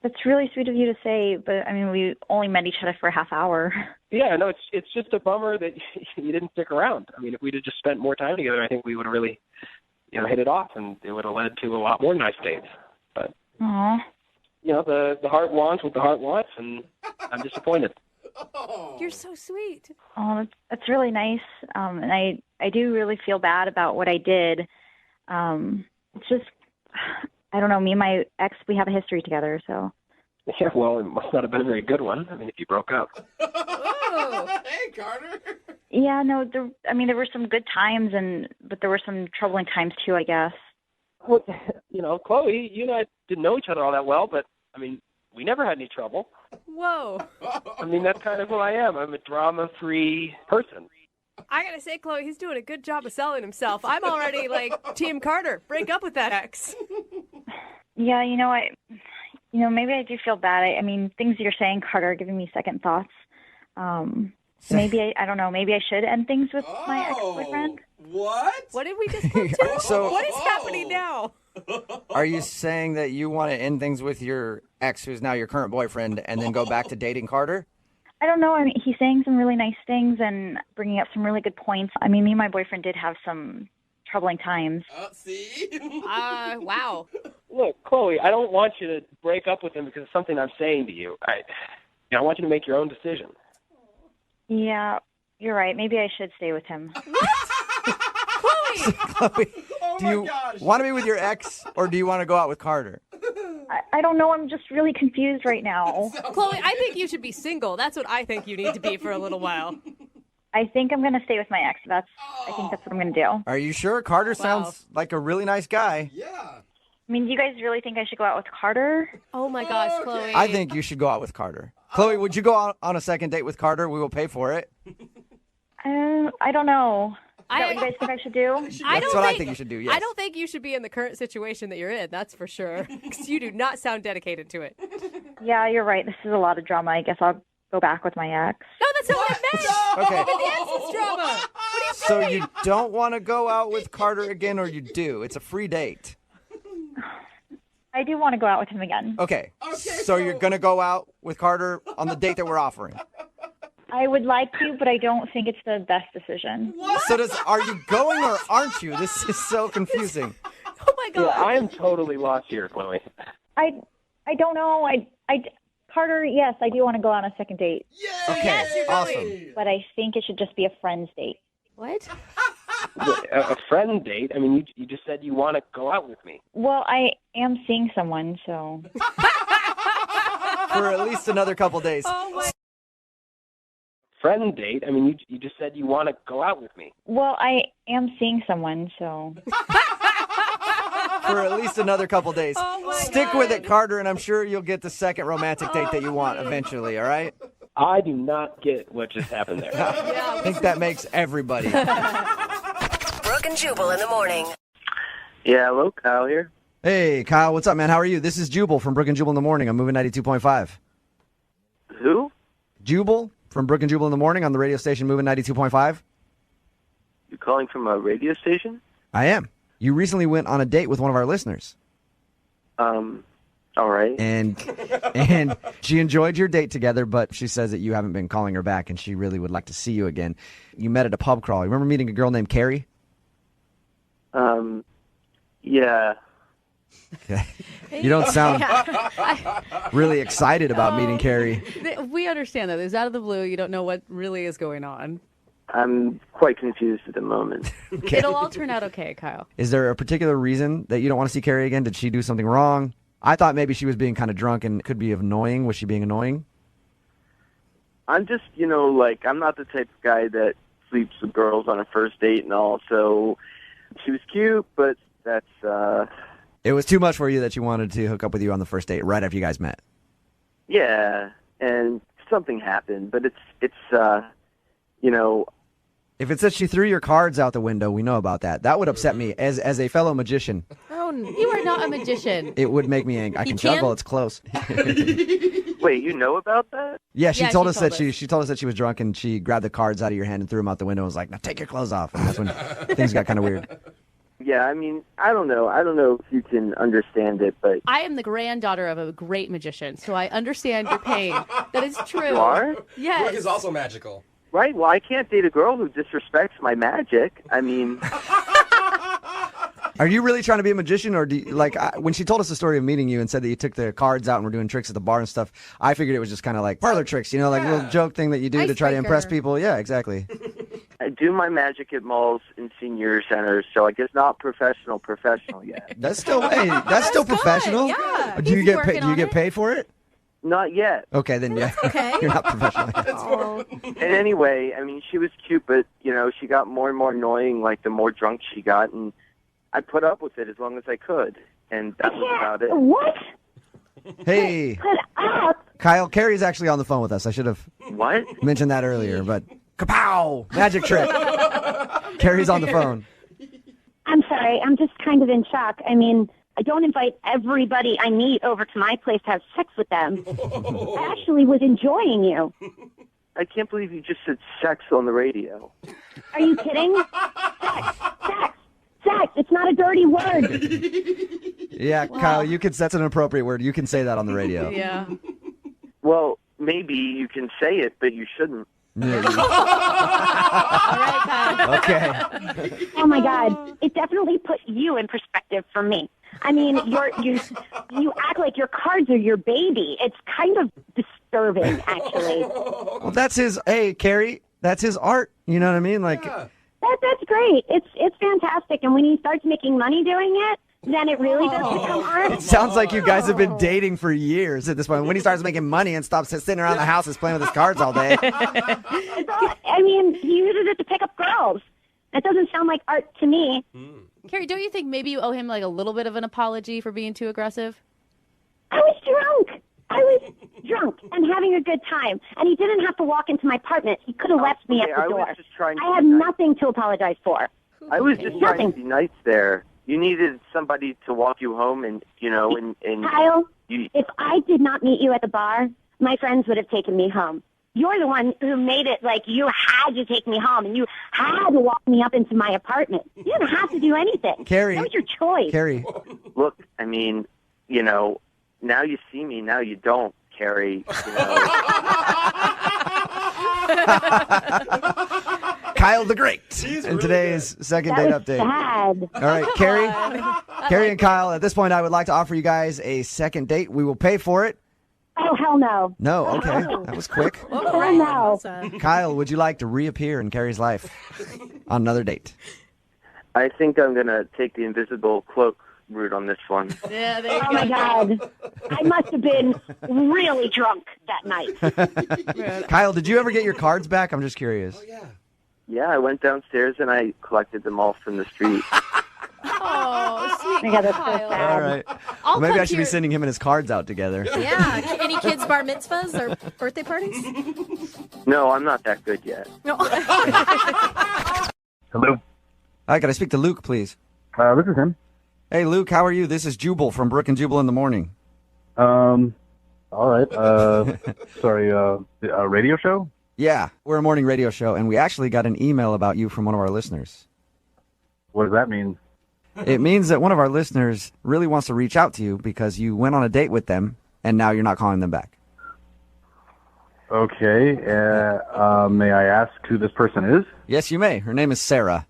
S16: That's really sweet of you to say, but I mean, we only met each other for a half hour.
S17: Yeah, no, it's just a bummer that you didn't stick around. I mean, if we'd have just spent more time together, I think we would have really, hit it off, and it would have led to a lot more nice dates. But,
S16: Aw.
S17: The heart wants what the heart wants, and I'm disappointed.
S14: You're so sweet.
S16: Oh, that's really nice. And I do really feel bad about what I did. It's just, I don't know, me and my ex, we have a history together, so.
S17: Yeah, well, it must not have been a very good one. I mean, if you broke up.
S4: Hey, Carter.
S16: Yeah, no, there were some good times, but there were some troubling times too, I guess.
S17: Well, Chloe, you and I didn't know each other all that well, but, I mean, we never had any trouble.
S14: Whoa.
S17: I mean, that's kind of who I am. I'm a drama-free person.
S14: I gotta say, Chloe, he's doing a good job of selling himself. I'm already like Team Carter. Break up with that ex.
S16: Yeah, maybe I do feel bad. I mean, things you're saying, Carter, are giving me second thoughts. Maybe I don't know. Maybe I should end things with my ex-boyfriend.
S4: What?
S14: What did we just come to?
S2: So-
S14: what is happening now?
S2: Are you saying that you want to end things with your ex, who's now your current boyfriend, and then go back to dating Carter?
S16: I don't know. I mean, he's saying some really nice things and bringing up some really good points. I mean, me and my boyfriend did have some troubling times.
S4: See?
S14: Wow.
S17: Look, Chloe, I don't want you to break up with him because of something I'm saying to you. I want you to make your own decision.
S16: Yeah, you're right. Maybe I should stay with him.
S2: Chloe, do you want to be with your ex, or do you want to go out with Carter?
S16: I don't know. I'm just really confused right now.
S14: Chloe, I think you should be single. That's what I think you need to be for a little while.
S16: I think I'm going to stay with my ex. I think that's what I'm going to do.
S2: Are you sure? Carter sounds like a really nice guy.
S16: I mean, do you guys really think I should go out with Carter?
S14: Oh my gosh, Chloe.
S2: I think you should go out with Carter. Chloe, would you go out on a second date with Carter? We will pay for it.
S16: I don't know. Is that what you guys think I should do?
S2: That's what I think you should do, yes.
S14: I don't think you should be in the current situation that you're in, that's for sure. Because you do not sound dedicated to it.
S16: Yeah, you're right. This is a lot of drama. I guess I'll go back with my ex.
S14: No, that's not what I meant.
S2: Okay.
S14: The ex is drama. What are you
S2: So
S14: doing?
S2: you don't want to go out with Carter again, or you do? It's a free date.
S16: I do want to go out with him again.
S2: Okay. So you're going to go out with Carter on the date that we're offering.
S16: I would like to, but I don't think it's the best decision.
S2: So are you going or aren't you? This is so confusing.
S14: Oh my God.
S17: Yeah, I am totally lost here, Chloe.
S16: I don't know. Carter, yes, I do want to go on a second date.
S2: Okay,
S14: yes, you're
S2: awesome.
S14: going.
S16: But I think it should just be a friend's date.
S14: What?
S17: A friend date? I mean, you just said you want to go out with me.
S16: Well, I am seeing someone, so.
S2: For at least another couple days.
S14: Oh my.
S17: Friend date? I mean, you just said you want to go out with me.
S16: Well, I am seeing someone, so.
S2: For at least another couple days. Stick with it, Carter, and I'm sure you'll get the second romantic date that you want eventually, all right?
S17: I do not get what just happened there.
S2: I think that makes everybody.
S10: Brooke and Jubal in the morning.
S5: Yeah, hello, Kyle here.
S2: Hey, Kyle, what's up, man? How are you? This is Jubal from Brooke and Jubal in the morning. I'm moving 92.5.
S5: Who?
S2: Jubal from Brooke and Jubal in the morning on the radio station moving 92.5.
S5: You calling from a radio station?
S2: I am. You recently went on a date with one of our listeners.
S5: All right.
S2: And she enjoyed your date together, but she says that you haven't been calling her back, and she really would like to see you again. You met at a pub crawl. You remember meeting a girl named Carrie?
S5: Yeah.
S2: Okay. You don't sound really excited about meeting Carrie.
S18: We understand that. It's out of the blue. You don't know what really is going on.
S5: I'm quite confused at the moment.
S2: Okay.
S18: It'll all turn out okay, Kyle.
S2: Is there a particular reason that you don't want to see Carrie again? Did she do something wrong? I thought maybe she was being kind of drunk and could be annoying. Was she being annoying?
S5: I'm just, I'm not the type of guy that sleeps with girls on a first date and all, so she was cute, but that's,
S2: It was too much for you that she wanted to hook up with you on the first date right after you guys met.
S5: Yeah, and something happened, but it's
S2: If it says she threw your cards out the window, we know about that. That would upset me as a fellow magician.
S14: Oh, you are not a magician.
S2: It would make me angry. I can juggle. It's close.
S5: Wait, you know about that?
S2: Yeah, she told us that she told us that she was drunk and she grabbed the cards out of your hand and threw them out the window and was like, "Now take your clothes off." And that's when things got kind of weird.
S5: Yeah, I mean, I don't know. I don't know if you can understand it, but
S14: I am the granddaughter of a great magician, so I understand your pain. That is true.
S5: You are?
S14: Yes.
S4: Brooke is also magical.
S5: Right. Well, I can't date a girl who disrespects my magic. I mean,
S2: Are you really trying to be a magician, or do you, when she told us the story of meeting you and said that you took the cards out and were doing tricks at the bar and stuff? I figured it was just kind of like parlor tricks, like a little joke thing that you do to try to impress people. Yeah, exactly.
S5: I do my magic at malls and senior centers, so I guess not professional yet.
S2: That's still professional.
S14: Yeah.
S2: Do you get paid? Do you get paid for it?
S5: Not yet.
S2: Okay, then yeah.
S14: Okay.
S2: You're not professional yet.
S5: And anyway, I mean, she was cute, but she got more and more annoying. Like the more drunk she got, and I put up with it as long as I could, and that was about it.
S19: What?
S2: Hey,
S19: Put up?
S2: Kyle, Carrie's actually on the phone with us. I should have
S5: What?
S2: mentioned that earlier, but kapow! Magic trick. Carrie's on the phone.
S19: I'm sorry. I'm just kind of in shock. I mean, I don't invite everybody I meet over to my place to have sex with them. I actually was enjoying you.
S5: I can't believe you just said sex on the radio.
S19: Are you kidding? Sex. It's not a dirty word.
S2: Yeah, Kyle, that's an appropriate word. You can say that on the radio.
S18: Yeah.
S5: Well, maybe you can say it, but you shouldn't.
S2: Yeah,
S14: All right, Kyle.
S2: okay.
S19: Oh my God! It definitely put you in perspective for me. I mean, you act like your cards are your baby. It's kind of disturbing, actually.
S2: Well, that's his. Hey, Carrie, that's his art. You know what I mean? Like,
S19: That's great. It's fantastic. And when he starts making money doing it, then it really does become art.
S2: It sounds like you guys have been dating for years at this point. When he starts making money and stops sitting around the house and playing with his cards all day.
S19: I mean, he uses it to pick up girls. That doesn't sound like art to me.
S3: Carrie, don't you think maybe you owe him like a little bit of an apology for being too aggressive?
S19: I was drunk and having a good time, and he didn't have to walk into my apartment. He could have left me at the door. I have nothing to apologize for.
S5: I was just trying to be nice there. You needed somebody to walk you home, and
S19: Kyle, if I did not meet you at the bar, my friends would have taken me home. You're the one who made it like you had to take me home, and you had to walk me up into my apartment. You didn't have to do anything.
S2: Carrie.
S19: That was your choice.
S2: Carrie.
S5: Look, I mean, now you see me, now you don't, Carrie.
S2: Kyle the Great. And today's second date update.
S19: Sad.
S2: All right, Carrie and Kyle, at this point, I would like to offer you guys a second date. We will pay for it.
S19: Oh, hell no.
S2: No, okay. That was quick.
S19: Hell no.
S2: Kyle, would you like to reappear in Carrie's life on another date?
S5: I think I'm going to take the invisible cloak route on this one.
S3: Yeah, there you
S19: Oh, my God. I must have been really drunk that night.
S2: Kyle, did you ever get your cards back? I'm just curious.
S5: Yeah, I went downstairs and I collected them all from the street.
S3: Oh, sweet.
S19: Yeah, that's so sad.
S2: All right.
S3: I'll
S2: Maybe
S3: come
S2: I should
S3: to
S2: be
S3: your-
S2: sending him and his cards out together.
S7: Yeah. Any kids' bar mitzvahs or birthday parties?
S5: No, I'm not that good yet.
S7: No.
S13: Hello.
S2: Hi, can I speak to Luke, please?
S13: This is him.
S2: Hey, Luke, how are you? This is Jubal from Brooke and Jubal in the morning.
S13: All right. Sorry, a radio show?
S2: Yeah, we're a morning radio show, and we actually got an email about you from one of our listeners.
S13: What does that mean?
S2: It means that one of our listeners really wants to reach out to you because you went on a date with them, and now you're not calling them back.
S13: Okay. May I ask who this person is?
S2: Yes, you may. Her name is Sarah,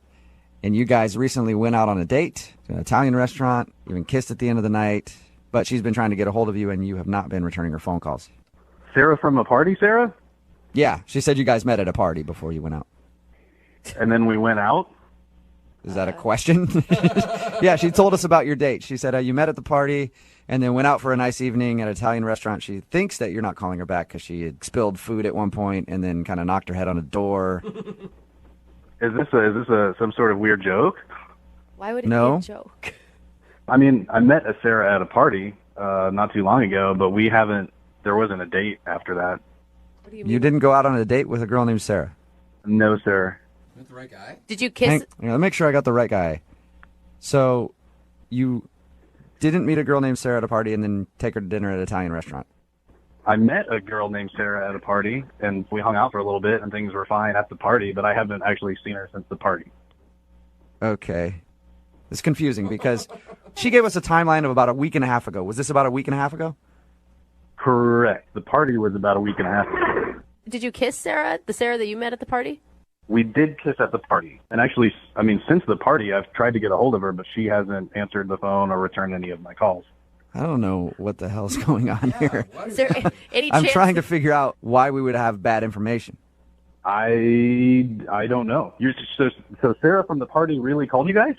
S2: and you guys recently went out on a date to an Italian restaurant, even kissed at the end of the night, but she's been trying to get a hold of you, and you have not been returning her phone calls.
S13: Sarah from a party, Sarah?
S2: Yeah, she said you guys met at a party before you went out.
S13: And then we went out?
S2: Is that a question? Yeah, she told us about your date. She said you met at the party and then went out for a nice evening at an Italian restaurant. She thinks that you're not calling her back because she had spilled food at one point and then kind of knocked her head on a door.
S13: Is this some sort of weird joke?
S3: Why would it
S2: No.
S3: be a joke?
S13: I mean, I met a Sarah at a party not too long ago, but there wasn't a date after that.
S3: What do you
S2: You didn't go out on a date with a girl named Sarah?
S13: No, sir.
S4: Is that the right guy?
S3: Did you kiss?
S2: Hang on, let me make sure I got the right guy. So you didn't meet a girl named Sarah at a party and then take her to dinner at an Italian restaurant?
S13: I met a girl named Sarah at a party, and we hung out for a little bit, and things were fine at the party, but I haven't actually seen her since the party.
S2: Okay. It's confusing because she gave us a timeline of about a week and a half ago. Was this about a week and a half ago?
S13: Correct. The party was about a week and a half ago.
S14: Did you kiss Sarah, the Sarah that you met at the party?
S13: We did kiss at the party. And actually, I mean, since the party, I've tried to get a hold of her, but she hasn't answered the phone or returned any of my calls.
S2: I don't know what the hell's going on here.
S14: Is there any
S2: I'm
S14: chance?
S2: trying to figure out why we would have bad information.
S13: I don't know. So Sarah from the party really called you guys?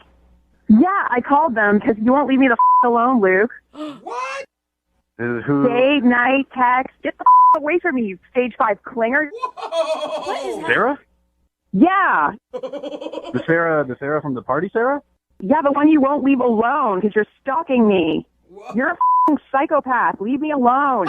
S6: Yeah, I called them because you won't leave me the alone, Luke.
S4: What?
S13: Who?
S6: Day, night, text. Get the away from me, you stage 5 clinger.
S14: What is that?
S13: Sarah?
S6: Yeah.
S13: The Sarah from the party, Sarah?
S6: Yeah, the one you won't leave alone because you're stalking me. You're a psychopath. Leave me alone.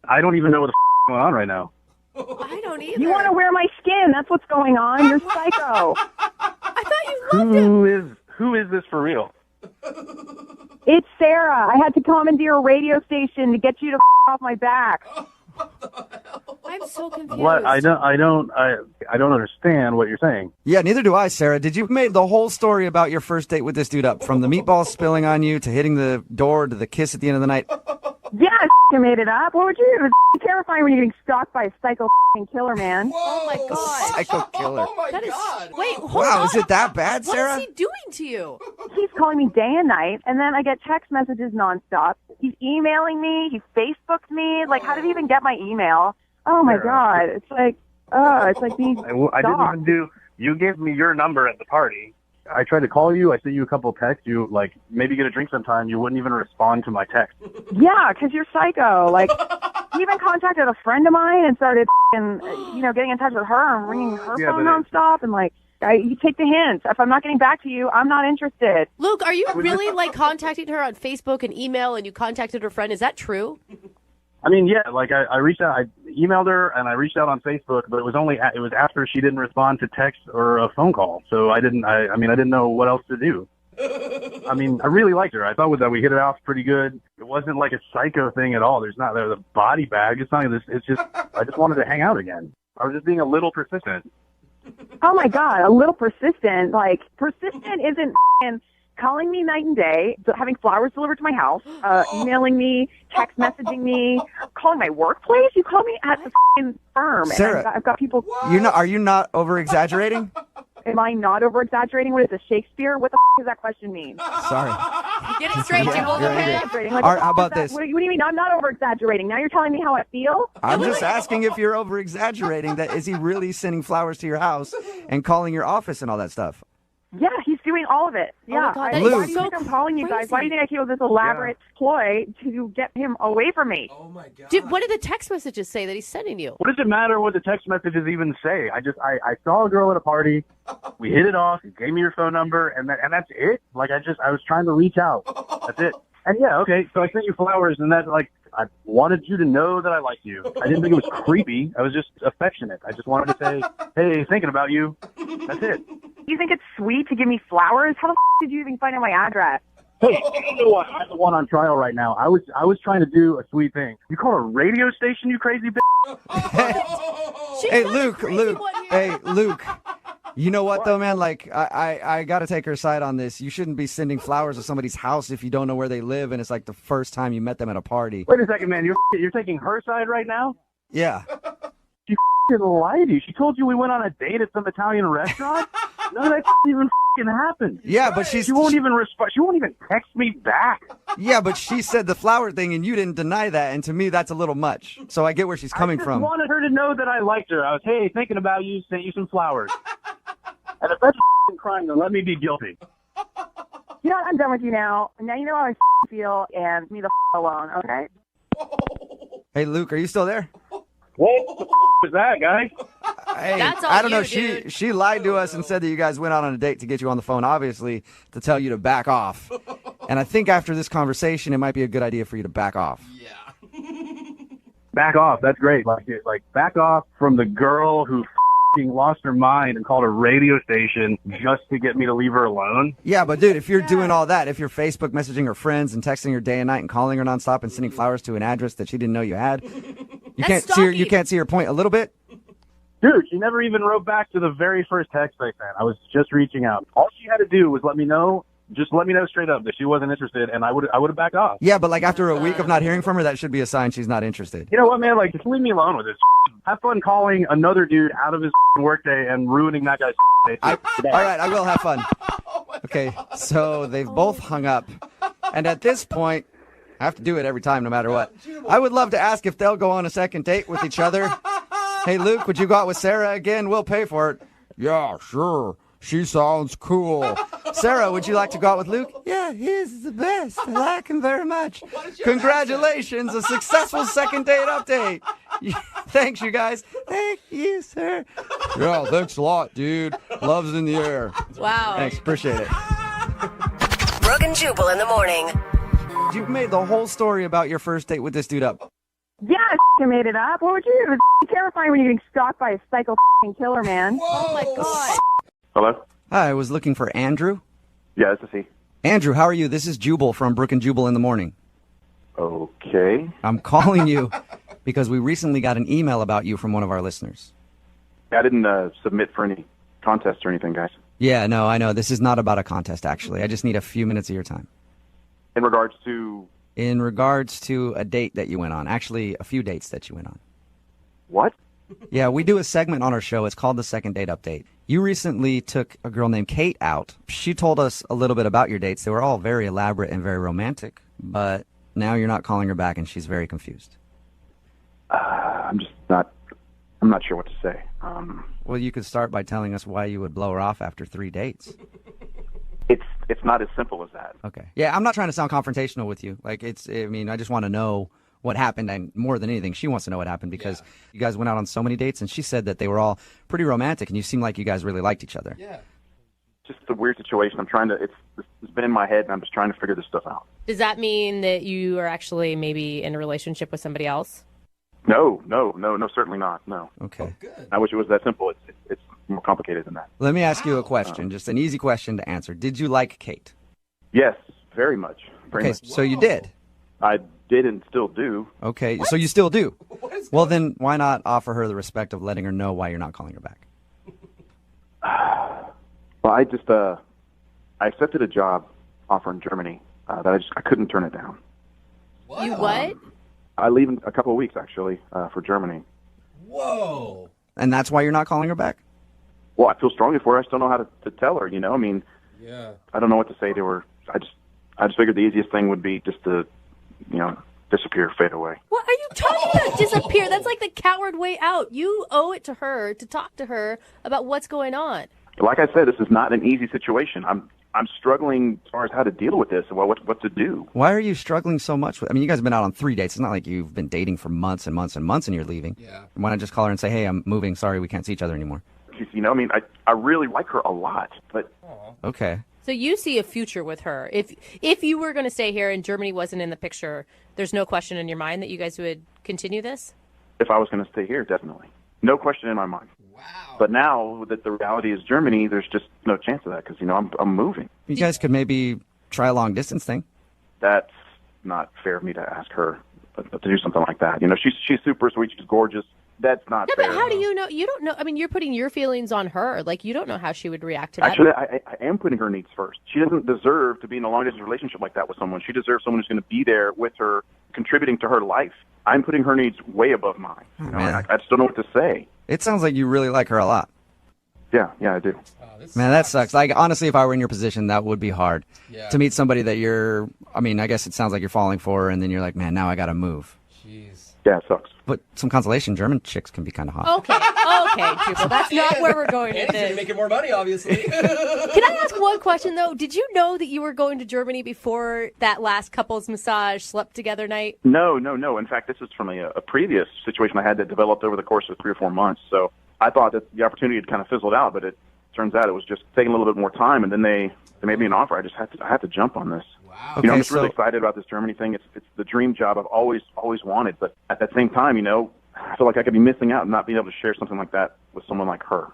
S13: I don't even know what's going on right now.
S14: I don't either.
S6: You want to wear my skin. That's what's going on. You're psycho.
S14: I thought you loved him.
S13: Who is this for real?
S6: It's Sarah. I had to commandeer a radio station to get you to off my back.
S14: I'm so confused.
S13: What? I don't understand what you're saying.
S2: Yeah, neither do I, Sarah. Did you make the whole story about your first date with this dude up, from the meatballs spilling on you to hitting the door to the kiss at the end of the night?
S6: Yeah, I made it up. What would you do? It's terrifying when you're getting stalked by a psycho killer, man.
S14: Oh my god.
S2: Psycho killer.
S4: Oh my
S14: That is.
S4: God.
S14: Wait, hold
S2: Wow,
S14: on.
S2: is it that bad,
S14: What
S2: Sarah?
S14: is he doing to you?
S6: He's calling me day and night, and then I get text messages nonstop. He's emailing me. He Facebooked me. Like, how did he even get my email? Oh my
S13: Sarah.
S6: God, it's like being
S13: I didn't
S6: stalked.
S13: even do. You gave me your number at the party. I tried to call you. I sent you a couple of texts. You, like, maybe get a drink sometime. You wouldn't even respond to my text.
S6: Yeah, because you're psycho. Like, he even contacted a friend of mine and started, getting in touch with her and ringing her phone nonstop. And, like, you take the hint. If I'm not getting back to you, I'm not interested.
S14: Luke, are you really, like, contacting her on Facebook and email, and you contacted her friend? Is that true?
S13: I mean, yeah, like I reached out, I emailed her and I reached out on Facebook, but it was after she didn't respond to text or a phone call. So I didn't know what else to do. I mean, I really liked her. I thought that we hit it off pretty good. It wasn't like a psycho thing at all. There's a body bag. It's not this. It's just, I just wanted to hang out again. I was just being a little persistent.
S6: Oh my God, a little persistent. Like, persistent isn't calling me night and day, having flowers delivered to my house, emailing me, text messaging me, calling my workplace. You call me at the firm.
S2: Sarah,
S6: and I've got people.
S2: Are you not over-exaggerating?
S6: Am I not over-exaggerating? What is this, Shakespeare? What the does that question mean?
S2: Sorry.
S14: Get it straight, Jubal.
S6: Like,
S2: All right, how about this?
S6: What do you mean? I'm not over-exaggerating. Now you're telling me how I feel?
S2: I'm just asking if you're over-exaggerating. That is he really sending flowers to your house and calling your office and all that stuff?
S6: Yeah, he's doing all of it. Yeah.
S14: Oh my God,
S6: Why
S2: Luke.
S6: do you think I'm calling you guys? Why do you think I came up with this elaborate ploy to get him away from me?
S4: Oh my God.
S14: What did the text messages say that he's sending you?
S13: What does it matter what the text messages even say? I saw a girl at a party. We hit it off. You gave me your phone number, and that's it. Like, I was trying to reach out. That's it. And yeah, okay, so I sent you flowers, and that, like, I wanted you to know that I liked you. I didn't think it was creepy. I was just affectionate. I just wanted to say, hey, thinking about you. That's it.
S6: You think it's sweet to give me flowers? How the did you even find out my address?
S13: Hey, you know what? I'm the one on trial right now. I was trying to do a sweet thing. You call a radio station, you crazy bitch?
S2: Hey, Luke. Hey, Luke. You know what, though, man? Like, I got to take her side on this. You shouldn't be sending flowers to somebody's house if you don't know where they live, and it's like the first time you met them at a party.
S13: Wait a second, man. You're taking her side right now?
S2: Yeah.
S13: She lied to you. She told you we went on a date at some Italian restaurant? None of that even happened.
S2: Yeah, but she
S13: won't even respond. She won't even text me back.
S2: Yeah, but she said the flower thing, and you didn't deny that, and to me, that's a little much. So I get where she's coming from.
S13: I wanted her to know that I liked her. I was, hey, thinking about you, sent you some flowers. And if that's a crime, then let me be guilty.
S6: You know what? I'm done with you now. Now you know how I feel, and leave me the alone, okay?
S2: Hey, Luke, are you still there?
S13: What the was that, guy?
S2: Hey,
S14: That's all
S2: I don't know.
S14: you,
S2: She lied to us and said that you guys went out on a date to get you on the phone, obviously, to tell you to back off. And I think after this conversation, it might be a good idea for you to back off.
S13: Back off. That's great. Like back off from the girl who lost her mind and called a radio station just to get me to leave her alone.
S2: Yeah, but dude, if you're doing all that, if you're Facebook messaging her friends and texting her day and night and calling her nonstop and sending flowers to an address that she didn't know you had, you can't see her point a little bit.
S13: Dude, she never even wrote back to the very first text I sent. I was just reaching out. All she had to do was let me know straight up that she wasn't interested, and I would have backed off.
S2: Yeah, but like after a week of not hearing from her, that should be a sign she's not interested.
S13: You know what, man? Like, just leave me alone with this. Have fun calling another dude out of his workday and ruining that guy's day.
S2: All right, I will have fun. Okay, so they've both hung up, and at this point, I have to do it every time, no matter what. I would love to ask if they'll go on a second date with each other. Hey, Luke, would you go out with Sarah again? We'll pay for it. Yeah, sure. She sounds cool. Sarah, would you like to go out with Luke? Yeah, he's the best. I like him very much. Congratulations, a successful second date update. Thanks, you guys. Thank you, sir. Yeah, thanks a lot, dude. Love's in the air.
S14: Wow.
S2: Thanks, appreciate it.
S10: Brooke and Jubal in the morning.
S2: You made the whole story about your first date with this dude up.
S6: Yeah, I made it up. What would you do? It's terrifying when you're getting stalked by a psycho killer, man.
S14: Oh, my God.
S11: Hello?
S2: Hi, I was looking for Andrew.
S11: Yeah, this is he.
S2: Andrew, how are you? This is Jubal from Brooke and Jubal in the morning.
S11: Okay.
S2: I'm calling you because we recently got an email about you from one of our listeners.
S11: I didn't submit for any contests or anything, guys.
S2: Yeah, no, I know. This is not about a contest, actually. I just need a few minutes of your time.
S11: In regards to...
S2: In regards to a date that you went on. Actually, a few dates that you went on.
S11: What?
S2: Yeah, we do a segment on our show. It's called the Second Date Update. You recently took a girl named Kate out. She told us a little bit about your dates. They were all very elaborate and very romantic, but now you're not calling her back and she's very confused.
S11: I'm not sure what to say.
S2: Well, you could start by telling us why you would blow her off after 3 dates.
S13: it's not as simple as that.
S2: Okay. Yeah, I'm not trying to sound confrontational with you. Like, I just want to know what happened, and more than anything, she wants to know what happened because you guys went out on so many dates, and she said that they were all pretty romantic, and you seem like you guys really liked each other.
S4: Yeah.
S13: Just a weird situation. It's been in my head, and I'm just trying to figure this stuff out.
S14: Does that mean that you are actually maybe in a relationship with somebody else?
S13: No, certainly not. No.
S2: Okay.
S13: I wish it was that simple. It's more complicated than that.
S2: Let me ask you a question, just an easy question to answer. Did you like Kate?
S13: Yes, very much. Very much.
S2: So you did?
S13: I did and still do.
S2: Okay, so you still do? Well, then why not offer her the respect of letting her know why you're not calling her back?
S13: Well, I accepted a job offer in Germany that I couldn't turn it down.
S14: You what?
S13: I leave in a couple of weeks, actually, for Germany.
S4: Whoa.
S2: And that's why you're not calling her back?
S13: Well, I feel strongly for her. I just don't know how to tell her, I mean, I don't know what to say to her. I just figured the easiest thing would be just to, disappear, fade away.
S14: What are you talking about? Disappear? That's like the coward way out. You owe it to her to talk to her about what's going on.
S13: Like I said, this is not an easy situation. I'm struggling as far as how to deal with this and what to do.
S2: Why are you struggling so much with? I mean, you guys have been out on 3 dates. It's not like you've been dating for months and months and months and you're leaving.
S4: Yeah.
S2: Why not just call her and say, hey, I'm moving. Sorry, we can't see each other anymore.
S13: I really like her a lot, but
S2: okay.
S14: So you see a future with her. If you were going to stay here and Germany wasn't in the picture, there's no question in your mind that you guys would continue this?
S13: If I was going to stay here, definitely. No question in my mind. Wow. But now that the reality is Germany, there's just no chance of that because, I'm moving.
S2: You guys could maybe try a long distance thing.
S13: That's not fair of me to ask her to do something like that. She's super sweet. She's gorgeous. That's not fair.
S14: But how do you know? You don't know. I mean, you're putting your feelings on her. Like, you don't know how she would react to that.
S13: Actually, I am putting her needs first. She doesn't deserve to be in a long-distance relationship like that with someone. She deserves someone who's going to be there with her, contributing to her life. I'm putting her needs way above mine. I just don't know what to say.
S2: It sounds like you really like her a lot.
S13: Yeah, I do.
S2: Man, that sucks. Like, honestly, if I were in your position, that would be hard.
S4: Yeah.
S2: To meet somebody that I guess it sounds like you're falling for, and then you're like, man, now I got to move.
S4: Jeez.
S13: Yeah, it sucks.
S2: But some consolation, German chicks can be kind of hot.
S14: Okay, Jubal, that's not where we're going with this.
S4: Making more money, obviously.
S14: Can I ask one question, though? Did you know that you were going to Germany before that last couples massage slept together night?
S13: No. In fact, this is from a previous situation I had that developed over the course of 3 or 4 months. So I thought that the opportunity had kind of fizzled out, but it turns out it was just taking a little bit more time, and then they made me an offer. I had to jump on this.
S4: Wow.
S2: Okay,
S13: I'm just really excited about this Germany thing. It's the dream job I've always wanted, but at that same time, I feel like I could be missing out and not being able to share something like that with someone like her.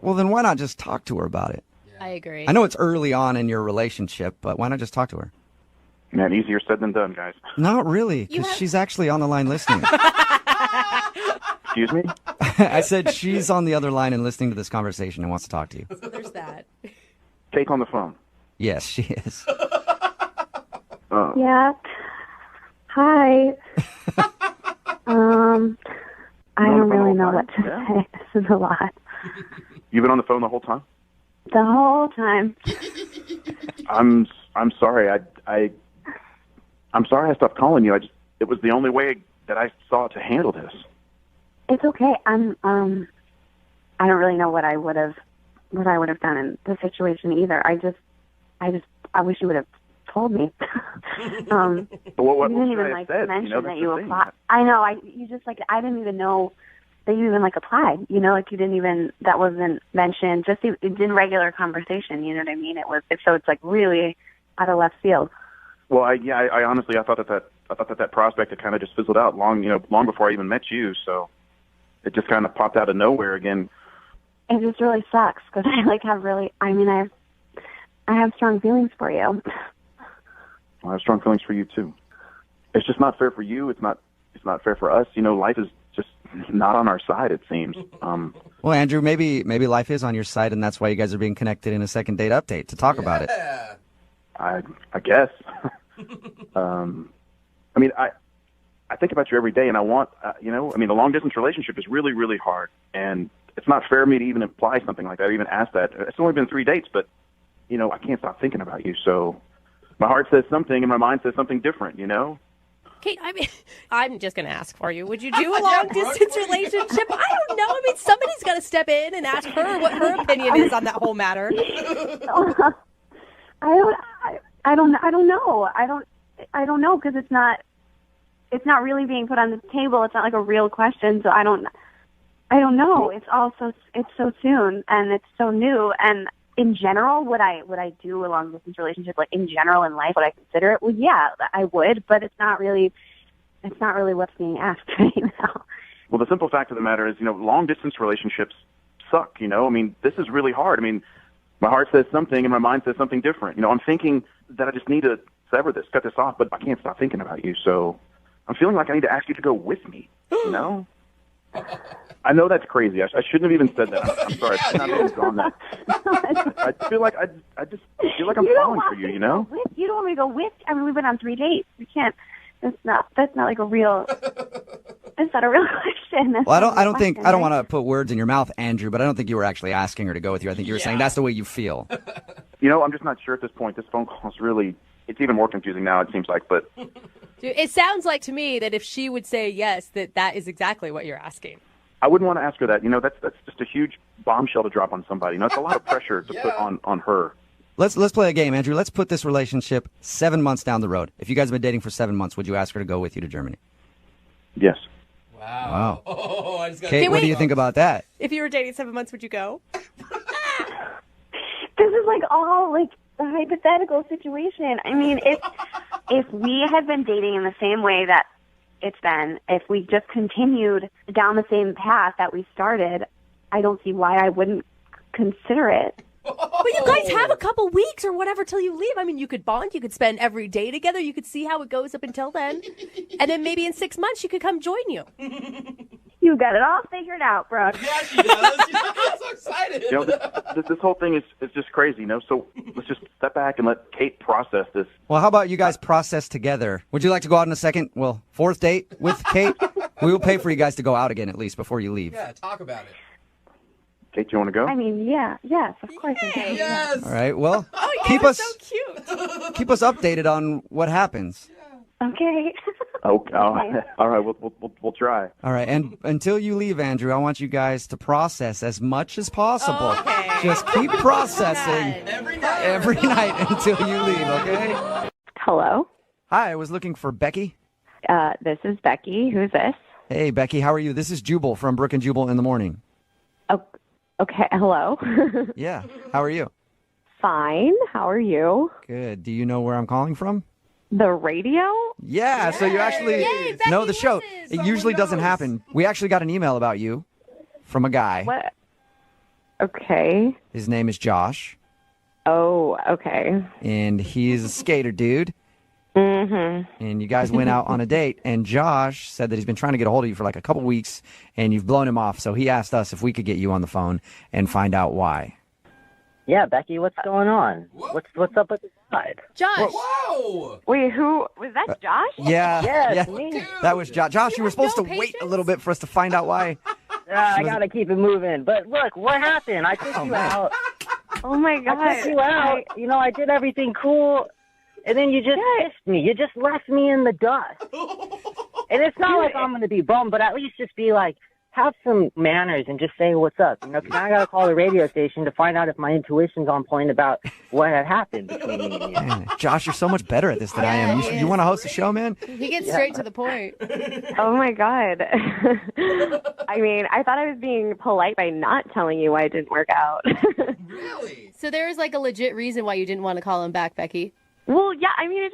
S2: Well, then why not just talk to her about it?
S14: I agree.
S2: I know it's early on in your relationship, but why not just talk to her?
S13: Man, easier said than done, guys.
S2: Not really, because she's actually on the line listening.
S13: Excuse me?
S2: I said she's on the other line and listening to this conversation and wants to talk to you.
S14: So there's that.
S13: Kate on the phone.
S2: Yes, she is.
S19: Yeah. Hi. I don't really know what to say. This is a lot.
S13: You've been on the phone the whole time?
S19: The whole time.
S13: I'm sorry. I'm sorry I stopped calling you. It was the only way that I saw to handle this.
S19: It's okay. I don't really know what I would have done in the situation either. I wish you would have told me.
S13: What
S19: you didn't even mention that you applied. I know. I didn't even know that you even applied. You didn't even, that wasn't mentioned. Just in regular conversation. You know what I mean? It's really out of left field.
S13: Well, I honestly, I thought that prospect had kind of just fizzled out long before I even met you. So it just kind of popped out of nowhere again.
S19: It just really sucks because I have strong feelings for you.
S13: I have strong feelings for you too. It's just not fair for you. It's not fair for us. Life is just not on our side, it seems.
S2: Well, Andrew, maybe life is on your side, and that's why you guys are being connected in a second date update to talk about it.
S13: I guess. I think about you every day, and I want, the long distance relationship is really, really hard, and it's not fair of me to even imply something like that, or even ask that. It's only been 3 dates, but I can't stop thinking about you. So my heart says something, and my mind says something different.
S14: Kate, I'm just going to ask for you. Would you do a long-distance relationship? I don't know. Somebody's got to step in and ask her what her opinion is on that whole matter.
S19: I don't know. I don't know because it's not really being put on the table. It's not like a real question. So I don't know. It's so soon and it's so new. And in general, would I do a long distance relationship? Like in general in life, would I consider it? Well, yeah, I would, but it's not really what's being asked right now.
S13: Well, the simple fact of the matter is, long distance relationships suck. I mean, this is really hard. I mean, my heart says something and my mind says something different. I'm thinking that I just need to sever this, cut this off, but I can't stop thinking about you. So I'm feeling like I need to ask you to go with me. I know that's crazy. I shouldn't have even said that. I'm sorry. I should not have even gone that. I feel like I just feel like I'm falling for you. You don't
S19: want me to go with? I mean, we've been on 3 dates. We can't. That's not like a real. That's not a real question.
S2: Well, I don't want to put words in your mouth, Andrew, but I don't think you were actually asking her to go with you. I think you were saying that's the way you feel.
S13: I'm just not sure at this point. This phone call is really. It's even more confusing now, it seems like, but...
S14: Dude, it sounds like to me that if she would say yes, that is exactly what you're asking.
S13: I wouldn't want to ask her that. That's just a huge bombshell to drop on somebody. It's a lot of pressure to put on her.
S2: Let's play a game, Andrew. Let's put this relationship 7 months down the road. If you guys have been dating for 7 months, would you ask her to go with you to Germany?
S13: Yes.
S2: Wow.
S4: Oh, I just got
S2: Kate, what do you think about that?
S14: If you were dating 7 months, would you go?
S19: This is like all like a hypothetical situation. I mean, if we had been dating in the same way that it's been, if we just continued down the same path that we started, I don't see why I wouldn't consider it.
S14: But you guys have a couple weeks or whatever till you leave. I mean, you could bond, you could spend every day together, you could see how it goes up until then. And then maybe in 6 months, she could come join you.
S19: You got it all figured out, Brooke.
S4: Yeah, she does. I'm so excited.
S13: This whole thing is just crazy, So let's just step back and let Kate process this.
S2: Well, how about you guys process together? Would you like to go out on a fourth date with Kate? We will pay for you guys to go out again at least before you leave.
S4: Yeah, talk about it.
S13: Kate, you want to go?
S19: I mean, yes, of course.
S4: Yes.
S2: All right. Well,
S14: keep us so cute.
S2: Keep us updated on what happens.
S19: Okay.
S13: Okay. All right. We'll try.
S2: All right. And until you leave, Andrew, I want you guys to process as much as possible.
S14: Okay.
S2: Just keep processing every night until you leave. Okay.
S21: Hello.
S2: Hi. I was looking for Becky.
S21: This is Becky. Who's this?
S2: Hey, Becky. How are you? This is Jubal from Brooke and Jubal in the morning.
S21: Oh, okay. Hello.
S2: Yeah. How are you?
S21: Fine. How are you?
S2: Good. Do you know where I'm calling from?
S21: The radio?
S2: Yeah, so you actually know the show. It usually doesn't happen. We actually got an email about you from a guy.
S21: What? Okay.
S2: His name is Josh.
S21: Oh, okay.
S2: And he's a skater dude.
S21: Mm-hmm.
S2: And you guys went out on a date, and Josh said that he's been trying to get a hold of you for like a couple weeks, and you've blown him off. So he asked us if we could get you on the phone and find out why.
S22: Yeah, Becky, what's going on? What's up with the side?
S14: Josh.
S4: Whoa.
S21: Wait, who was that? Josh?
S2: Yeah,
S22: me.
S2: That was Josh. Josh, you were supposed to wait a little bit for us to find out why.
S22: I gotta keep it moving. But look, what happened? I took you out.
S21: Oh my God!
S22: I took you out. I did everything cool, and then you just kissed me. You just left me in the dust. And it's not like I'm gonna be bummed, but at least just be like, have some manners and just say what's up. Because I gotta call the radio station to find out if my intuition's on point about what had happened between me and you.
S2: Man, Josh, you're so much better at this than I am. You want to host a show, man?
S14: He gets straight to the point.
S21: Oh my God. I mean, I thought I was being polite by not telling you why it didn't work out.
S4: Really?
S14: So there was like a legit reason why you didn't want to call him back, Becky.
S21: Well, yeah, I mean,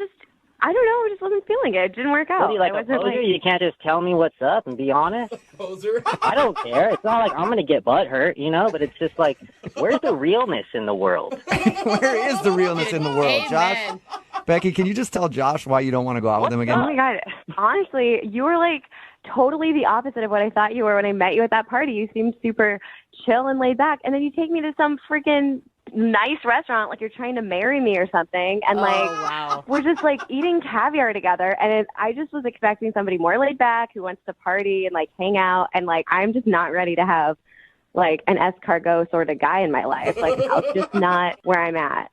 S21: I don't know. I just wasn't feeling it. It didn't work out.
S22: What are you, like a poser? You can't just tell me what's up and be honest?
S4: Poser?
S22: I don't care. It's not like I'm going to get butt hurt, but it's just like, where's the realness in the world?
S2: Where is the realness in the world, Josh? Becky, can you just tell Josh why you don't want to go out with him again?
S21: Oh my God. Honestly, you were like totally the opposite of what I thought you were when I met you at that party. You seemed super chill and laid back. And then you take me to some freaking nice restaurant like you're trying to marry me or something, and we're just like eating caviar together, and I just was expecting somebody more laid back who wants to party and like hang out, and like I'm just not ready to have like an escargot sort of guy in my life. Like that's just not where I'm at.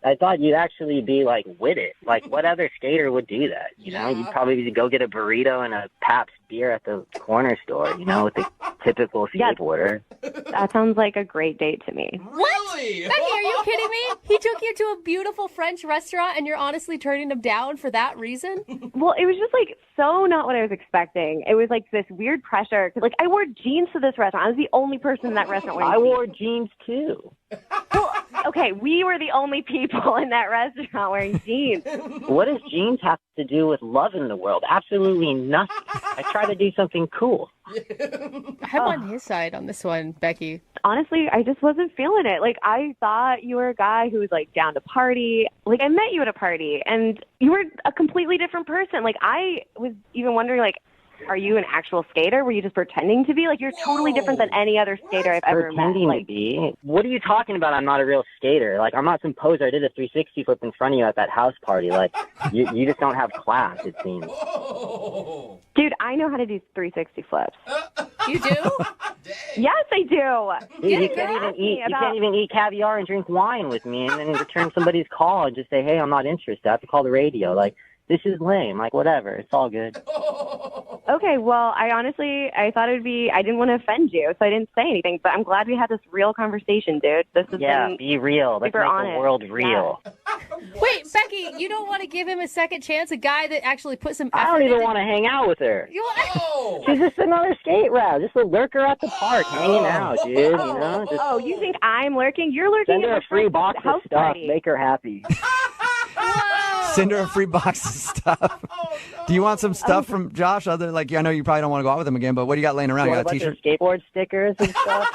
S22: I thought you'd actually be like with it. Like what other skater would do that? You'd probably go get a burrito and a Pabst beer at the corner store, with the typical skateboarder.
S21: That sounds like a great date to me.
S14: Really? Becky, are you kidding me? He took you to a beautiful French restaurant and you're honestly turning him down for that reason?
S21: Well, it was just like so not what I was expecting. It was like this weird pressure because like I wore jeans to this restaurant. I was the only person in that restaurant wearing
S22: I
S21: jeans.
S22: wore jeans too.
S21: Well, okay, we were the only people in that restaurant wearing jeans.
S22: What does jeans have to do with love in the world? Absolutely nothing. I try to do something cool.
S14: I'm on his side on this one, Becky.
S21: Honestly, I just wasn't feeling it. Like, I thought you were a guy who was, like, down to party. Like, I met you at a party, and you were a completely different person. Like, I was even wondering, like, are you an actual skater? Were you just pretending to be? Like, you're totally different than any other skater I've ever met.
S22: Pretending to be? What are you talking about? I'm not a real skater. Like, I'm not some poser. I did a 360 flip in front of you at that house party. Like, you just don't have class, it seems.
S21: Dude, I know how to do 360 flips.
S14: You do?
S21: Yes, I do.
S22: Dude, you can't even eat caviar and drink wine with me and then return somebody's call and just say, hey, I'm not interested. I have to call the radio. Like, this is lame. Like, whatever. It's all good.
S21: Okay, well, I thought it would be, I didn't want to offend you, so I didn't say anything, but I'm glad we had this real conversation, dude. This has been
S22: be real. Let's
S21: super
S22: make
S21: honest.
S22: the world real.
S21: Yeah.
S14: Wait, Becky, you don't want to give him a second chance? A guy that actually put some effort
S22: I don't even
S14: into-
S22: want to hang out with her.
S14: You
S22: She's just another skate route, just a lurker at the park, hanging out, dude. You know, just
S21: Oh, you think I'm lurking? You're lurking
S22: send her
S21: at
S22: a free box of
S21: house
S22: stuff,
S21: party.
S22: make her happy.
S2: Send her a free box of stuff. Do you want some stuff from Josh? Other I know you probably don't want to go out with him again, but what do you got laying around? You
S22: What
S2: got a
S22: about
S2: t-shirt?
S22: your skateboard stickers and stuff?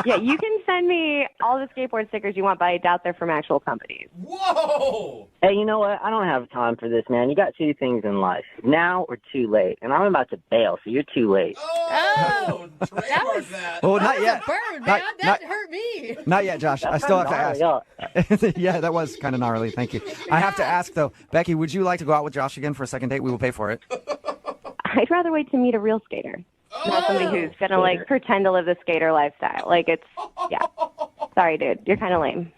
S21: Yeah, you can send me all the skateboard stickers you want, but I doubt they're from actual companies.
S4: Whoa!
S22: Hey, you know what? I don't have time for this, man. You got two things in life, now or too late. And I'm about to bail, so you're too late.
S14: Oh, that was
S2: Well, not yet.
S14: a burn,
S2: Not-
S14: man. That hurt me.
S2: Not yet, Josh. I still have to ask. Yeah, that was kind of gnarly. Thank you. I have to ask, though. Becky, would you like to go out with Josh again for a second date? We will pay for it.
S21: I'd rather wait to meet a real skater, not somebody who's gonna like pretend to live the skater lifestyle. Like yeah. Sorry, dude, you're kind of lame.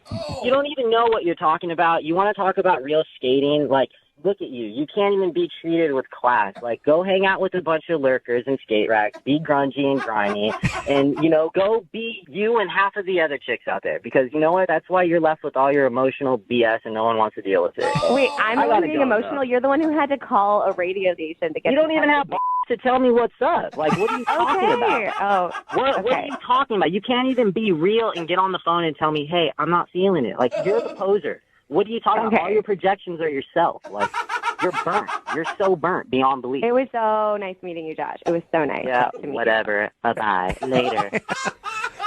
S22: You don't even know what you're talking about. You want to talk about real skating? Like, look at you. You can't even be treated with class. Like, go hang out with a bunch of lurkers and skate racks. Be grungy and grimy. And, go be you and half of the other chicks out there. Because, you know what? That's why you're left with all your emotional BS and no one wants to deal with it.
S21: Wait, I'm the one being emotional.
S22: Though.
S21: You're the one who had to call a radio station to get.
S22: You don't even have to tell me what's up. Like, what are you talking
S21: Okay.
S22: about?
S21: Oh,
S22: What are you talking about? You can't even be real and get on the phone and tell me, hey, I'm not feeling it. Like, you're the poser. What are you talking about? All your projections are yourself. Like, you're burnt. You're so burnt beyond belief.
S21: It was so nice meeting you, Josh. It was so nice.
S22: Yeah,
S21: to meet
S22: whatever. Bye-bye. Later.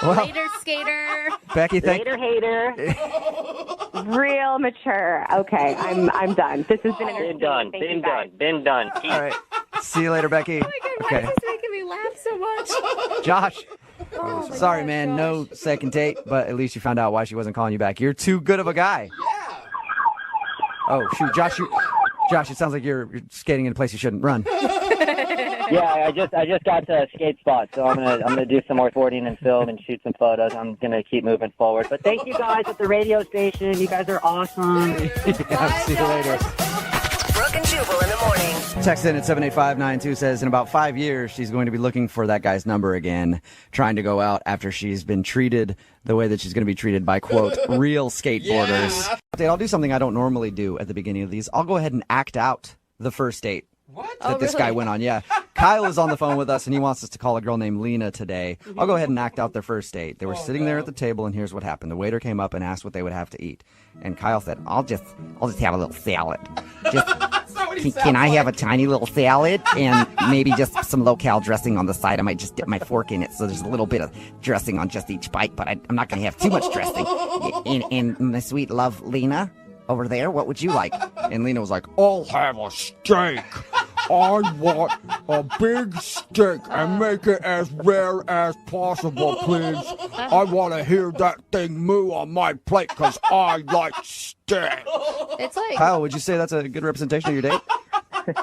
S14: Later, skater.
S2: Becky,
S22: Later, hater.
S21: Real mature. Okay, I'm done. This has been entertaining. Thank you, guys.
S22: Been done.
S2: All right. See you later, Becky.
S14: Oh my God, why is this making me laugh so much?
S2: Josh.
S14: Oh my
S2: Sorry,
S14: God,
S2: man.
S14: Josh.
S2: No second date, but at least you found out why she wasn't calling you back. You're too good of a guy. Oh, shoot. Josh, it sounds like you're skating in a place you shouldn't run.
S22: Yeah, I just got to a skate spot, so I'm gonna do some more boarding and film and shoot some photos. I'm gonna keep moving forward. But thank you guys at the radio station. You guys are awesome.
S2: See you later.
S10: Brooke and Jubal in the morning.
S2: Text in at 78592 says in about 5 years, she's going to be looking for that guy's number again, trying to go out after she's been treated the way that she's going to be treated by, quote, real skateboarders. I'll do something I don't normally do at the beginning of these. I'll go ahead and act out the first date. That this guy went on. Yeah. Kyle is on the phone with us, and he wants us to call a girl named Lena today. I'll go ahead and act out their first date. They were sitting there at the table, and here's what happened. The waiter came up and asked what they would have to eat. And Kyle said, I'll just have a little salad. Can I have a tiny little salad and maybe just some low-cal dressing on the side? I might just dip my fork in it so there's a little bit of dressing on just each bite, but I'm not going to have too much dressing. And my sweet love, Lena, over there, what would you like? And Lena was like,
S1: I'll have a steak. I want a big steak and make it as rare as possible, please. I want to hear that thing moo on my plate because I like steak.
S14: It's like
S2: Kyle, would you say that's a good representation of your date?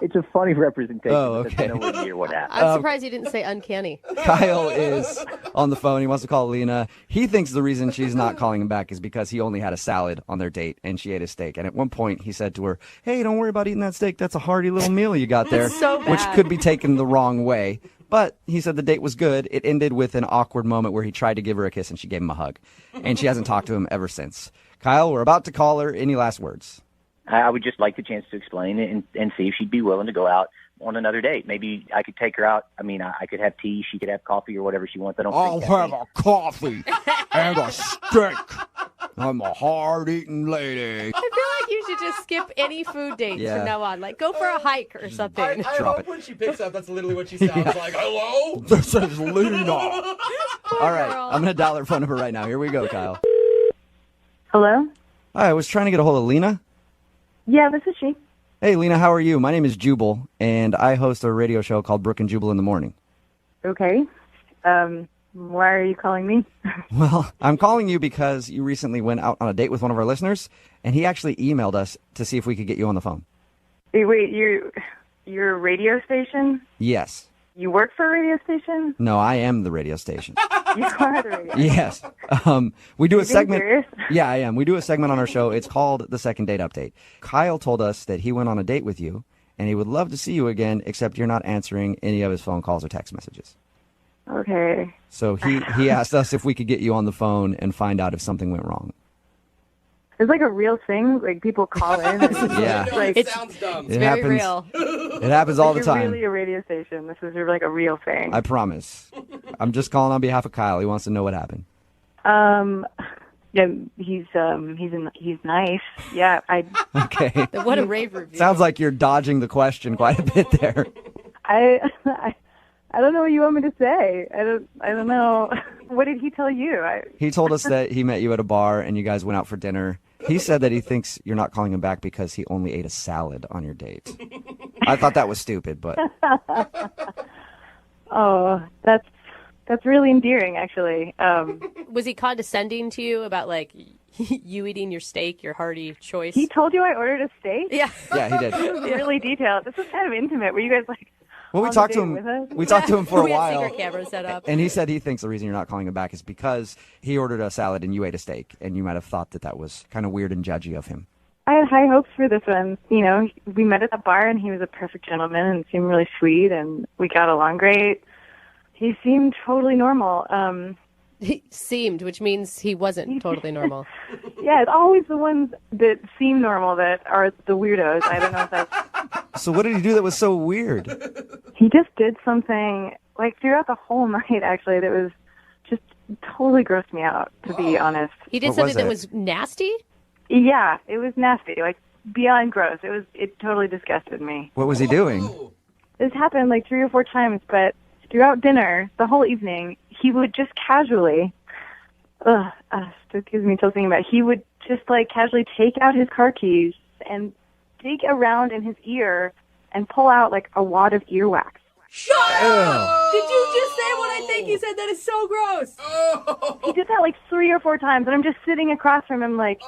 S22: It's a funny representation.
S2: Oh, okay.
S22: But that's nowhere near what happened.
S14: I'm surprised you didn't say uncanny.
S2: Kyle is on the phone. He wants to call Lena. He thinks the reason she's not calling him back is because he only had a salad on their date and she ate a steak. And at one point he said to her, hey, don't worry about eating that steak. That's a hearty little meal you got there.
S14: That's so bad.
S2: Which could be taken the wrong way. But he said the date was good. It ended with an awkward moment where he tried to give her a kiss and she gave him a hug. And she hasn't talked to him ever since. Kyle, we're about to call her. Any last words?
S9: I would just like the chance to explain it and see if she'd be willing to go out on another date. Maybe I could take her out. I mean, I could have tea. She could have coffee or whatever she wants.
S1: I'll have a coffee and a steak. I'm a hard-eating lady.
S14: I feel like you should just skip any food dates
S2: Yeah.
S14: from now on. Like, go for a hike or something.
S4: I hope when she picks up, that's literally what she sounds like. Hello?
S1: This is Lena.
S2: All right, I'm going to dial her phone number right now. Here we go, Kyle.
S12: Hello?
S2: Hi, I was trying to get a hold of Lena.
S12: Yeah, this is she.
S2: Hey, Lena, how are you? My name is Jubal, and I host a radio show called Brooke and Jubal in the Morning.
S12: Okay. Why are you calling me?
S2: Well, I'm calling you because you recently went out on a date with one of our listeners, and he actually emailed us to see if we could get you on the phone.
S12: Wait, you're a radio station?
S2: Yes.
S12: You work for a radio station?
S2: No, I am the radio station.
S12: You are the radio
S2: Yes. We do a
S12: Are you being
S2: segment.
S12: serious?
S2: Yeah, I am. We do a segment on our show. It's called The Second Date Update. Kyle told us that he went on a date with you, and he would love to see you again, except you're not answering any of his phone calls or text messages.
S12: Okay.
S2: So he asked us if we could get you on the phone and find out if something went wrong.
S12: It's like a real thing. Like people call in. And
S2: Yeah.
S12: It's like,
S14: It
S2: It
S14: very
S2: happens.
S14: real.
S2: It happens all the
S12: you're
S2: time.
S12: really a radio station. This is like a real thing.
S2: I promise. I'm just calling on behalf of Kyle. He wants to know what happened.
S12: Yeah, he's nice. Yeah,
S2: Okay.
S14: What a rave review.
S2: Sounds like you're dodging the question quite a bit there.
S12: I don't know what you want me to say. I don't know. What did he tell you?
S2: He told us that he met you at a bar and you guys went out for dinner. He said that he thinks you're not calling him back because he only ate a salad on your date. I thought that was stupid, but
S12: Oh, that's really endearing, actually.
S14: Was he condescending to you about, like, you eating your steak, your hearty choice?
S12: He told you I ordered a steak?
S14: Yeah.
S2: Yeah, he did.
S12: This is really detailed. This is kind of intimate. Were you guys like?
S2: well, we
S12: on the
S2: talked to
S12: date with
S2: him.
S12: us?
S2: We talked to him for a
S14: We had
S2: while,
S14: secret cameras set up.
S2: and he said he thinks the reason you're not calling him back is because he ordered a salad and you ate a steak, and you might have thought that that was kind of weird and judgy of him.
S12: I had high hopes for this one. You know, we met at the bar, and he was a perfect gentleman and seemed really sweet, and we got along great. He seemed totally normal.
S14: He seemed, which means he wasn't totally normal.
S12: Yeah, it's always the ones that seem normal that are the weirdos. I don't know if that's...
S2: So what did he do that was so weird?
S12: He just did something, like, throughout the whole night, actually, that was just totally grossed me out, to be honest.
S14: He did
S2: What
S14: something
S2: was
S14: that
S2: it?
S14: was nasty?
S12: Yeah, it was nasty, like, beyond gross. It totally disgusted me.
S2: What was he doing?
S12: This happened, like, 3 or 4 times, but... throughout dinner, the whole evening, he would just casually, still gives me chills thinking about it. He would just like casually take out his car keys and dig around in his ear and pull out like a wad of earwax.
S14: Shut up! Did you just say what I think he said? That is so gross.
S12: He did that like 3 or 4 times, and I'm just sitting across from him like,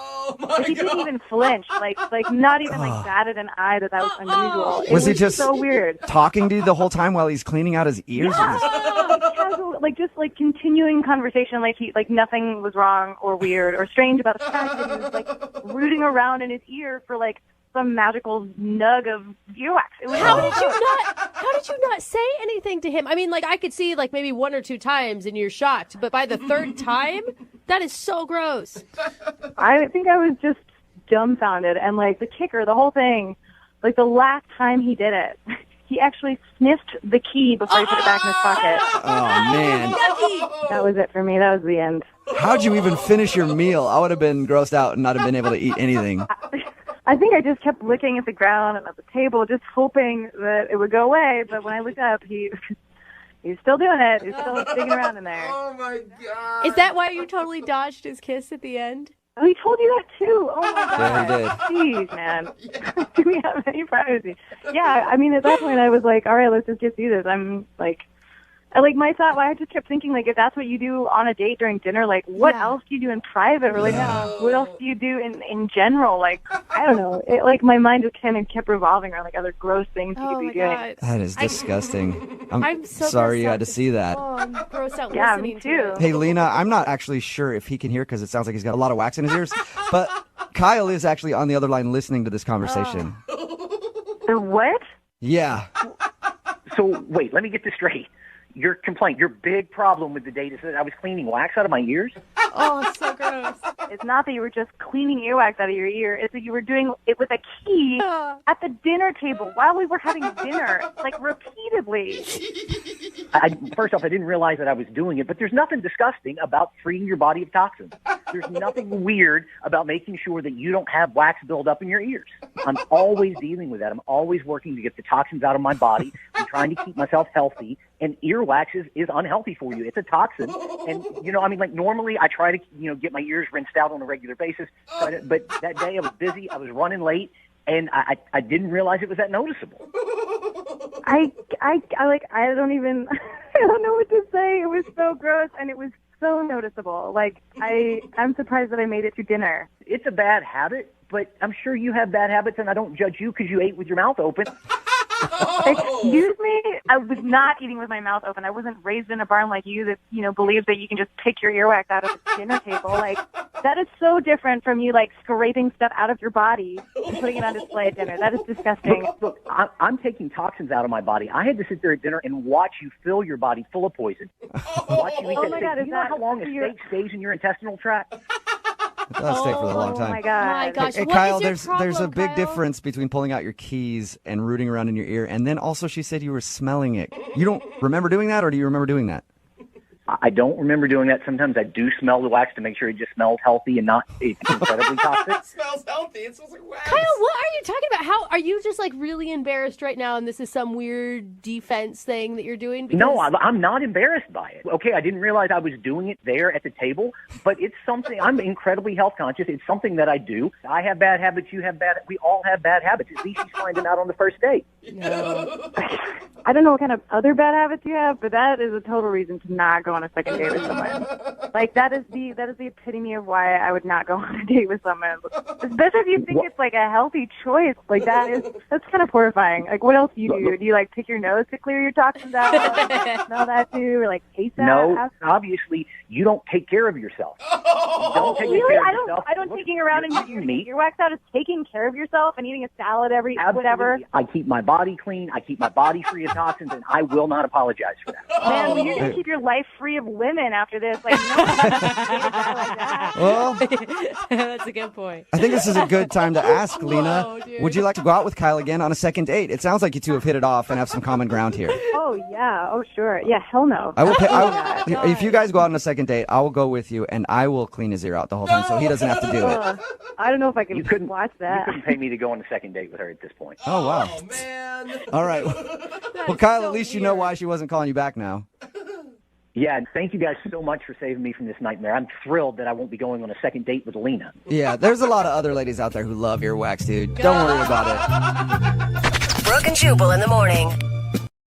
S12: he didn't even flinch, like not even like batted an eye that was unusual. It
S2: Was he just
S12: so weird?
S2: talking to you the whole time while he's cleaning out his ears?
S12: Casual, like just like continuing conversation, like nothing was wrong or weird or strange about the fact that he was like rooting around in his ear for like some magical nug of earwax. It was
S14: How did you not say anything to him? I mean, like I could see like maybe 1 or 2 times and you're shocked, but by the 3rd time, that is so gross.
S12: I think I was just dumbfounded, and like the kicker, the whole thing, like the last time he did it, he actually sniffed the key before he put it back in his pocket.
S2: Oh, man.
S12: That was it for me. That was the end.
S2: How'd you even finish your meal? I would have been grossed out and not have been able to eat anything.
S12: I think I just kept looking at the ground and at the table, just hoping that it would go away. But when I looked up, he's still doing it. He's still digging around in there.
S4: Oh my god!
S14: Is that why you totally dodged his kiss at the end?
S12: Oh, he told you that too. Oh my god!
S2: Yeah, he did.
S12: Jeez, man. Do we have any privacy? Yeah, I mean, at that point, I was like, all right, let's just get through this. I'm like. My thought, I just kept thinking, like, if that's what you do on a date during dinner, like, what else do you do in private? Or, like, what else do you do in general? Like, I don't know. My mind just kind of kept revolving around, like, other gross things you could be doing.
S2: That is disgusting. I'm
S14: so
S2: sorry you
S14: grossed
S2: had to see that.
S14: Oh, I'm grossed out
S12: Yeah,
S14: listening
S12: me
S14: to
S12: too.
S14: it.
S2: Hey, Lena, I'm not actually sure if he can hear because it sounds like he's got a lot of wax in his ears, but Kyle is actually on the other line listening to this conversation.
S12: The what?
S2: Yeah.
S9: So wait, let me get this straight. your complaint, your big problem with the date is that I was cleaning wax out of my ears.
S12: Oh, it's so gross. It's not that you were just cleaning earwax out of your ear. It's that you were doing it with a key at the dinner table while we were having dinner, like repeatedly.
S9: First off, I didn't realize that I was doing it, but there's nothing disgusting about freeing your body of toxins. There's nothing weird about making sure that you don't have wax build up in your ears. I'm always dealing with that. I'm always working to get the toxins out of my body. I'm trying to keep myself healthy, and earwax is unhealthy for you. It's a toxin. And, like normally I try to, get my ears rinsed out on a regular basis, but that day I was busy, I was running late, and I didn't realize it was that noticeable.
S12: I don't even, I don't know what to say. It was so gross, and it was so noticeable. Like, I'm surprised that I made it through dinner.
S9: It's a bad habit, but I'm sure you have bad habits, and I don't judge you because you ate with your mouth open.
S12: Excuse me? I was not eating with my mouth open. I wasn't raised in a barn like you that, believes that you can just pick your earwax out of the dinner table. Like, that is so different from you, like, scraping stuff out of your body and putting it on display at dinner. That is disgusting.
S9: Look, I'm taking toxins out of my body. I had to sit there at dinner and watch you fill your body full of poison. Watch you eat that steak. Do you know how long a steak stays in your intestinal tract?
S2: It does stay for a long time.
S12: Oh, my God.
S2: Hey, Kyle, there's a big difference between pulling out your keys and rooting around in your ear. And then also she said you were smelling it. You don't remember doing that, or do you remember doing that?
S9: I don't remember doing that. Sometimes I do smell the wax to make sure it just smells healthy and not incredibly toxic.
S4: It smells healthy. It smells like wax.
S14: Kyle, what are you talking about? How are you just like really embarrassed right now, and this is some weird defense thing that you're doing? Because...
S9: No, I'm not embarrassed by it. Okay, I didn't realize I was doing it there at the table, but it's something. I'm incredibly health conscious. It's something that I do. I have bad habits. You have bad. We all have bad habits. At least she's finding out on the first date.
S12: No. I don't know what kind of other bad habits you have, but that is a total reason to not go on a second date with someone. Like, that is the epitome of why I would not go on a date with someone. Especially if you think it's like a healthy choice. Like, that's kind of horrifying. Like, what else do you do? Do you like pick your nose to clear your toxins out? Like, smell that too, or like taste that?
S9: No, obviously you don't take care of yourself. You don't take
S12: really?
S9: care of yourself.
S12: I don't taking around and eating your wax out is taking care of yourself and eating a salad whatever.
S9: I keep my body clean. I keep my body free of toxins, and I will not apologize for that.
S12: Man, well, you're going to keep your life free of women after this. Like, no one's like that.
S2: Well,
S14: that's a good point.
S2: I think this is a good time to ask, Lena, would you like to go out with Kyle again on a second date? It sounds like you two have hit it off and have some common ground here.
S12: Oh, yeah. Oh, sure. Yeah, hell no.
S2: I will pay, if you guys go out on a second date, I will go with you, and I will clean his ear out the whole time, so he doesn't have to do it.
S12: I don't know if I can watch that.
S9: You couldn't pay me to go on a second date with her at this point.
S2: Oh, wow.
S4: Oh, man.
S2: All right. Well, Kyle, at least you know why she wasn't calling you back now.
S9: Yeah, and thank you guys so much for saving me from this nightmare. I'm thrilled that I won't be going on a second date with Lena.
S2: Yeah, there's a lot of other ladies out there who love earwax, dude. Don't worry about it.
S10: Brooke and Jubal in the morning.